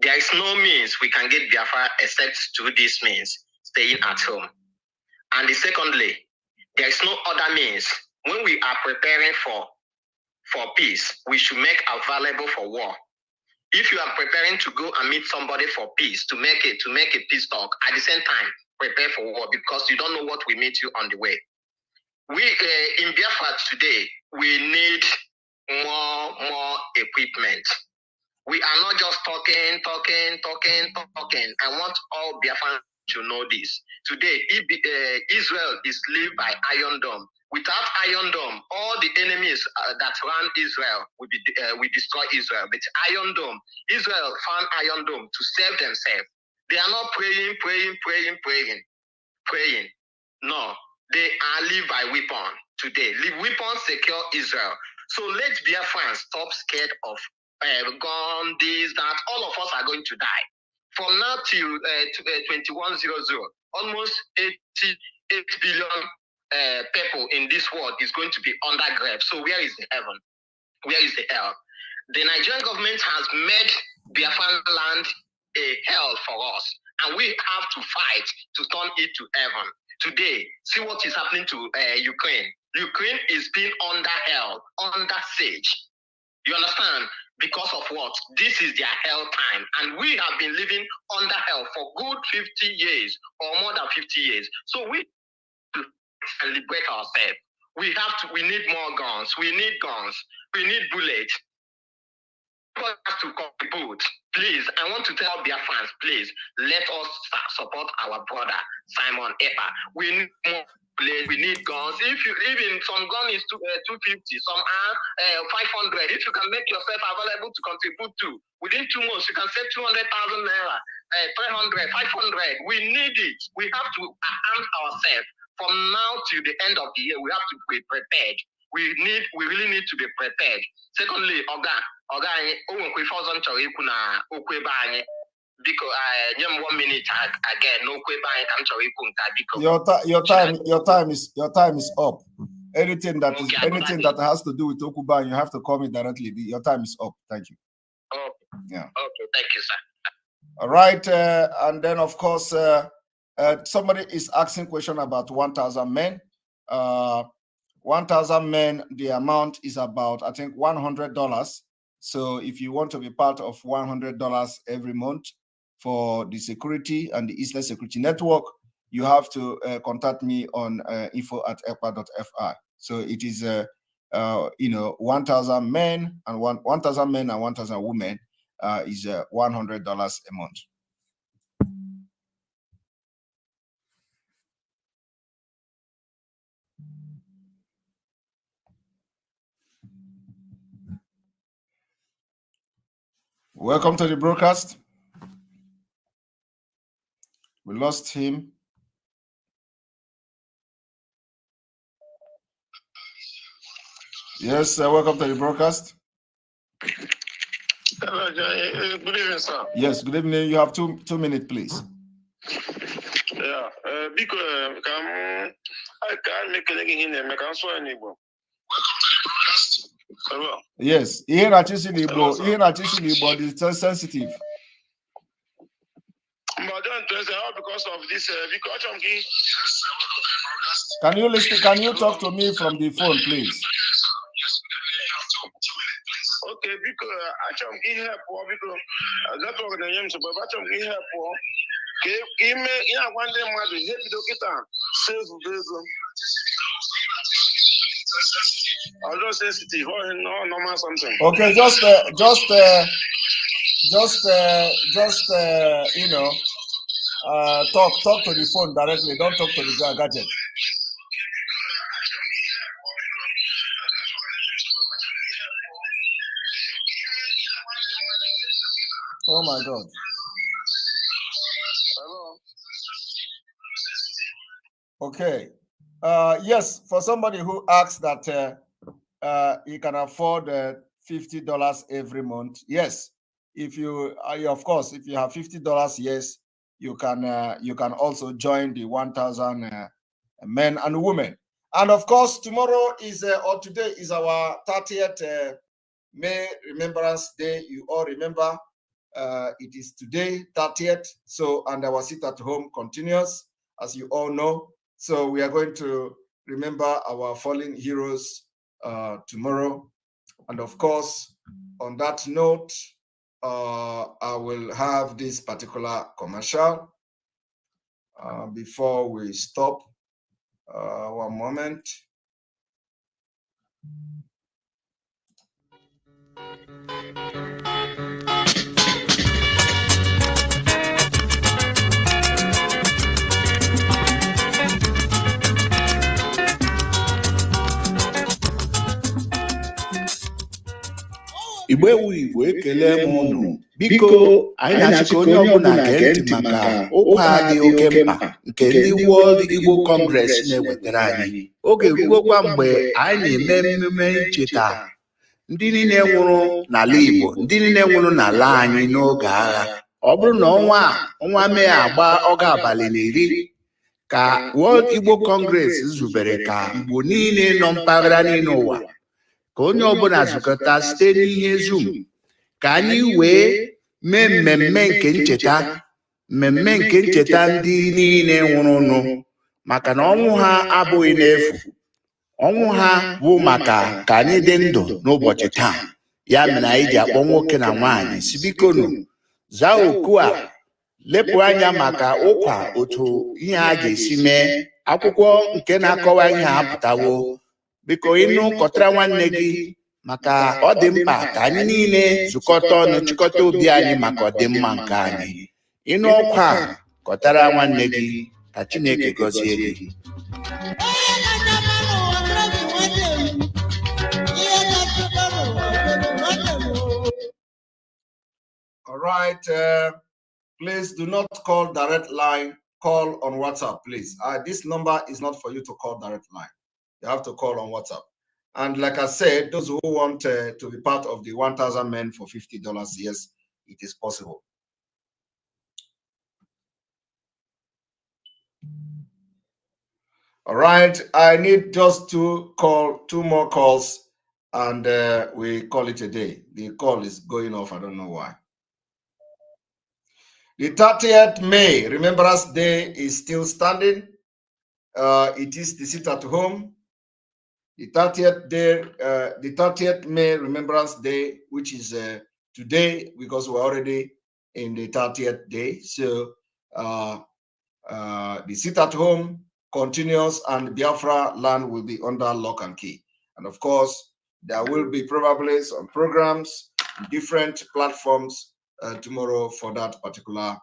There is no means we can get Biafra except through this means, staying at home. And secondly, there is no other means. When we are preparing for peace, we should make available for war. If you are preparing to go and meet somebody for peace, to make a peace talk, at the same time, prepare for war, because you don't know what will meet you on the way. We in Biafra today, we need more equipment. We are not just talking. I want all Biafran to know this. Today, Israel is lived by Iron Dome. Without Iron Dome, all the enemies that run Israel will destroy Israel. But Iron Dome, Israel found Iron Dome to save themselves. They are not praying. No, they are lived by weapon today. Weapons secure Israel. So let Biafrans stop scared of gun, this, that. All of us are going to die. From now till 2100, almost 88 billion people in this world is going to be under grave. So where is the heaven? Where is the hell? The Nigerian government has made Biafraland a hell for us, and we have to fight to turn it to heaven. Today, see what is happening to Ukraine. Ukraine is being under hell, under siege. You understand? Because of what? This is their hell time. And we have been living under hell for good 50 years or more than 50 years. So we to celebrate ourselves. We need more guns. We need guns. We need bullets. For us to contribute, please, I want to tell Biafrans, please, let us support our brother, Simon Ekpa. We need more bullets, we need guns. Even some gun is 250, some are 500. If you can make yourself available to contribute to, within 2 months, you can save 200,000 naira, 300, 500. We need it. We have to arm ourselves. From now to the end of the year, we have to be prepared. We really need to be prepared. Secondly, because 1 minute again, your time is up. Anything that has to do with Okuban, you have to call me directly. Your time is up. Thank you. Okay. Yeah. Okay. Thank you, sir. All right, and then of course, somebody is asking question about 1,000 men. 1,000 men, the amount is about, I think, $100. So if you want to be part of $100 every month for the security and the Eastern Security Network, you have to contact me on info@ekpa.fi. So it is, 1,000 men and 1,000 men and 1,000 women is $100 a month. Welcome to the broadcast. We lost him. Yes, welcome to the broadcast. Hello, good evening, sir. Yes, good evening. You have two minutes, please. Yeah, because I can't make anything in the answer anymore. Hello. Yes, here at Igbo is so sensitive. Because of this, Can you listen? Can you talk to me from the phone, please? Okay, because I help because that organization, but I help. One day, my save although sensitive, or no normal something. Okay, talk to the phone directly. Don't talk to the gadget. Oh my God. Hello. Okay. Yes, for somebody who asks that he can afford $50 every month. Yes, if you of course, if you have $50, yes, you can also join the 1,000 men and women. And of course, tomorrow is or today is our 30th May Remembrance Day. You all remember it is today 30th. So, and our sit at home continues, as you all know. So we are going to remember our fallen heroes tomorrow. And of course, on that note, I will have this particular commercial before we stop. One moment. Igbo Igbo ekele m unu. Biko anyị na-achị ka onye ọbụla gee ntị maka ụkwa dị oke mkpa nke ndị World Igbo Congress na-ewetara anyị. Oge ruokwa mgbe anyị na-eme emume ncheta ndị niile nwụrụ n'ala Igbo, ndị niile nwụrụ n'ala anyị n'oge agha. Ọ bụrụ na ọnwa Mee agba ọga abalị 10 ka World Igbo Congress zubere ka Igbo niile nọ mpaghara niile ụwa ka onye ọbụla zukọta site n'ihe Zoom ka anyị wee mee mmemme nke ncheta ndị niile nwụrụnụ, maka na ọnwụ ha abụghị n'efu. Ọnwụ ha bụ maka ka anyị dị ndụ n'ụbọchị taa. Ya mere anyị ji akpọ nwoke na nwaanyị si bikonu zaa oku a, lepụ anya maka ụkwa otu ihe a ga-esi mee akwụkwọ nke na-akọwa ihe apụtawo. Biko ịnụ kọtara nwanne gị maka ọ dị mkpa ka anyị niile zukọta ọnụ chịkọta obi anyị maka ọdịmma nke anyị. Ịnụ ọkwa a kọtara nwanne gị ka Chineke gọzie gị. All right, please do not call direct line. Call on WhatsApp, please. This number is not for you to call direct line. You have to call on WhatsApp. And like I said, those who want to be part of the 1,000 men for $50, yes, it is possible. All right, I need just two more calls, and we call it a day. The call is going off. I don't know why. The 30th May Remembrance Day is still standing. It is the sit at home. The 30th May Remembrance Day, which is today, because we're already in the 30th day. So the sit at home continues, and Biafra land will be under lock and key. And of course, there will be probably some programs, different platforms tomorrow for that particular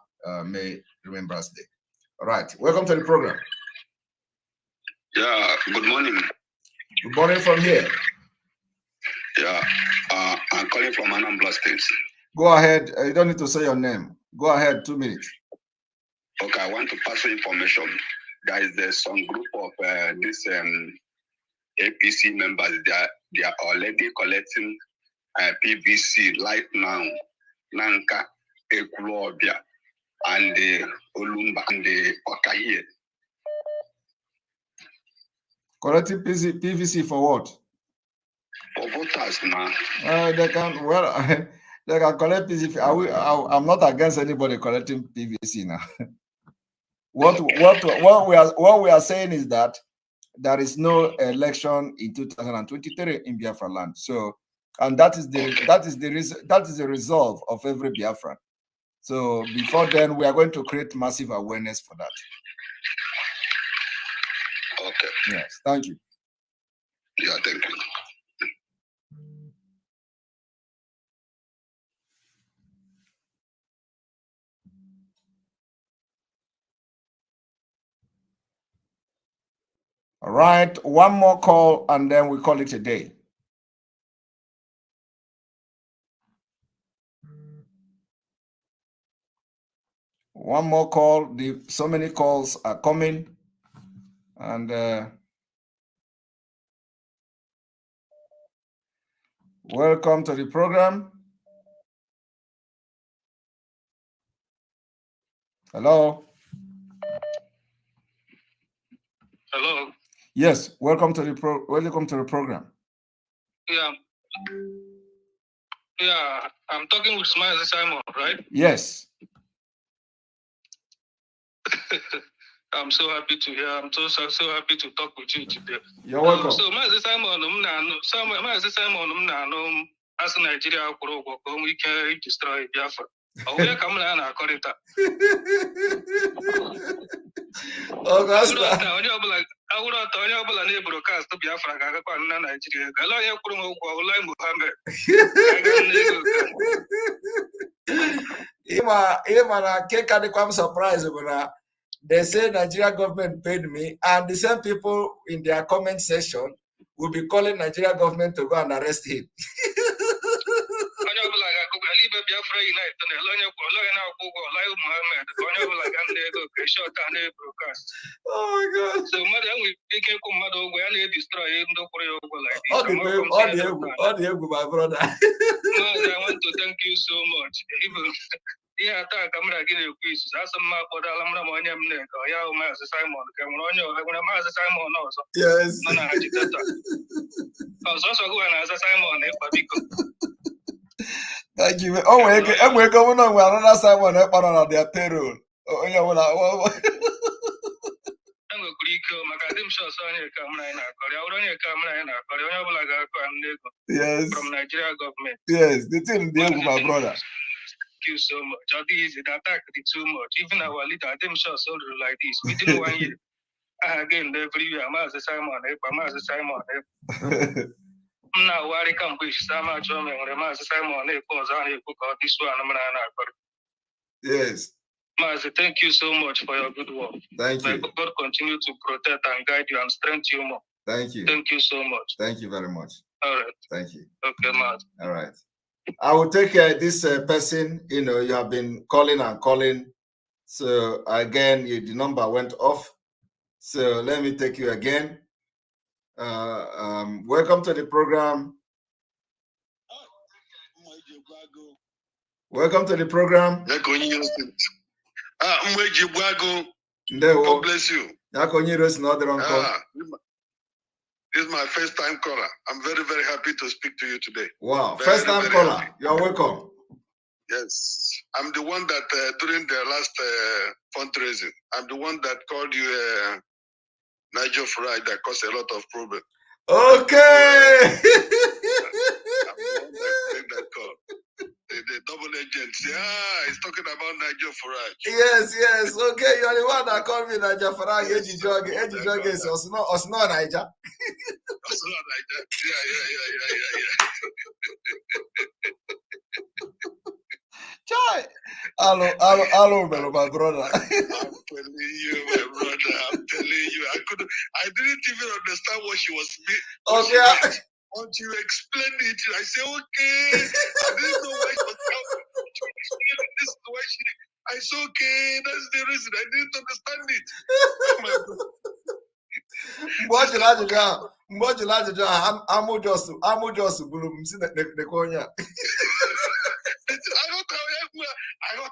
May Remembrance Day. All right, welcome to the program. Yeah, good morning. Good morning from here. Yeah, I'm calling from Anambra State. Go ahead. You don't need to say your name. Go ahead, 2 minutes. Okay, I want to pass information. There's some group of this APC members. They are already collecting PVC right now. Nanka, Ekulobia, and the Olumba, and the Okaye. Collecting PVC for what? For voters, man. They can collect PVC. I'm not against anybody collecting PVC now. What we are saying is that there is no election in 2023 in Biafraland. So, and that is the resolve of every Biafran. So before then, we are going to create massive awareness for that. Okay. Yes. Thank you. Yeah, thank you. All right, one more call and then we call it a day. One more call. So many calls are coming, and welcome to the program. Hello. Hello. Yes, welcome to the program. Yeah, I'm talking with Mazi Simon, right? Yes. I'm so happy to hear. I'm so happy to talk with you today. You're welcome. So Mazi Simon, as Nigeria, we can destroy Biafra. Where come on, according to I would have told you about a broadcast to Biafra, Nigeria. Galaya Kurumo, Muhammad. I'm surprised, but they say Nigeria government paid me, and the same people in their comment section will be calling Nigeria government to go and arrest him. Oh my God. So, madam, we can come out of where they destroy audio, my brother. I want to thank you so much. Even yeah, I'm getting a quiz. That's a map, but I'm not on your neck. Yeah, Master Simon. Simon also. Yes. No, I was also going as a Simon. Thank you. Oh, we're going on with another Simon on their payroll. Oh, yeah, well, yes. From Nigeria government. Yes, the thing there with my brother. Thank you so much. The attack is too much. Even our leader, them shots all like this within 1 year. Again, every year, Mazi Simon, Mazi Simon. Now, why can't we Sama Chome or Mazi Simon, this one? Yes. Mazi, thank you so much for your good work. Thank you. May God continue to protect and guide you and strengthen you more. Thank you. Thank you so much. Thank you very much. All right. Thank you. Okay, Mazi. All right. I will take this person, you know, you have been calling and calling. So again, the number went off. So let me take you again. Welcome to the program. Welcome to the program. God bless you. This is my first time caller. I'm very, very happy to speak to you today. Wow, first time caller. Happy. You're welcome. Yes, I'm the one that during the last fundraising, I'm the one that called you Nigel Farage that caused a lot of problems. Okay. I'm the one that made that call. The double agent, he's talking about Nigel Farage. Yes, yes. Okay, you're the one that called me Nigel Farage. Eji is Osno Niger. Osno Niger. Chai. Hello, my brother. I'm telling you, my brother. I'm telling you. I didn't even understand what she was meant. Okay. Once you explained it, I said, okay. I didn't know why she was coming. This is why I said, okay, that's the reason. I didn't understand it. Oh my God. I got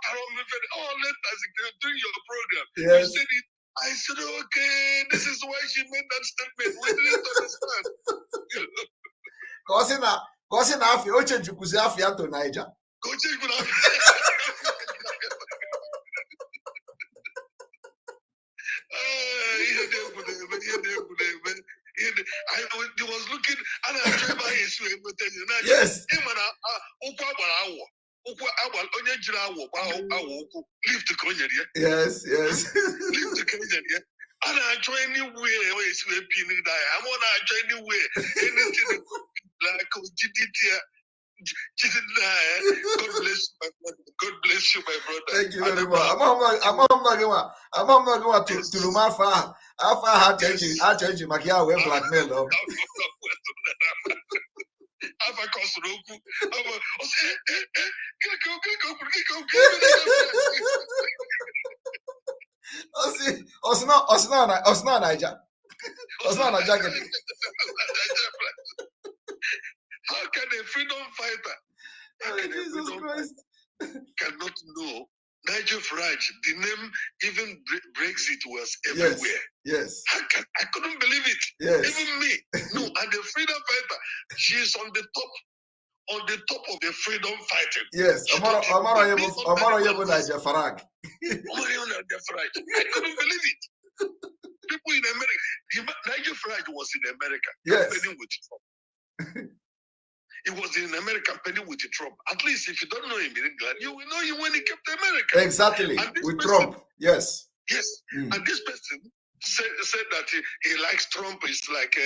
all letters during your program. Yes. You said it. I said, okay, this is why she made that statement. We didn't understand. Because in Africa, Oche Jukuzi Africa to Niger. I was looking and I tried by his way. Yes. Yes, yes. Lift the Kenya. And I try anywhere where it's where people die. I'm on I try anywhere. Anything like God bless you, my brother. God bless you, my brother. Thank you very much. I'm not going to Lumafa. Alpha had change Makia web blackmail. Osna Niger. Osna Niger. How can a freedom fighter Jesus Christ cannot know Nigel Farage? The name, even Brexit was everywhere. Yes. I couldn't believe it. Yes. Even me. No, and the freedom fighter, she's on the top of the freedom fighting. Yes. Amara Nigel Farage. I couldn't believe it. People in America, Nigel Farage was in America. Yes. Campaigning with Trump. He was in America campaigning with Trump. At least if you don't know him in England, you will know him when he came to America. Exactly. With Trump. Yes. Yes. And this person said that he likes Trump. It's like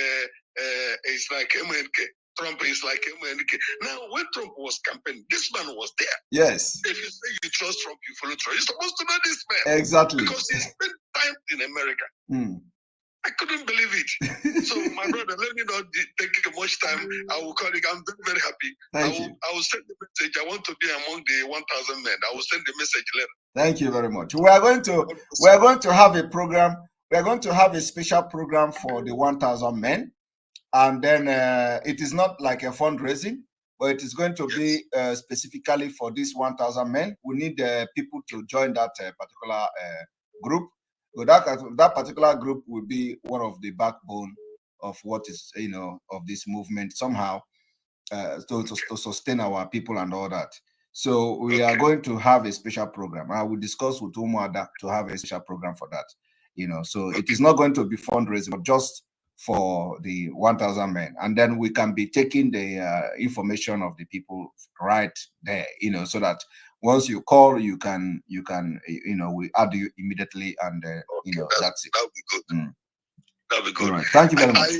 MNK. Trump is like MNK. Now, when Trump was campaigning, this man was there. Yes. If you say you trust Trump, you follow Trump. You're supposed to know this man. Exactly. Because he spent time in America. I couldn't believe it. So, my brother, let me not take much time. I will call you. I'm very, very happy. I will send the message. I want to be among the 1,000 men. I will send the message later. Thank you very much. We are going to have a program. We are going to have a special program for the 1,000 men. And then it is not like a fundraising, but it is going to be specifically for this 1,000 men. We need people to join that particular group. So that particular group will be one of the backbone of what is, of this movement somehow to sustain our people and all that. So we are going to have a special program. I will discuss with Umuada to have a special program for that. So it is not going to be fundraising, but just for the 1,000 men, and then we can be taking the information of the people right there, so that once you call, you can we add you immediately, and that's it. That would be good. That'll be good. All right. Thank you very much.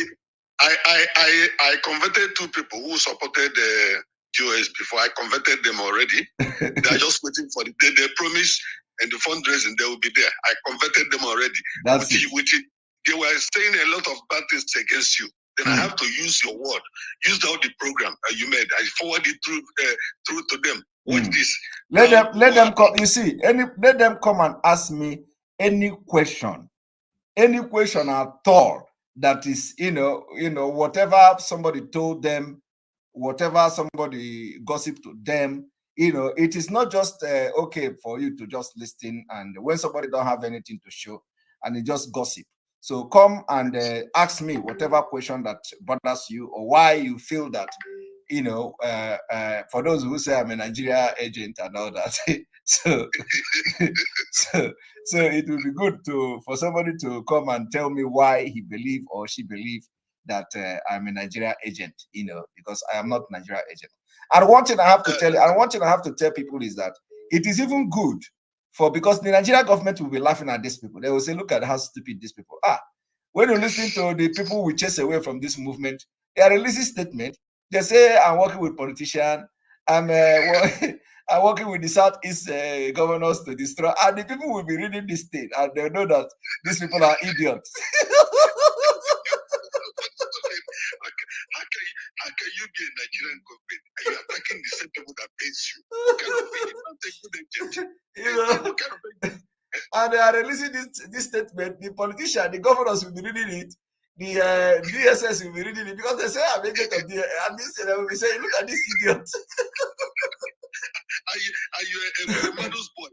I converted 2 people who supported the GOS before. I converted them already. They are just waiting for the day they promise and the fundraising. They will be there. I converted them already. That's it. They were saying a lot of bad things against you. Then I have to use your word. Use all the program you made. I forward it through to them. Watch this. Let them come. You see, let them come and ask me any question at all. That is, whatever somebody told them, whatever somebody gossiped to them, it is not just okay for you to just listen, and when somebody don't have anything to show and they just gossip. So come and ask me whatever question that bothers you, or why you feel that, for those who say I'm a Nigeria agent and all that. so it will be good for somebody to come and tell me why he believe or she believe that I'm a Nigeria agent, because I am not a Nigeria agent. And one thing I have to tell you, and one thing I have to tell people is that it is even good because the Nigeria government will be laughing at these people. They will say, look at how stupid these people are. When you listen to the people we chase away from this movement, they are releasing statement. They say, I'm working with politicians. I'm working with the Southeast governors to destroy. And the people will be reading this thing, and they'll know that these people are idiots. How can you be a Nigerian government and you're attacking the same people that pays you? What kind of thing? It's not a good agent. And they are releasing this statement. The politician, the governors will be reading it. The DSS will be reading it because they say I'm agent of the, and this they will be saying, look at this idiot. Are you a Madu's boy?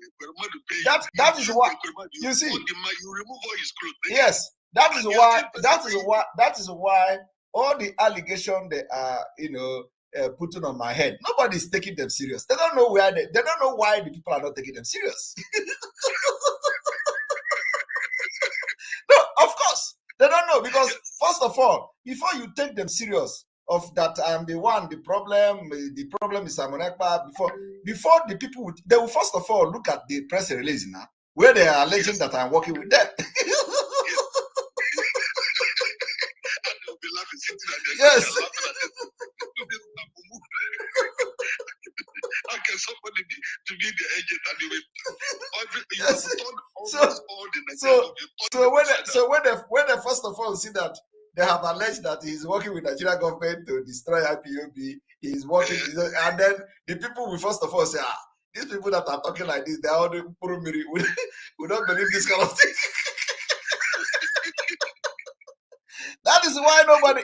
That is why you see. You remove all his clothes. Yes, that is why all the allegations they are putting on my head, nobody is taking them serious. They don't know they don't know why the people are not taking them serious. No, of course they don't know, because first of all, before you take them serious of that I am the one, the problem is Simon Ekpa, before the people they will first of all look at the press release now where they are alleging that I'm working with them. Yes. How can somebody be the agent and when they first of all see that they have alleged that he's working with the Nigerian government to destroy IPOB, he's working, and then the people will first of all say, these people that are talking like this, they are all the we don't believe this kind of thing. That is why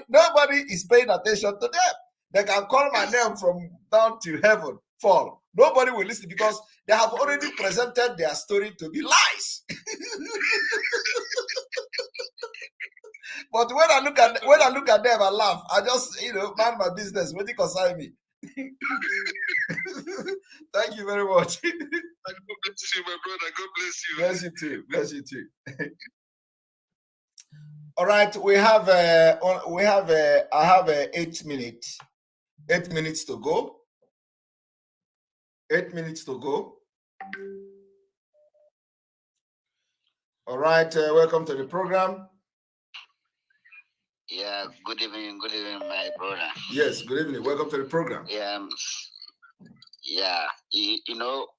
nobody is paying attention to them. They can call my name from down to heaven, fall. Nobody will listen because they have already presented their story to be lies. But when I look at them, I laugh. I just mind my business. What do you consign me? Thank you very much. God bless you, my brother. God bless you. Bless you too. Bless you too. All right, I have 8 minutes. 8 minutes to go. 8 minutes to go. All right, welcome to the program. Yeah, good evening, my brother. Yes, good evening. Welcome to the program. Yeah.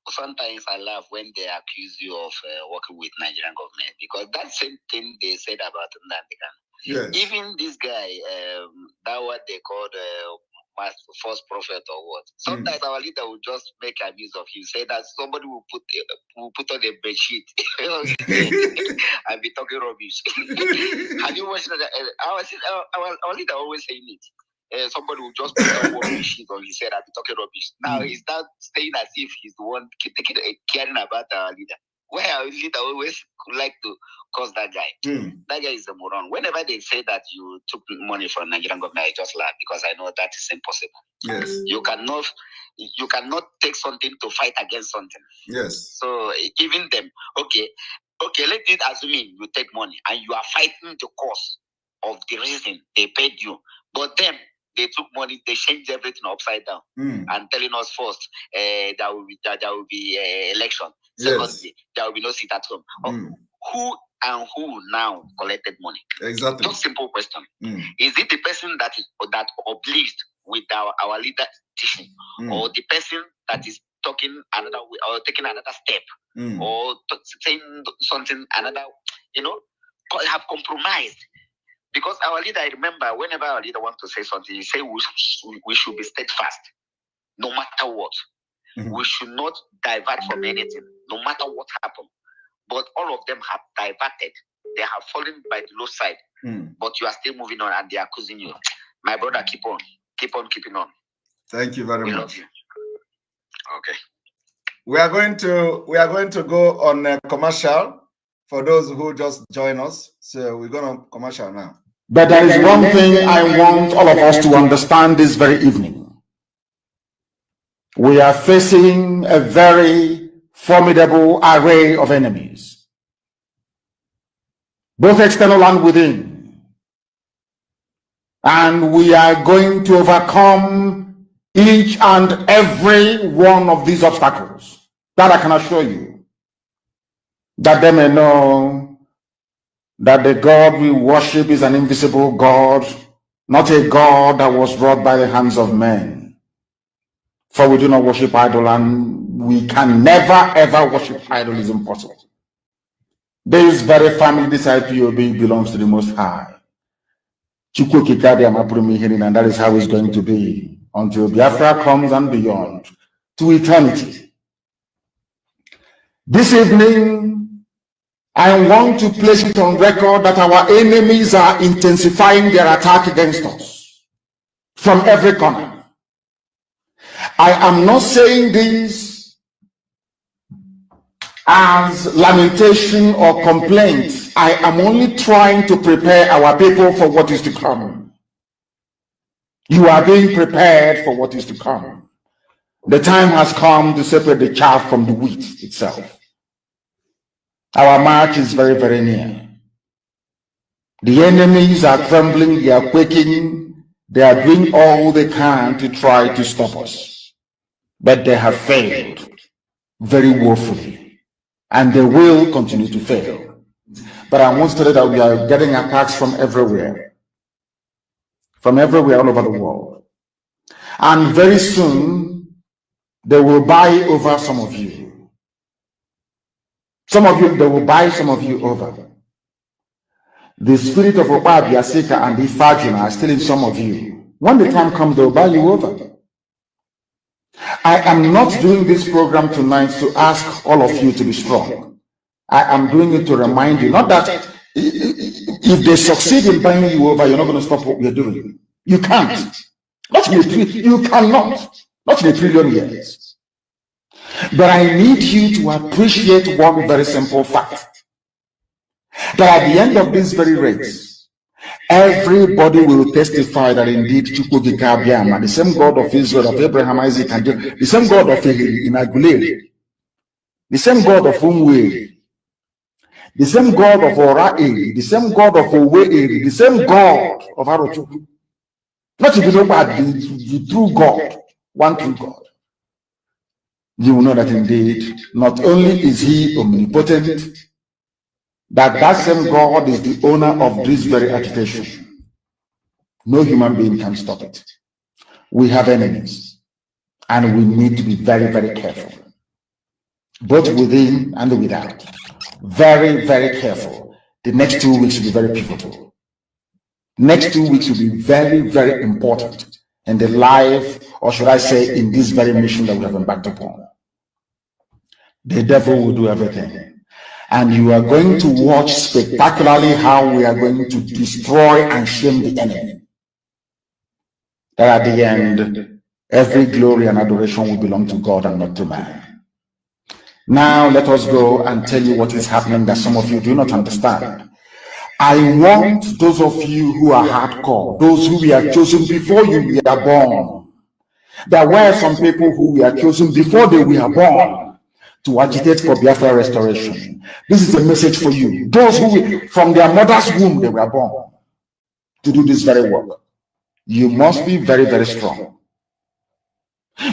Sometimes I laugh when they accuse you of working with Nigerian government, because that same thing they said about Nnamdi Kanu. Yes. Even this guy, that what they called false prophet or what. Sometimes our leader will just make abuse of you, say that somebody will put on a bedsheet and be talking rubbish. Have you watched that? Our leader always saying it. Somebody will just put on one sheet on his head and be talking rubbish. Now he's not staying as if he's the one caring about our leader. Where our leader always like to cause that guy. That guy is a moron. Whenever they say that you took money from Nigerian government, I just laugh because I know that is impossible. Yes. You cannot take something to fight against something. Yes. So even them, okay, let it assuming you take money and you are fighting the cause of the reason they paid you. But them, they took money, they changed everything upside down and telling us first there will be election. Secondly, there will be no seat at home. Who and who now collected money? Exactly. Just simple question. Is it the person that obliged with our leader teaching, or the person that is talking another way, or taking another step, or saying something another, have compromised? Because our leader, I remember, whenever our leader wants to say something, he say we should be steadfast, no matter what. We should not divert from anything, no matter what happened. But all of them have diverted. They have fallen by the low side. But you are still moving on, and they are accusing you. My brother, keep on keeping on. Thank you very much. Love you. Okay. We are going to go on a commercial for those who just join us. So we're going on commercial now. But there is one thing I want all of us to understand this very evening. We are facing a very formidable array of enemies, both external and within. And we are going to overcome each and every one of these obstacles. That I can assure you, that they may know that the God we worship is an invisible God, not a God that was wrought by the hands of men. For we do not worship idol, and we can never ever worship idol. Is impossible. This very family, this IPOB, belongs to the Most High. And that is how it's going to be until Biafra comes and beyond, to eternity. This evening, I want to place it on record that our enemies are intensifying their attack against us from every corner. I am not saying this as lamentation or complaint. I am only trying to prepare our people for what is to come. You are being prepared for what is to come. The time has come to separate the chaff from the wheat itself. Our march is very, very near. The enemies are trembling, they are quaking, they are doing all they can to try to stop us. But they have failed very woefully, and they will continue to fail. But I want to tell you that we are getting attacks from everywhere all over the world. And very soon, they will buy over some of you. They will buy some of you over. The spirit of Abba Kyari and Ifajuna are still in some of you. When the time comes, they will buy you over. I am not doing this program tonight to ask all of you to be strong. I am doing it to remind you, not that if they succeed in buying you over, you're not going to stop what we're doing. You can't. You cannot. Not in a trillion years. But I need you to appreciate one very simple fact. That at the end of this very race, everybody will testify that indeed the same God of Israel, of Abraham, Isaac, and Jacob, the same God of Inagulere, the same God of Umwe, the same God of Orae, the same God of Owe, the same God of Arochu. Not if you know about the true God, one true God. You will know that indeed, not only is he omnipotent, that same God is the owner of this very agitation. No human being can stop it. We have enemies, and we need to be very, very careful, both within and without. Very, very careful. The next 2 weeks will be very pivotal. Next 2 weeks will be very, very important in the life, or should I say, in this very mission that we have embarked upon. The devil will do everything. And you are going to watch spectacularly how we are going to destroy and shame the enemy. That at the end, every glory and adoration will belong to God and not to man. Now let us go and tell you what is happening that some of you do not understand. I want those of you who are hardcore, those who were chosen before you were born. There were some people who were chosen before they were born to agitate for Biafra restoration. This is a message for you. Those who, from their mother's womb, they were born to do this very work. You must be very, very strong.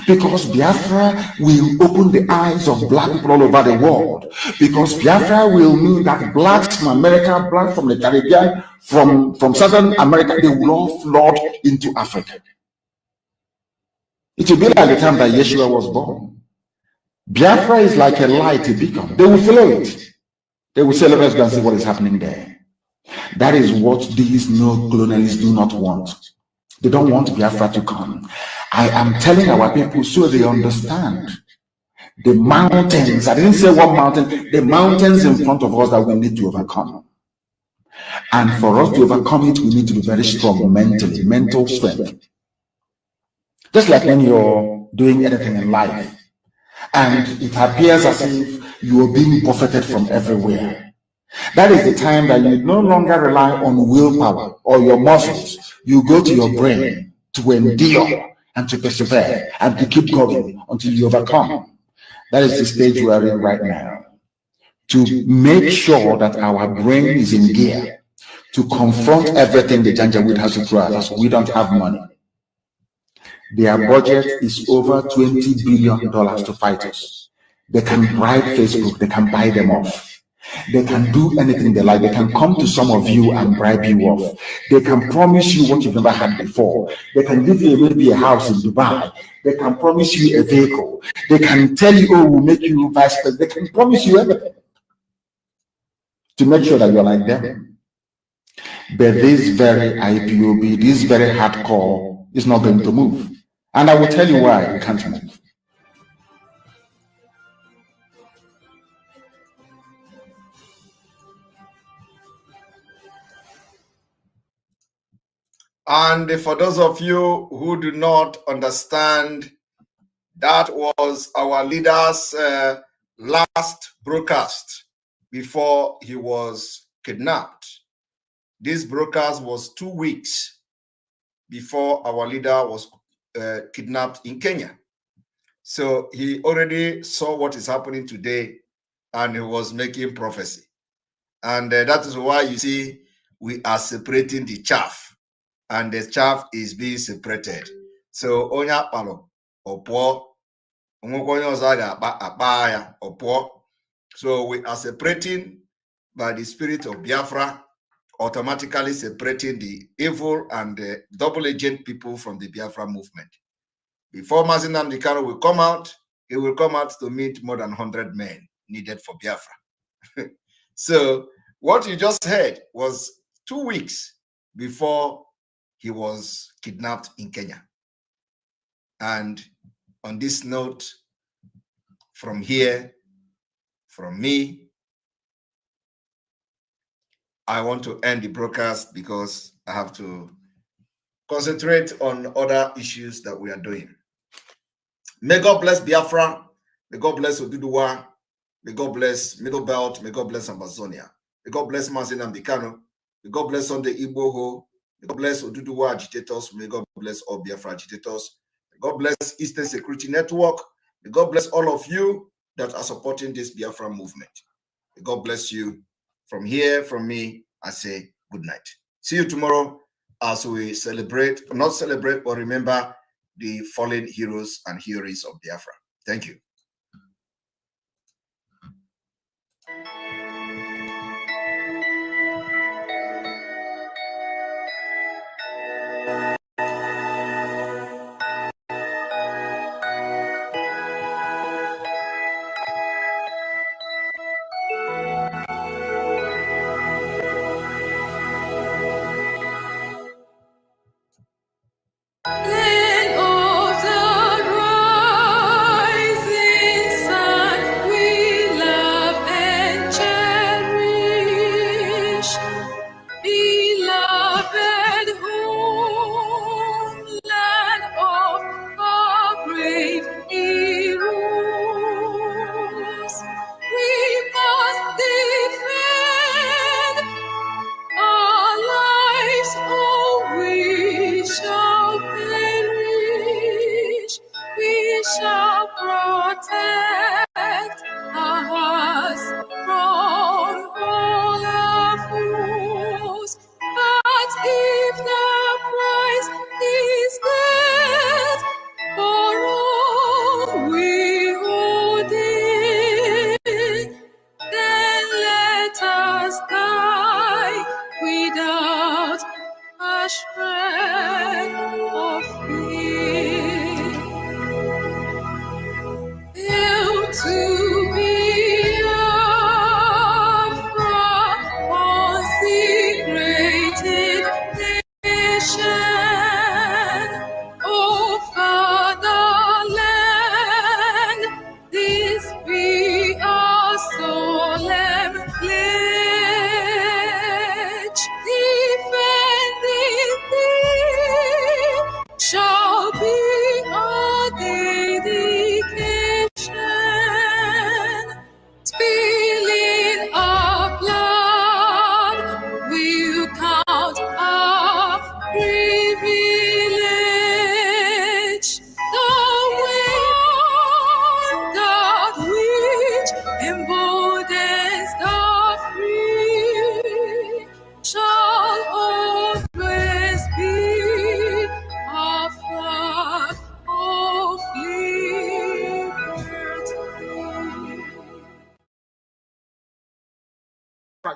Because Biafra will open the eyes of black people all over the world. Because Biafra will mean that blacks from America, blacks from the Caribbean, from Southern America, they will all flood into Africa. It will be like the time that Yeshua was born. Biafra is like a light, a beacon. They will follow it. They will say, let us go and see what is happening there. That is what these no-colonialists do not want. They don't want Biafra to come. I am telling our people so they understand. The mountains, I didn't say one mountain, the mountains in front of us that we need to overcome. And for us to overcome it, we need to be very strong mentally, mental strength. Just like when you're doing anything in life, and it appears as if you are being buffeted from everywhere. That is the time that you no longer rely on willpower or your muscles. You go to your brain to endure and to persevere and to keep going until you overcome. That is the stage we are in right now. To make sure that our brain is in gear to confront everything the Janjaweed has to throw at us. We don't have money. Their budget is over $20 billion to fight us. They can bribe Facebook, they can buy them off. They can do anything they like. They can come to some of you and bribe you off. They can promise you what you've never had before. They can give you maybe a house in Dubai. They can promise you a vehicle. They can tell you, oh, we'll make you vice president. They can promise you everything to make sure that you're like them. But this very IPOB, this very hardcore is not going to move. And I will tell you why it can't move. And for those of you who do not understand, that was our leader's last broadcast before he was kidnapped. This broadcast was 2 weeks before our leader was kidnapped in Kenya. So he already saw what is happening today and he was making prophecy. And that is why you see we are separating the chaff. And the chaff is being separated. So onya palo opo ongokonyo zaga apaya opo. So we are separating by the spirit of Biafra, automatically separating the evil and the double agent people from the Biafra movement. Before Mazi Nnamdi Kanu will come out, he will come out to meet more than 100 men needed for Biafra. So what you just heard was 2 weeks before he was kidnapped in Kenya. And on this note, from here, from me, I want to end the broadcast because I have to concentrate on other issues that we are doing. May God bless Biafra. May God bless Oduduwa. May God bless Middle Belt. May God bless Amazonia. May God bless Mazi Nnamdi Kanu. May God bless Sunday Igboho. May God bless Oduduwa agitators. May God bless all Biafra agitators. May God bless Eastern Security Network. May God bless all of you that are supporting this Biafra movement. May God bless you. From here, from me, I say good night. See you tomorrow as we celebrate, not celebrate, but remember the fallen heroes and heroines of Biafra. Thank you.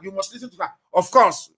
You must listen to that. Of course,